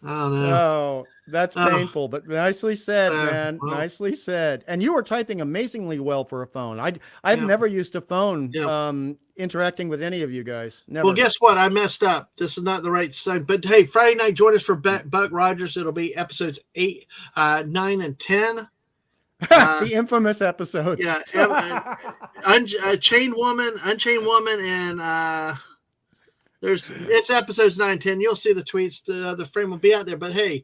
Oh, no. Oh, that's painful, but nicely said, man. Well, nicely said. And you were typing amazingly well for a phone. I've never used a phone interacting with any of you guys. Never. Well, guess what? I messed up. This is not the right sign. But hey, Friday night, join us for Buck Rogers. It'll be episodes 8, 9, and 10. The infamous episodes. Yeah. Unchained Woman, and it's episodes 9 and 10. You'll see the tweets. The frame will be out there. But hey,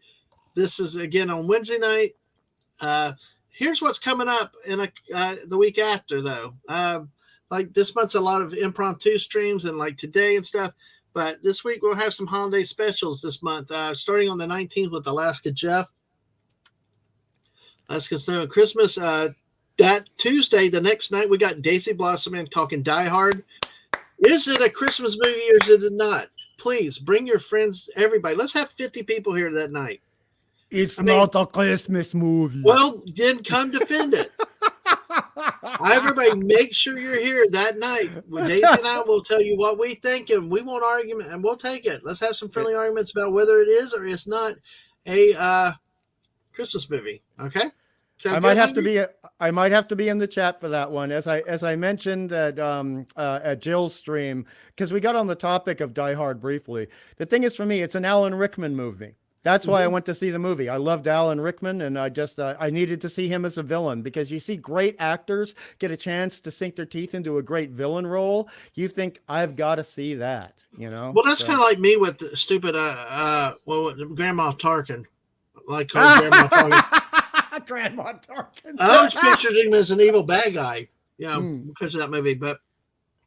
this is again on Wednesday night. Here's what's coming up in the week after, though. Like this month's a lot of impromptu streams and like today and stuff. But this week we'll have some holiday specials this month, starting on the 19th with Alaska Jeff. Alaska Snow and Christmas. That Tuesday, the next night, we got Daisy Blossom and talking Die Hard. Is it a Christmas movie or is it not? Please bring your friends, everybody. Let's have 50 people here that night. It's not a Christmas movie. Well, then come defend it. Everybody, make sure you're here that night. Daisy and I will tell you what we think, and we won't argue, and we'll take it. Let's have some friendly arguments about whether it is or it's not a Christmas movie. Okay. I might have to be in the chat for that one, as I mentioned at Jill's stream, because we got on the topic of Die Hard briefly. The thing is, for me, it's an Alan Rickman movie. That's why I went to see the movie. I loved Alan Rickman, and I just I needed to see him as a villain, because you see great actors get a chance to sink their teeth into a great villain role. You think, I've got to see that, you know? Well, that's kind of like me with the stupid Grandma Tarkin. Like Grandma Tarkin. Grandma Tarkin. I always pictured him as an evil bad guy, because of that movie. But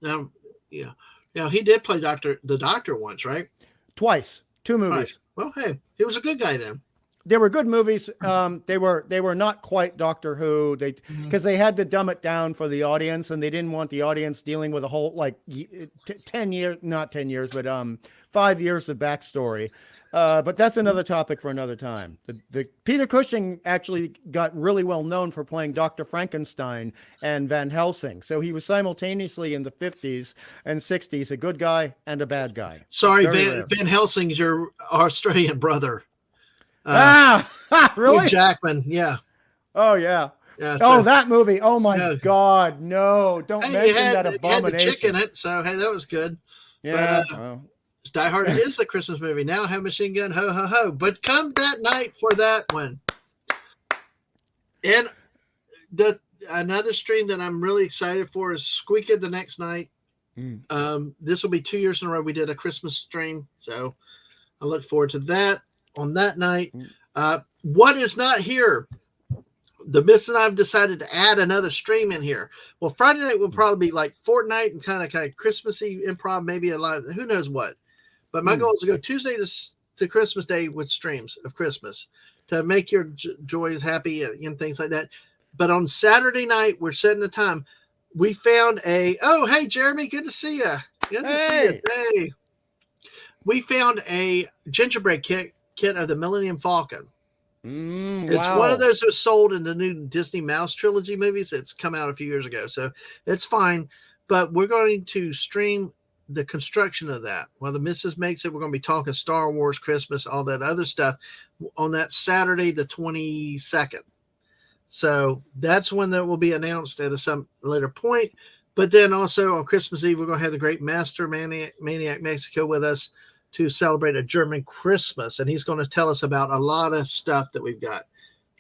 he did play the Doctor once, right? Twice, 2 movies. Right. Well, hey, he was a good guy then. They were good movies. They were not quite Doctor Who. Because they had to dumb it down for the audience, and they didn't want the audience dealing with a whole 10 years, not 10 years, but 5 years of backstory. But that's another topic for another time. The Peter Cushing actually got really well known for playing Dr. Frankenstein and Van Helsing. So he was simultaneously in the 50s and 60s a good guy and a bad guy. Sorry, Van Helsing's your Australian brother. Really? Hugh Jackman, yeah. Oh, yeah. That movie. Oh, my God. No, don't mention that abomination. It had the chick in it, so, hey, that was good. Yeah. But, Die Hard is a Christmas movie. Now have Machine Gun, ho, ho, ho. But come that night for that one. And another stream that I'm really excited for is Squeaka the next night. This will be 2 years in a row we did a Christmas stream. So I look forward to that on that night. What is not here? The Miss and I've decided to add another stream in here. Well, Friday night will probably be like Fortnite and kind of Christmassy improv, maybe a lot, who knows what. But my goal is to go Tuesday to Christmas Day with streams of Christmas. to make your joys happy and things like that. But on Saturday night, we're setting a time. We found hey, Jeremy, good to see you. Good to see you. Hey. We found a gingerbread kit of the Millennium Falcon. It's one of those that was sold in the new Disney Mouse trilogy movies. It's come out a few years ago, so it's fine. But we're going to stream the construction of that. While the missus makes it, we're going to be talking Star Wars, Christmas, all that other stuff on that Saturday, the 22nd. So that's when that will be announced at some later point. But then also on Christmas Eve, we're going to have the great Master Maniac Mexico with us to celebrate a German Christmas. And he's going to tell us about a lot of stuff that we've got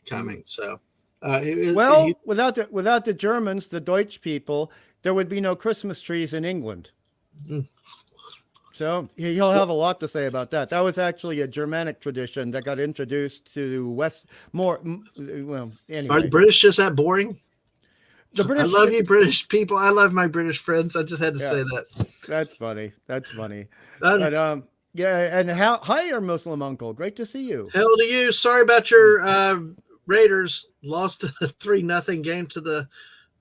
coming. So, without the Germans, the Deutsch people, there would be no Christmas trees in England. So he'll have a lot to say about that. That was actually a Germanic tradition that got introduced to anyway. Are the British just that boring? The British, I love you, British people. I love my British friends. I just had to say that. That's funny. But, yeah, and hi, your Muslim uncle. Great to see you. Hell to you. Sorry about your Raiders lost a 3-0 game to the.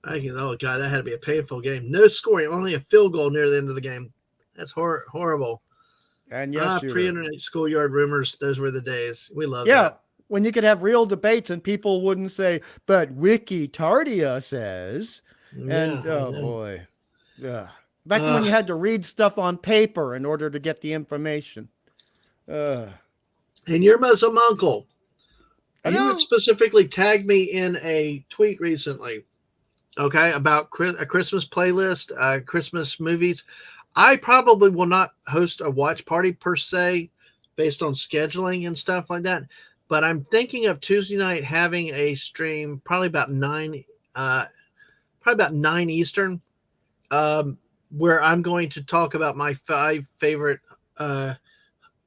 Oh God, that had to be a painful game. No scoring, only a field goal near the end of the game. That's horrible. And yes, pre-internet schoolyard rumors. Those were the days. We love that. When you could have real debates and people wouldn't say, "But Wikitardia says," and boy, yeah. Back when you had to read stuff on paper in order to get the information. And your Muslim uncle, you specifically tagged me in a tweet recently, okay, about a Christmas playlist, Christmas movies. I probably will not host a watch party per se based on scheduling and stuff like that. But I'm thinking of Tuesday night having a stream, probably about 9 Eastern, where I'm going to talk about my 5 favorite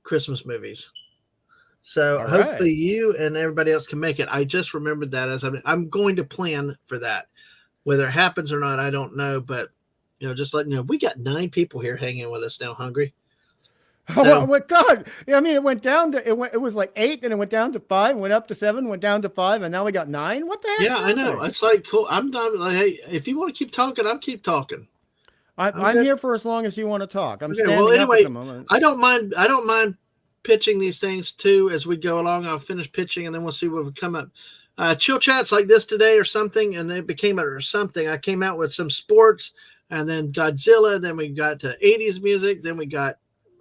Christmas movies. So hopefully you and everybody else can make it. I just remembered that as I'm going to plan for that. Whether it happens or not, I don't know. But just letting you know, we got 9 people here hanging with us now. Hungry. Oh my God! I mean, it went down to it was like 8, and it went down to 5, went up to 7, went down to 5, and now we got 9. What the heck? Yeah, I know. It's like cool. I'm not like, hey, if you want to keep talking, I'll keep talking. I'm here for as long as you want to talk. I'm standing up at the moment. I don't mind pitching these things too as we go along. I'll finish pitching, and then we'll see what would come up. Chill chats like this today or something, and it became or something. I came out with some sports, and then Godzilla. Then we got to 80s music. Then we got.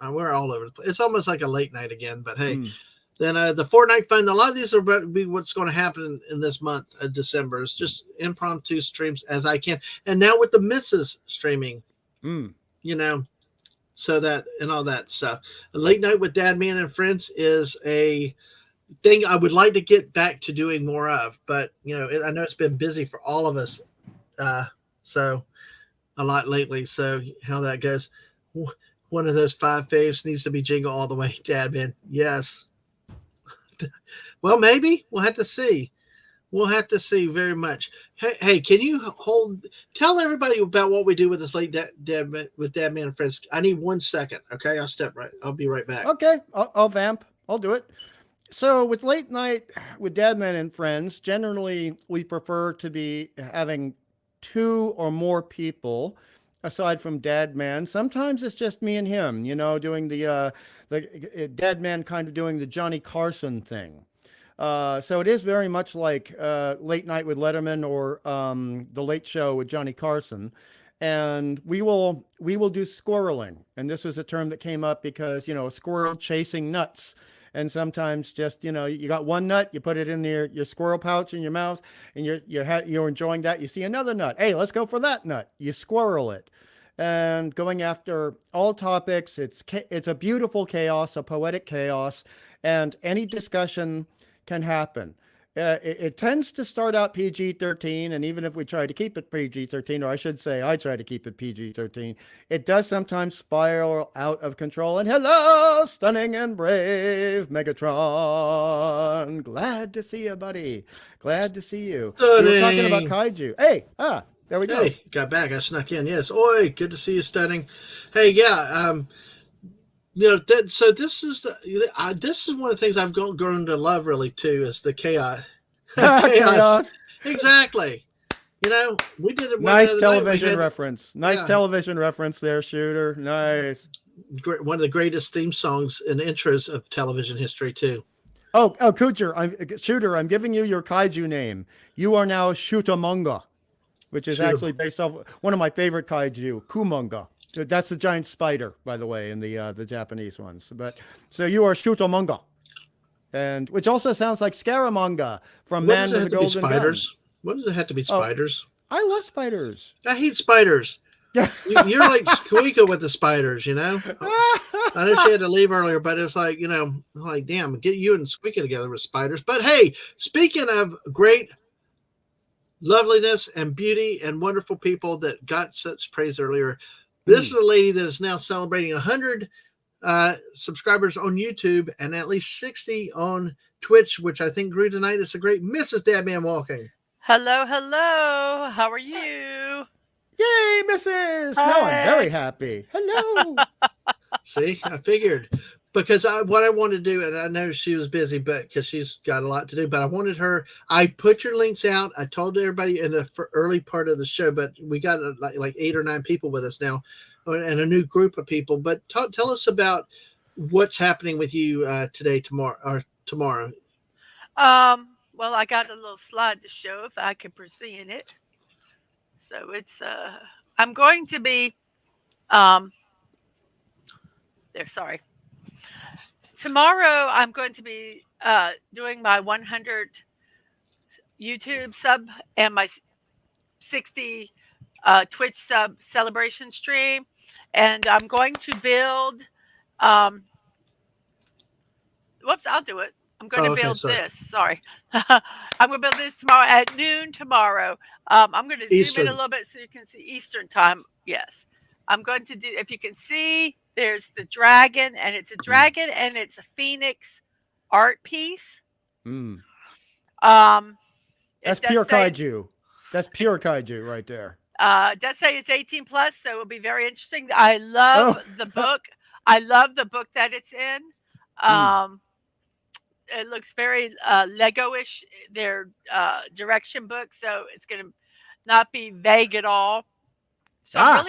We're all over the place. It's almost like a late night again, but hey, then the Fortnite fun. A lot of these are be what's going to happen in this month of December. It's just impromptu streams as I can. And now with the missus streaming, so that and all that stuff. A late night with Dad, Man, and Friends is a thing I would like to get back to doing more of, but I know it's been busy for all of us, so a lot lately. So how that goes. One of those 5 faves needs to be Jingle All the Way, Dad, Man. Yes. Well, maybe we'll have to see. We'll have to see very much. Hey, can you tell everybody about what we do with this late Dad Man and Friends? I need 1 second. Okay. I'll be right back. Okay. I'll vamp. I'll do it. So with late night with Dad Man and Friends, generally we prefer to be having 2 or more people aside from Dad Man. Sometimes it's just me and him, doing the Dad Man kind of doing the Johnny Carson thing. So it is very much like Late Night with Letterman or The Late Show with Johnny Carson. And we will do squirreling. And this was a term that came up because, a squirrel chasing nuts. And sometimes just, you got 1 nut, you put it in your squirrel pouch in your mouth, and you're enjoying that. You see another nut. Hey, let's go for that nut. You squirrel it. And going after all topics, it's a beautiful chaos, a poetic chaos, and any discussion can happen. It tends to start out PG-13, and even if we try to keep it PG-13, or I should say I try to keep it PG-13, it does sometimes spiral out of control. And hello, stunning and brave Megatron. Glad to see you, buddy. Glad to see you. Stunning. We were talking about kaiju. Hey, there we go. Hey, got back. I snuck in. Yes. Oi, good to see you, Stunning. Hey, yeah. So this is one of the things I've grown to love really too is the chaos. Chaos, Chaos. exactly. We did it one the Nice other night. television reference. Nice Yeah. television reference there, Shooter. Nice. One of the greatest theme songs and intros of television history too. Oh, Shooter, I'm giving you your kaiju name. You are now Shutamonga, which is actually based off one of my favorite kaiju, Kumonga. That's the giant spider, by the way, in the Japanese ones. But so you are Shutamonga, and which also sounds like Scaramanga from Man with the Golden Spiders? Gun. What does it have to be spiders? I love spiders. I hate spiders. Yeah. You're like Squeaka with the spiders, I know she had to leave earlier, but it's like, like, damn, get you and Squeaka together with spiders. But hey, speaking of great loveliness and beauty and wonderful people that got such praise earlier, this is a lady that is now celebrating 100 subscribers on YouTube and at least 60 on Twitch, which I think grew tonight. It's a great Mrs. Dadman Walking. Hello, hello. How are you? Yay, Mrs. Hi. Now I'm very happy. Hello. See, I figured because what I wanted to do, and I know she was busy, but because she's got a lot to do, but I wanted her. I put your links out. I told everybody in the early part of the show, but we got like 8 or 9 people with us now, and a new group of people. But tell us about what's happening with you today, tomorrow. Well, I got a little slide to show if I can present it. So it's I'm going to be there. Sorry. Tomorrow I'm going to be doing my 100 YouTube sub and my 60 Twitch sub celebration stream, and I'm going to build. Whoops, I'll do it. I'm going to build this. Sorry. I'm going to build this tomorrow at noon tomorrow. I'm going to zoom in a little bit so you can see Eastern time. Yes. I'm going to do, if you can see, there's the dragon, and it's a dragon and it's a phoenix art piece. That's It does pure say- kaiju. That's pure kaiju right there. It does say it's 18 plus, so it'll be very interesting. I love the book. I love the book that it's in. It looks very Lego-ish, their direction book, so it's going to not be vague at all. So I'm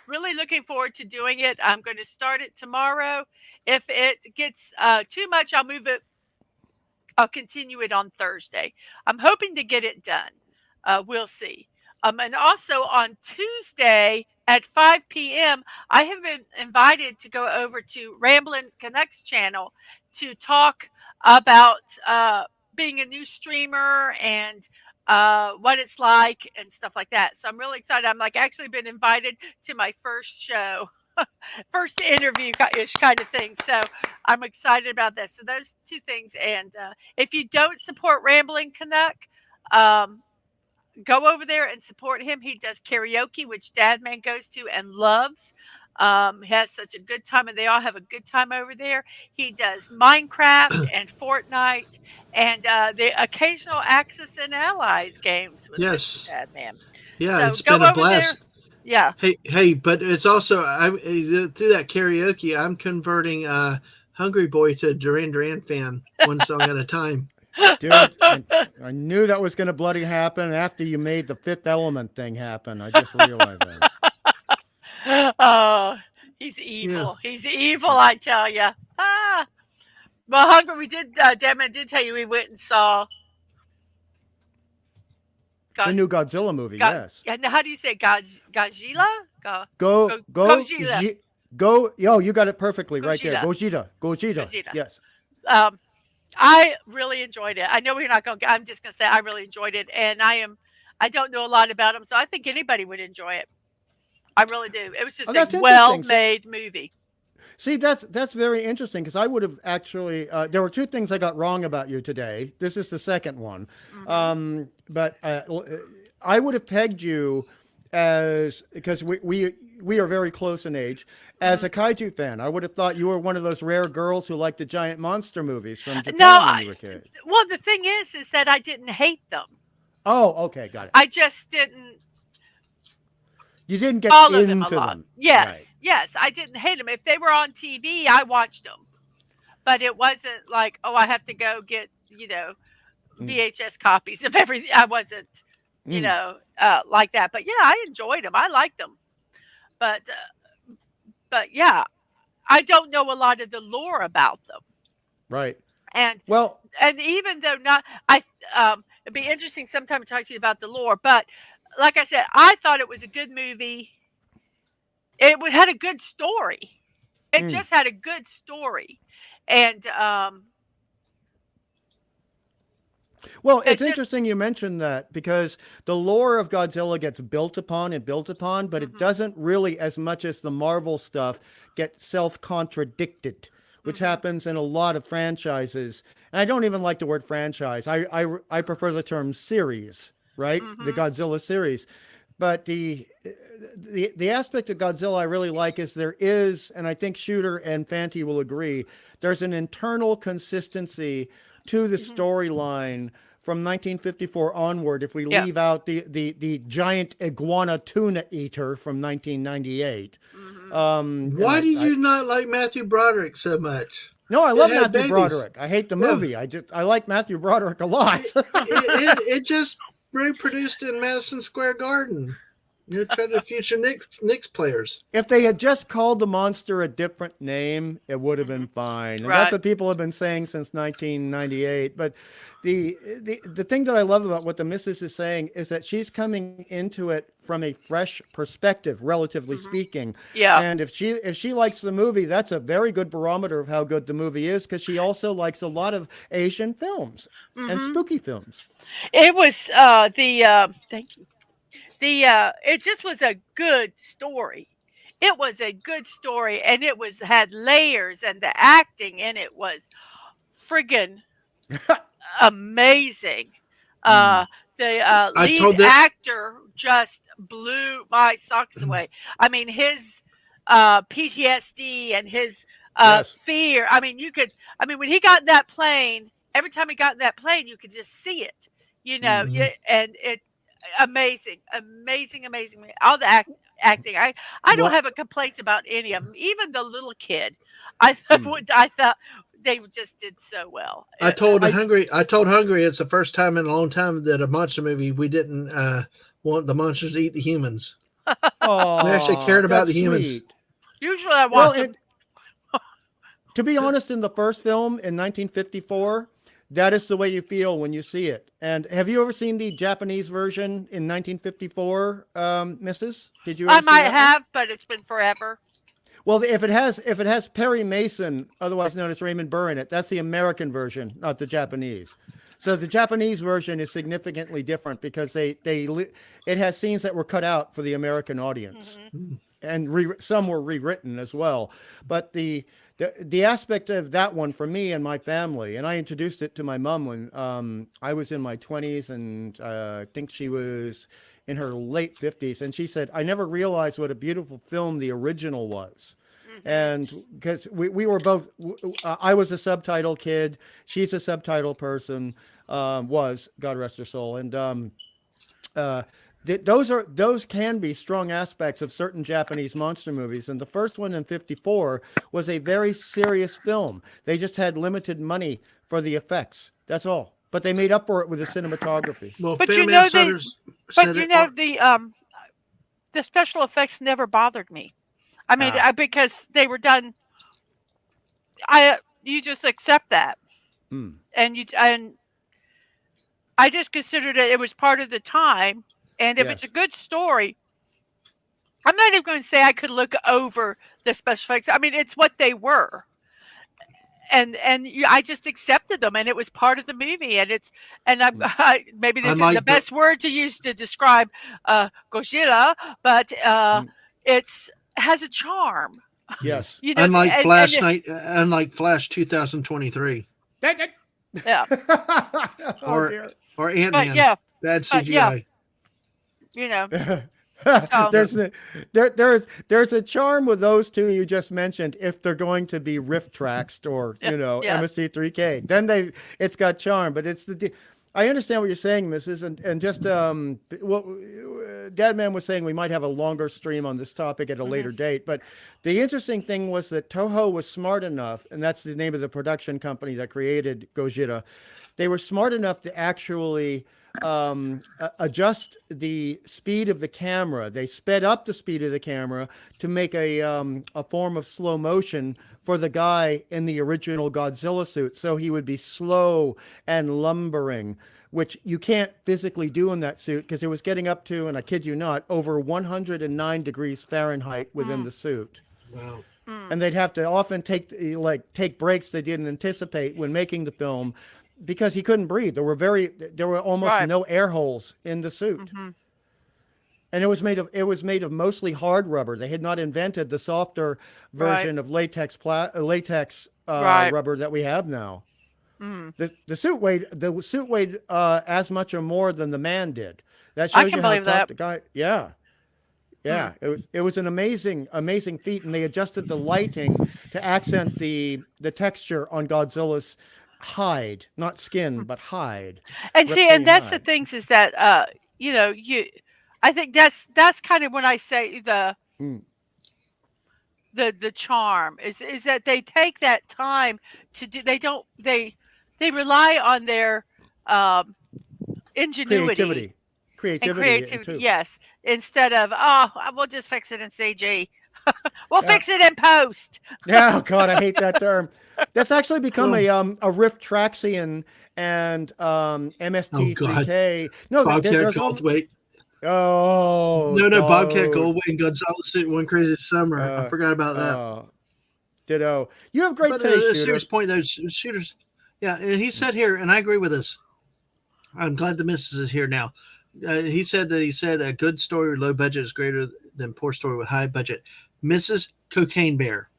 really looking forward to doing it. I'm going to start it tomorrow. If it gets too much, I'll move it. I'll continue it on Thursday. I'm hoping to get it done. We'll see. And also on Tuesday at 5 p.m., I have been invited to go over to Ramblin' Connects channel to talk about being a new streamer and what it's like and stuff like that. So I'm really excited. I'm like actually been invited to my first show, first interview-ish kind of thing. So I'm excited about this. So those two things. And if you don't support Ramblin' Connect, go over there and support him. He does karaoke, which Dadman goes to and loves. He has such a good time, and they all have a good time over there. He does Minecraft and Fortnite and the occasional Axis and Allies games with Dadman. Yeah, so it's been a blast. There. Yeah. Hey, but it's also through that karaoke, I'm converting Hungry Boy to Duran Duran fan one song at a time. Dude, I knew that was going to bloody happen after you made the Fifth Element thing happen. I just realized that. Oh, he's evil. Yeah. He's evil, I tell you. Well, Hungry, we did, Deadman did tell you we went and saw the new Godzilla movie, yes. And how do you say Godzilla? Gojira. You got it perfectly right there. Gojira. Yes. I really enjoyed it. I know we're not going to, I'm just going to say I really enjoyed it. And I don't know a lot about him, so I think anybody would enjoy it. I really do. It was just a well-made movie. See, that's very interesting because I would have actually, there were 2 things I got wrong about you today. This is the second one. Mm-hmm. But I would have pegged you as, because we are very close in age, as a kaiju fan. I would have thought you were one of those rare girls who liked the giant monster movies from Japan when you were a kid. Well, the thing is that I didn't hate them. Oh, okay, got it. I just didn't. You didn't get All of them a into lot. them. Yes, Right. yes. I didn't hate them. If they were on TV, I watched them. But it wasn't like, oh, I have to go get, Mm. VHS copies of everything. I wasn't, Mm. like that. But yeah, I enjoyed them. I liked them. But yeah, I don't know a lot of the lore about them. Right. And Well, even though not, it'd be interesting sometime to talk to you about the lore. But like I said, I thought it was a good movie. It had a good story. It just had a good story, and well, it's interesting you mentioned that because the lore of Godzilla gets built upon, but it doesn't really, as much as the Marvel stuff, get self-contradicted, which happens in a lot of franchises. And I don't even like the word franchise. I prefer the term series, right? The Godzilla series. But the aspect of Godzilla I really like is there is, and I think Shooter and Fanti will agree, there's an internal consistency to the storyline from 1954 onward. If we leave out the giant iguana tuna eater from 1998. Why do you not like Matthew Broderick so much? No, I love Matthew babies. Broderick. I hate the movie. I like Matthew Broderick a lot. it just reproduced in Madison Square Garden. You're trying to future Knicks players. If they had just called the monster a different name, it would have been fine. And that's what people have been saying since 1998. But the thing that I love about what the missus is saying is that she's coming into it from a fresh perspective, relatively speaking. Yeah. And if she likes the movie, that's a very good barometer of how good the movie is, because she also likes a lot of Asian films and spooky films. It was thank you. It just was a good story. It was a good story, and it had layers, and the acting in it was friggin' amazing. The lead actor just blew my socks away. I mean, his PTSD and his fear. I mean, when he got in that plane, every time he got in that plane, you could just see it. And it. Amazing. All the acting. I don't have a complaint about any of them. Even the little kid, I thought they just did so well. I told Hungry it's the first time in a long time that a monster movie we didn't want the monsters to eat the humans. Oh, we actually cared about the humans. Sweet. Usually I watch them. To be honest, in the first film in 1954, that is the way you feel when you see it. And have you ever seen the Japanese version in 1954, Mrs.? Did you? I might have, but it's been forever. Well, if it has Perry Mason, otherwise known as Raymond Burr, in it, that's the American version, not the Japanese. So the Japanese version is significantly different because it has scenes that were cut out for the American audience, and some were rewritten as well. But the aspect of that one for me and my family, and I introduced it to my mom when I was in my 20s, and I think she was in her late 50s, and she said, I never realized what a beautiful film the original was. And because we were both, I was a subtitle kid, she's a subtitle person, was, God rest her soul. And those can be strong aspects of certain Japanese monster movies. And the first one in 54 was a very serious film. They just had limited money for the effects. That's all. But they made up for it with the cinematography. Well, but the special effects never bothered me. I mean, because they were done. You just accept that, and I just considered it was part of the time. And if it's a good story, I'm not even going to say I could look over the special effects. I mean, it's what they were. And I just accepted them, and it was part of the movie. And maybe this isn't the best word to use to describe Godzilla, but it has a charm. Yes, unlike Flash 2023. Yeah, or Ant-Man. Bad CGI. There's a charm with those two you just mentioned. If they're going to be riff tracks or MST3K, then it's got charm. But I understand what you're saying, Mrs. And just what Dadman was saying, we might have a longer stream on this topic at a later date. But the interesting thing was that Toho was smart enough, and that's the name of the production company that created Gojira. They were smart enough to actually adjust the speed of the camera. They sped up the speed of the camera to make a form of slow motion for the guy in the original Godzilla suit. So he would be slow and lumbering, which you can't physically do in that suit because it was getting up to, and I kid you not, over 109 degrees Fahrenheit within the suit. Wow. And they'd have to often take breaks they didn't anticipate when making the film because he couldn't breathe. There were almost no air holes in the suit. And it was made of mostly hard rubber. They had not invented the softer version of latex rubber that we have now. The suit weighed as much or more than the man did. That shows you how tough the guy. Yeah. It was an amazing feat, and they adjusted the lighting to accent the texture on Godzilla's hide, not skin, but hide. And see, and that's the things is that I think that's kind of when I say the charm is that they take that time to do. They rely on their ingenuity. Creativity, yes. Instead of we'll just fix it in CG. We'll fix it in post. Yeah, God, I hate that term. That's actually become a Rift Traxian and MST3K. No, Bobcat Goldthwait. Bobcat Goldthwait and Godzilla suit One Crazy Summer. I forgot about that. Ditto. You have great taste. A serious point, those shooters. Yeah, and he said here, and I agree with this. I'm glad the missus is here now. He said a good story with low budget is greater than poor story with high budget. Mrs. Cocaine Bear.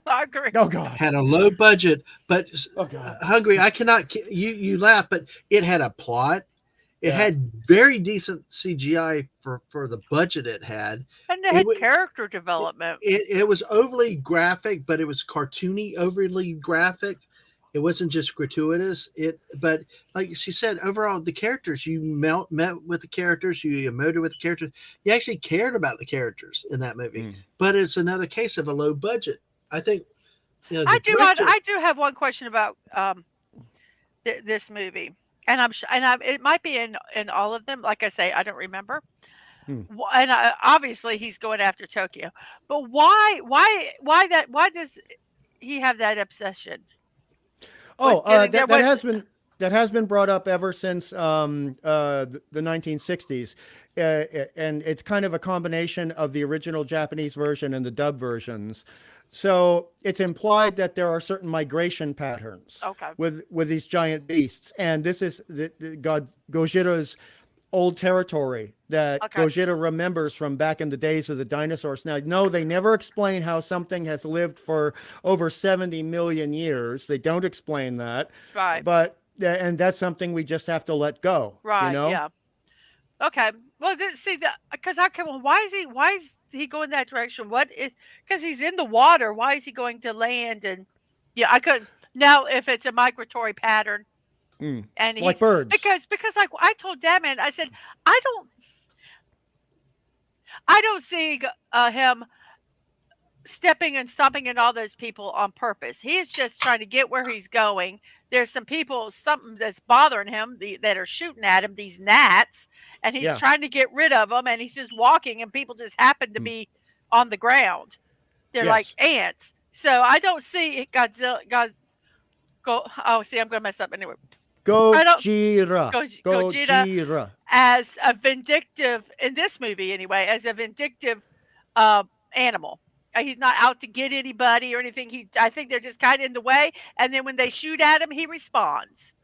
I agree. Oh God. Had a low budget, but Hungry. I cannot. You laugh, but it had a plot. It had very decent CGI for the budget it had, and it had character development. It was overly graphic, but it was cartoony, overly graphic. It wasn't just gratuitous. But like she said, overall, the characters, you met with the characters, you emoted with the characters. You actually cared about the characters in that movie. But it's another case of a low budget. I think. I do have one question about this movie, and it might be in all of them. Like I say, I don't remember. And obviously, he's going after Tokyo. But why does he have that obsession? That has been brought up ever since the 1960s, and it's kind of a combination of the original Japanese version and the dub versions. So it's implied that there are certain migration patterns with these giant beasts, and this is Gojira's old territory that Gojira remembers from back in the days of the dinosaurs. Now, no, they never explain how something has lived for over 70 million years. They don't explain that. Right. But, and that's something we just have to let go. Right. You know? Yeah. Okay. Well, why is he going that direction? Because he's in the water. Why is he going to land? And I couldn't. Now, if it's a migratory pattern, and like birds, because like I told Dadman, I said I don't see him stepping and stomping in all those people on purpose. He is just trying to get where he's going. There's something that's bothering him that are shooting at him, these gnats, and he's trying to get rid of them. And he's just walking, and people just happen to be on the ground. They're like ants. So I don't see Godzilla. I'm going to mess up anyway. Gojira as a vindictive, in this movie anyway, as a vindictive animal. He's not out to get anybody or anything. I think they're just kind of in the way, and then when they shoot at him, he responds.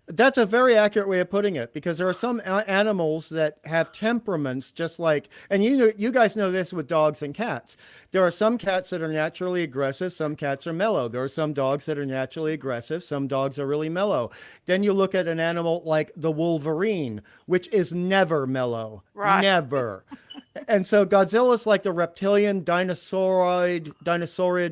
That's a very accurate way of putting it, because there are some animals that have temperaments just like, and you guys know this with dogs and cats. There are some cats that are naturally aggressive, some cats are mellow. There are some dogs that are naturally aggressive, some dogs are really mellow. Then you look at an animal like the wolverine, which is never mellow. Right. Never. And so Godzilla's like the reptilian dinosaurid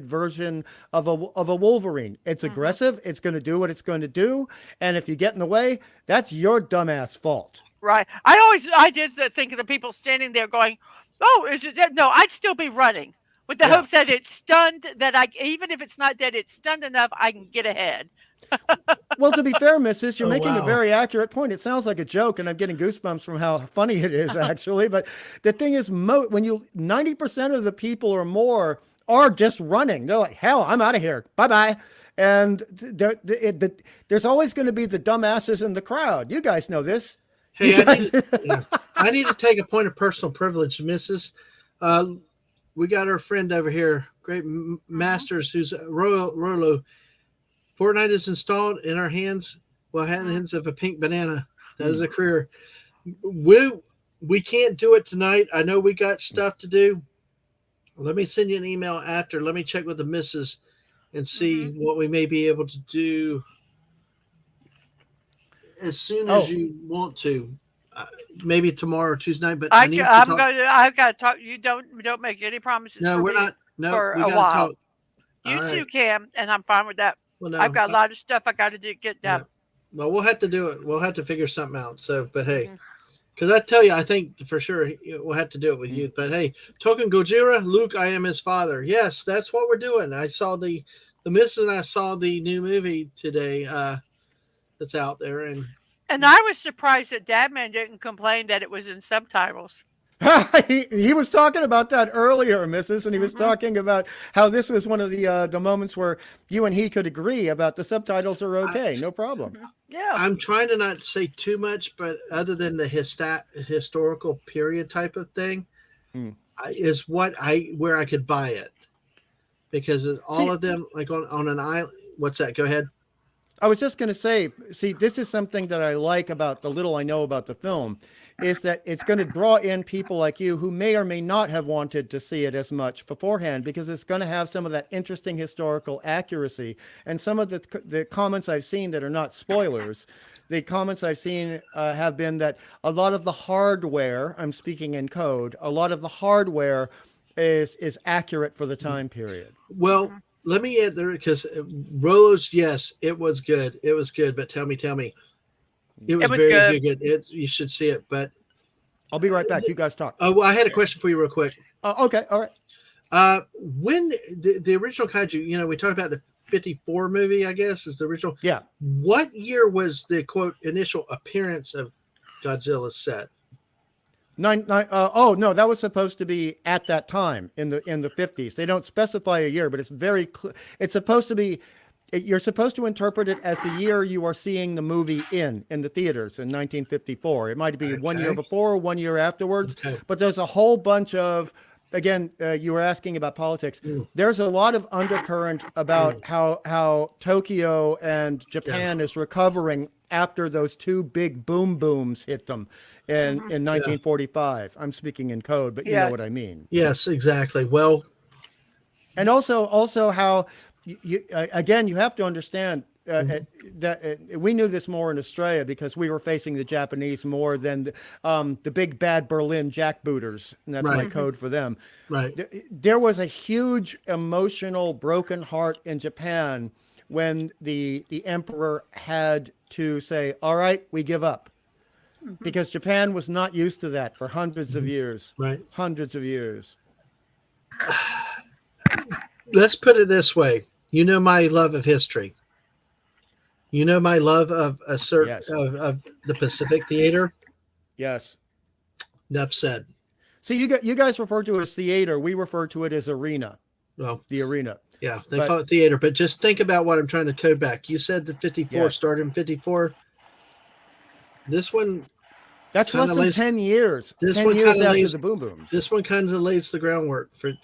version of a Wolverine. It's aggressive. It's going to do what it's going to do. And if you get in the way, that's your dumbass fault. Right. I did think of the people standing there going, "Oh, is it dead?" No, I'd still be running with the hopes that it's stunned, that even if it's not dead, it's stunned enough I can get ahead. Well, to be fair, Mrs., you're making a very accurate point. It sounds like a joke, and I'm getting goosebumps from how funny it is, actually. But the thing is, when 90% of the people or more are just running, they're like, "Hell, I'm out of here. Bye-bye." And there's always going to be the dumbasses in the crowd. You guys know this. Hey, I need to take a point of personal privilege, Mrs. We got our friend over here, Great Masters, who's Rolo. Fortnite is installed in our hands. Well, hands of a pink banana. That is a career. We can't do it tonight. I know we got stuff to do. Let me send you an email after. Let me check with the missus and see what we may be able to do as soon as you want to. Maybe tomorrow or Tuesday night. But I've got to talk. You don't make any promises. No, we're not. No, for we a while. Talk. You two can, and I'm fine with that. Well, no, I've got a lot of stuff I got to get done. Yeah. Well, we'll have to do it. We'll have to figure something out. So, but hey, because I tell you, I think for sure we'll have to do it with you. But hey, Token Gojira, Luke, I am his father. Yes, that's what we're doing. I saw the missus and I saw the new movie today that's out there, and I was surprised that Dadman didn't complain that it was in subtitles. he was talking about that earlier, Mrs., and he was talking about how this was one of the moments where you and he could agree about the subtitles are okay, no problem. Yeah, I'm trying to not say too much, but other than the historical period type of thing, is where I could buy it, because all of them like on an island. What's that? Go ahead. I was just going to say, see, this is something that I like about the little I know about the film, is that it's going to draw in people like you who may or may not have wanted to see it as much beforehand, because it's going to have some of that interesting historical accuracy. And some of the comments I've seen that are not spoilers, the comments I've seen have been that a lot of the hardware, I'm speaking in code, a lot of the hardware is accurate for the time period. Well, let me add there, because Rolo's, yes, it was good. It was good, but tell me. It was very good. You should see it, but I'll be right back. You guys talk. Oh, well, I had a question for you real quick. Okay. All right. When the original Kaiju, we talked about the 54 movie, I guess, is the original. Yeah. What year was the quote initial appearance of Godzilla set? Oh no, that was supposed to be at that time in the 50s. They don't specify a year, but it's very clear. It's supposed to be. You're supposed to interpret it as the year you are seeing the movie in the theaters in 1954. It might be 1 year before or 1 year afterwards, but there's a whole bunch of. Again, you were asking about politics. There's a lot of undercurrent about how Tokyo and Japan is recovering after those two big booms hit them in 1945. I'm speaking in code, but you know what I mean. Yes, exactly. Well, and also how you again, you have to understand that we knew this more in Australia because we were facing the Japanese more than the big bad Berlin jackbooters, and that's my code for them. Right. There was a huge emotional broken heart in Japan when the emperor had to say, "All right, we give up," because Japan was not used to that for hundreds of years. Right. Hundreds of years. Let's put it this way. You know my love of history. You know my love of a certain of the Pacific Theater. Yes. Enough said. See, you guys refer to it as theater. We refer to it as arena. Well, the arena. Yeah, they call it theater. But just think about what I'm trying to code back. You said the 54 started in 54. This one. That's less than 10 years. 10 years after the boom booms. This one kind of lays the groundwork for it.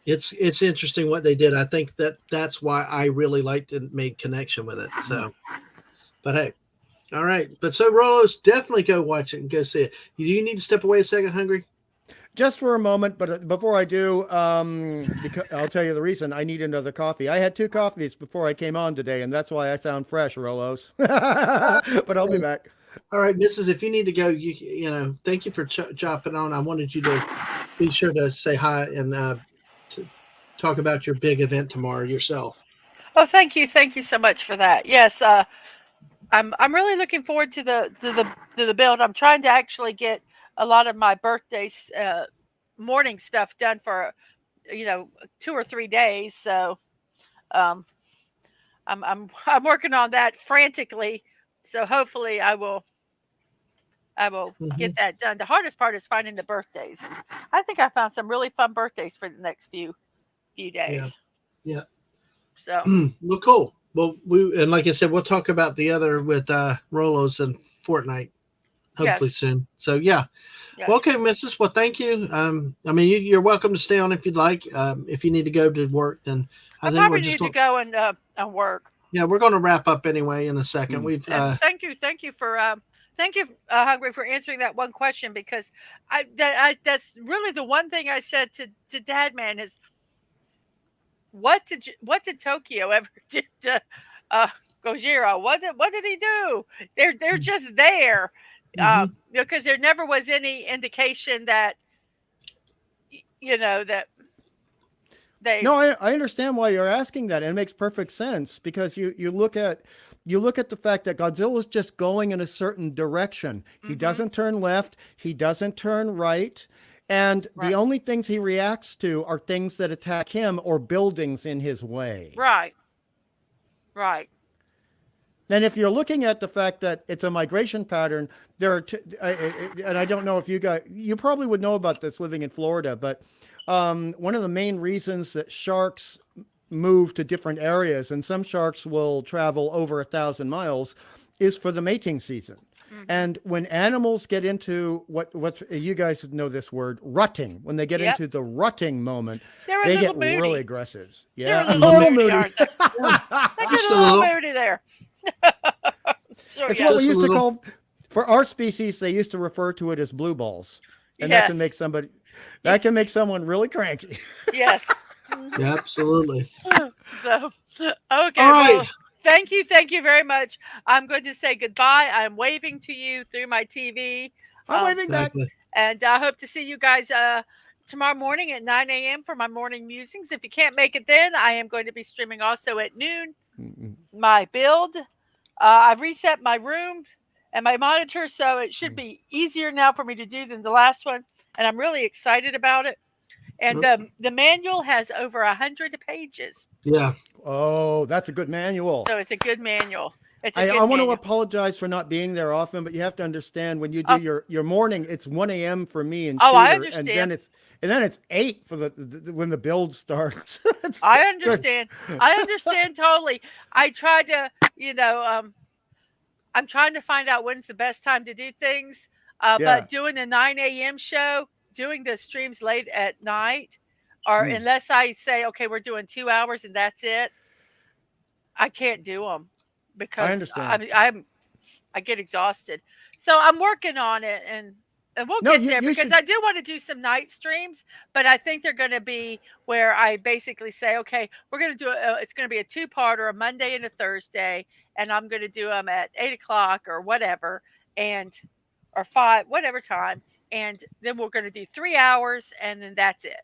It's interesting what they did. I think that's why I really liked and made connection with it. So, but hey, all right. But so Rose, definitely go watch it and go see it. Do you need to step away a second, Hungry? Just for a moment, but before I do, because I'll tell you the reason. I need another coffee. I had 2 coffees before I came on today, and that's why I sound fresh, Rolos. But I'll be back. All right, Mrs. If you need to go, you know, thank you for chopping on. I wanted you to be sure to say hi and to talk about your big event tomorrow yourself. Oh, thank you so much for that. Yes, I'm really looking forward to the build. I'm trying to actually get a lot of my birthdays morning stuff done for 2 or 3 days. So um, I'm working on that frantically. So hopefully I will Mm-hmm. get that done. The hardest part is finding the birthdays. And I think I found some really fun birthdays for the next few Yeah, days. yeah. So Well, cool. Well, and like I said, we'll talk about the other with Rolos and Fortnite hopefully yes, soon. So yeah. yes. Well, okay, Mrs. Well, thank you. I mean, you're welcome to stay on if you'd like. If you need to go to work, then I I think we're probably just need to going. go and work. Yeah, we're going to wrap up anyway in a second. Mm. We've And thank you for thank you, Hungry, for answering that one question because that's really the one thing I said to Dad Man is what did Tokyo ever do to Gojira? What did he do? They're just there mhm. because there never was any indication that that they No, I understand why you're asking that, and it makes perfect sense because you look at the fact that Godzilla is just going in a certain direction. He mm-hmm, doesn't turn left, he doesn't turn right, and the right only things he reacts to are things that attack him or buildings in his way. right right And if you're looking at the fact that it's a migration pattern, there are, and I don't know if you probably would know about this living in Florida, but one of the main reasons that sharks move to different areas, and some sharks will travel over 1,000 miles, is for the mating season. mm-hmm. And when animals get into what you guys know this word, rutting, when they get Yep, into the rutting moment, they're a they little get really moody. aggressive. They're a Yeah, a little little moody, moody. aren't they? Yeah, They get just a a little little. moody there. So It's yeah, what we Just a used to little. call, for our species, they used to refer to it as blue balls. And that can make yes, make yes, someone really cranky. yes. Mhm. Yeah, absolutely. So All okay, right. well, thank you very much. I'm going to say goodbye. I'm waving to you through my TV, I'm um, waving back. Exactly. and I hope to see you guys tomorrow morning at 9 a.m. for my morning musings. If you can't make it then, I am going to be streaming also at noon. My build. I've reset my room and my monitor, so it should be easier now for me to do than the last one, and I'm really excited about it. And the manual has over 100 pages, Yeah. Oh, that's a good manual. so it's a good manual. It's a I good want to manual. apologize for not being there often, but you have to understand when you do Oh, your morning, it's 1 a.m. for me and oh, I Shooter, and understand. then it's 8 for the when the build starts. It's I good. understand. I understand totally. I tried to, you know, I'm trying to find out when's the best time to do things. Yeah. But doing a 9 a.m. show, doing the streams late at night, or Mm, unless I say, okay, we're doing 2 hours and that's it, I can't do them I because understand. I get exhausted. So I'm working on it and we'll No, get you there you because should. I do want to do some night streams, but I think they're going to be where I basically say, okay, we're going to do it's going to be a two-parter, a Monday and a Thursday, and I'm going to do them at 8 o'clock or whatever, and or five, whatever time, and then we're going to do 3 hours, and then that's it,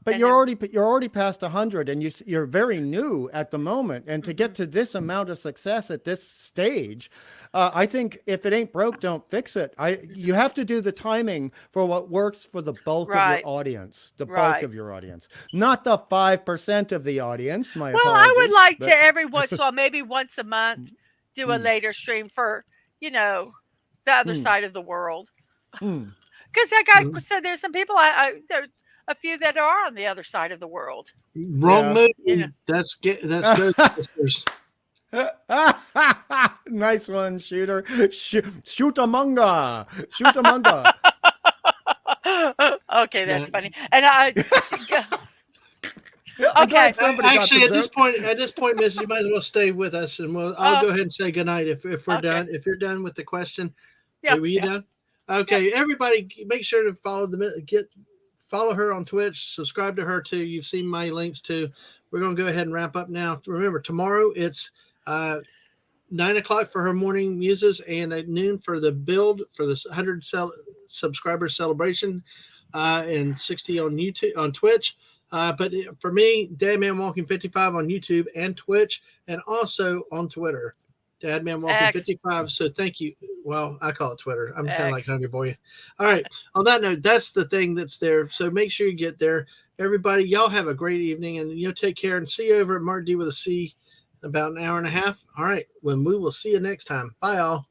But and then you're already past 100, and you're very new at the moment. And to mhm. get to this amount of success at this stage, I think if it ain't broke, don't fix it. You have to do the timing for what works for the bulk of your Right, audience, right. not the 5% of the audience. My Well, I would apologies, like to but every once in a while, maybe once a month, do a mm, later stream for, you know, the other mm, side of the world. mm. Because like I Mm. said, there's some people there's a few that are on the other side of the world. Wrong Yeah. You know, movie. That's Ghostbusters. Nice one, Shooter. Shoot a manga. Shoot a manga. okay, Yeah. that's funny. And I I'm okay. glad somebody got the Actually, joke. at this point, Mrs., you might as well stay with us, and I'll Uh, go ahead and say goodnight if we're okay. done. If you're done with the question, Yeah, were you yeah, done? yeah. Okay, everybody, make sure to follow her on Twitch, subscribe to her too. You've seen my links too. We're gonna go ahead and wrap up now. Remember, tomorrow it's 9 o'clock for her morning muses, and at noon for the build for the 100 subscriber celebration, and 60 on YouTube, on Twitch. But for me, Dadman Walking 55 on YouTube and Twitch, and also on Twitter, Dadman Walking 55. So thank you. Well, I call it Twitter. I'm kind of like Hungry Boy. All right. On that note, that's the thing that's there. So make sure you get there. Everybody, y'all have a great evening, and take care, and see you over at Mark D with a C in about an hour and a half. All right. When we will see you next time. Bye, all.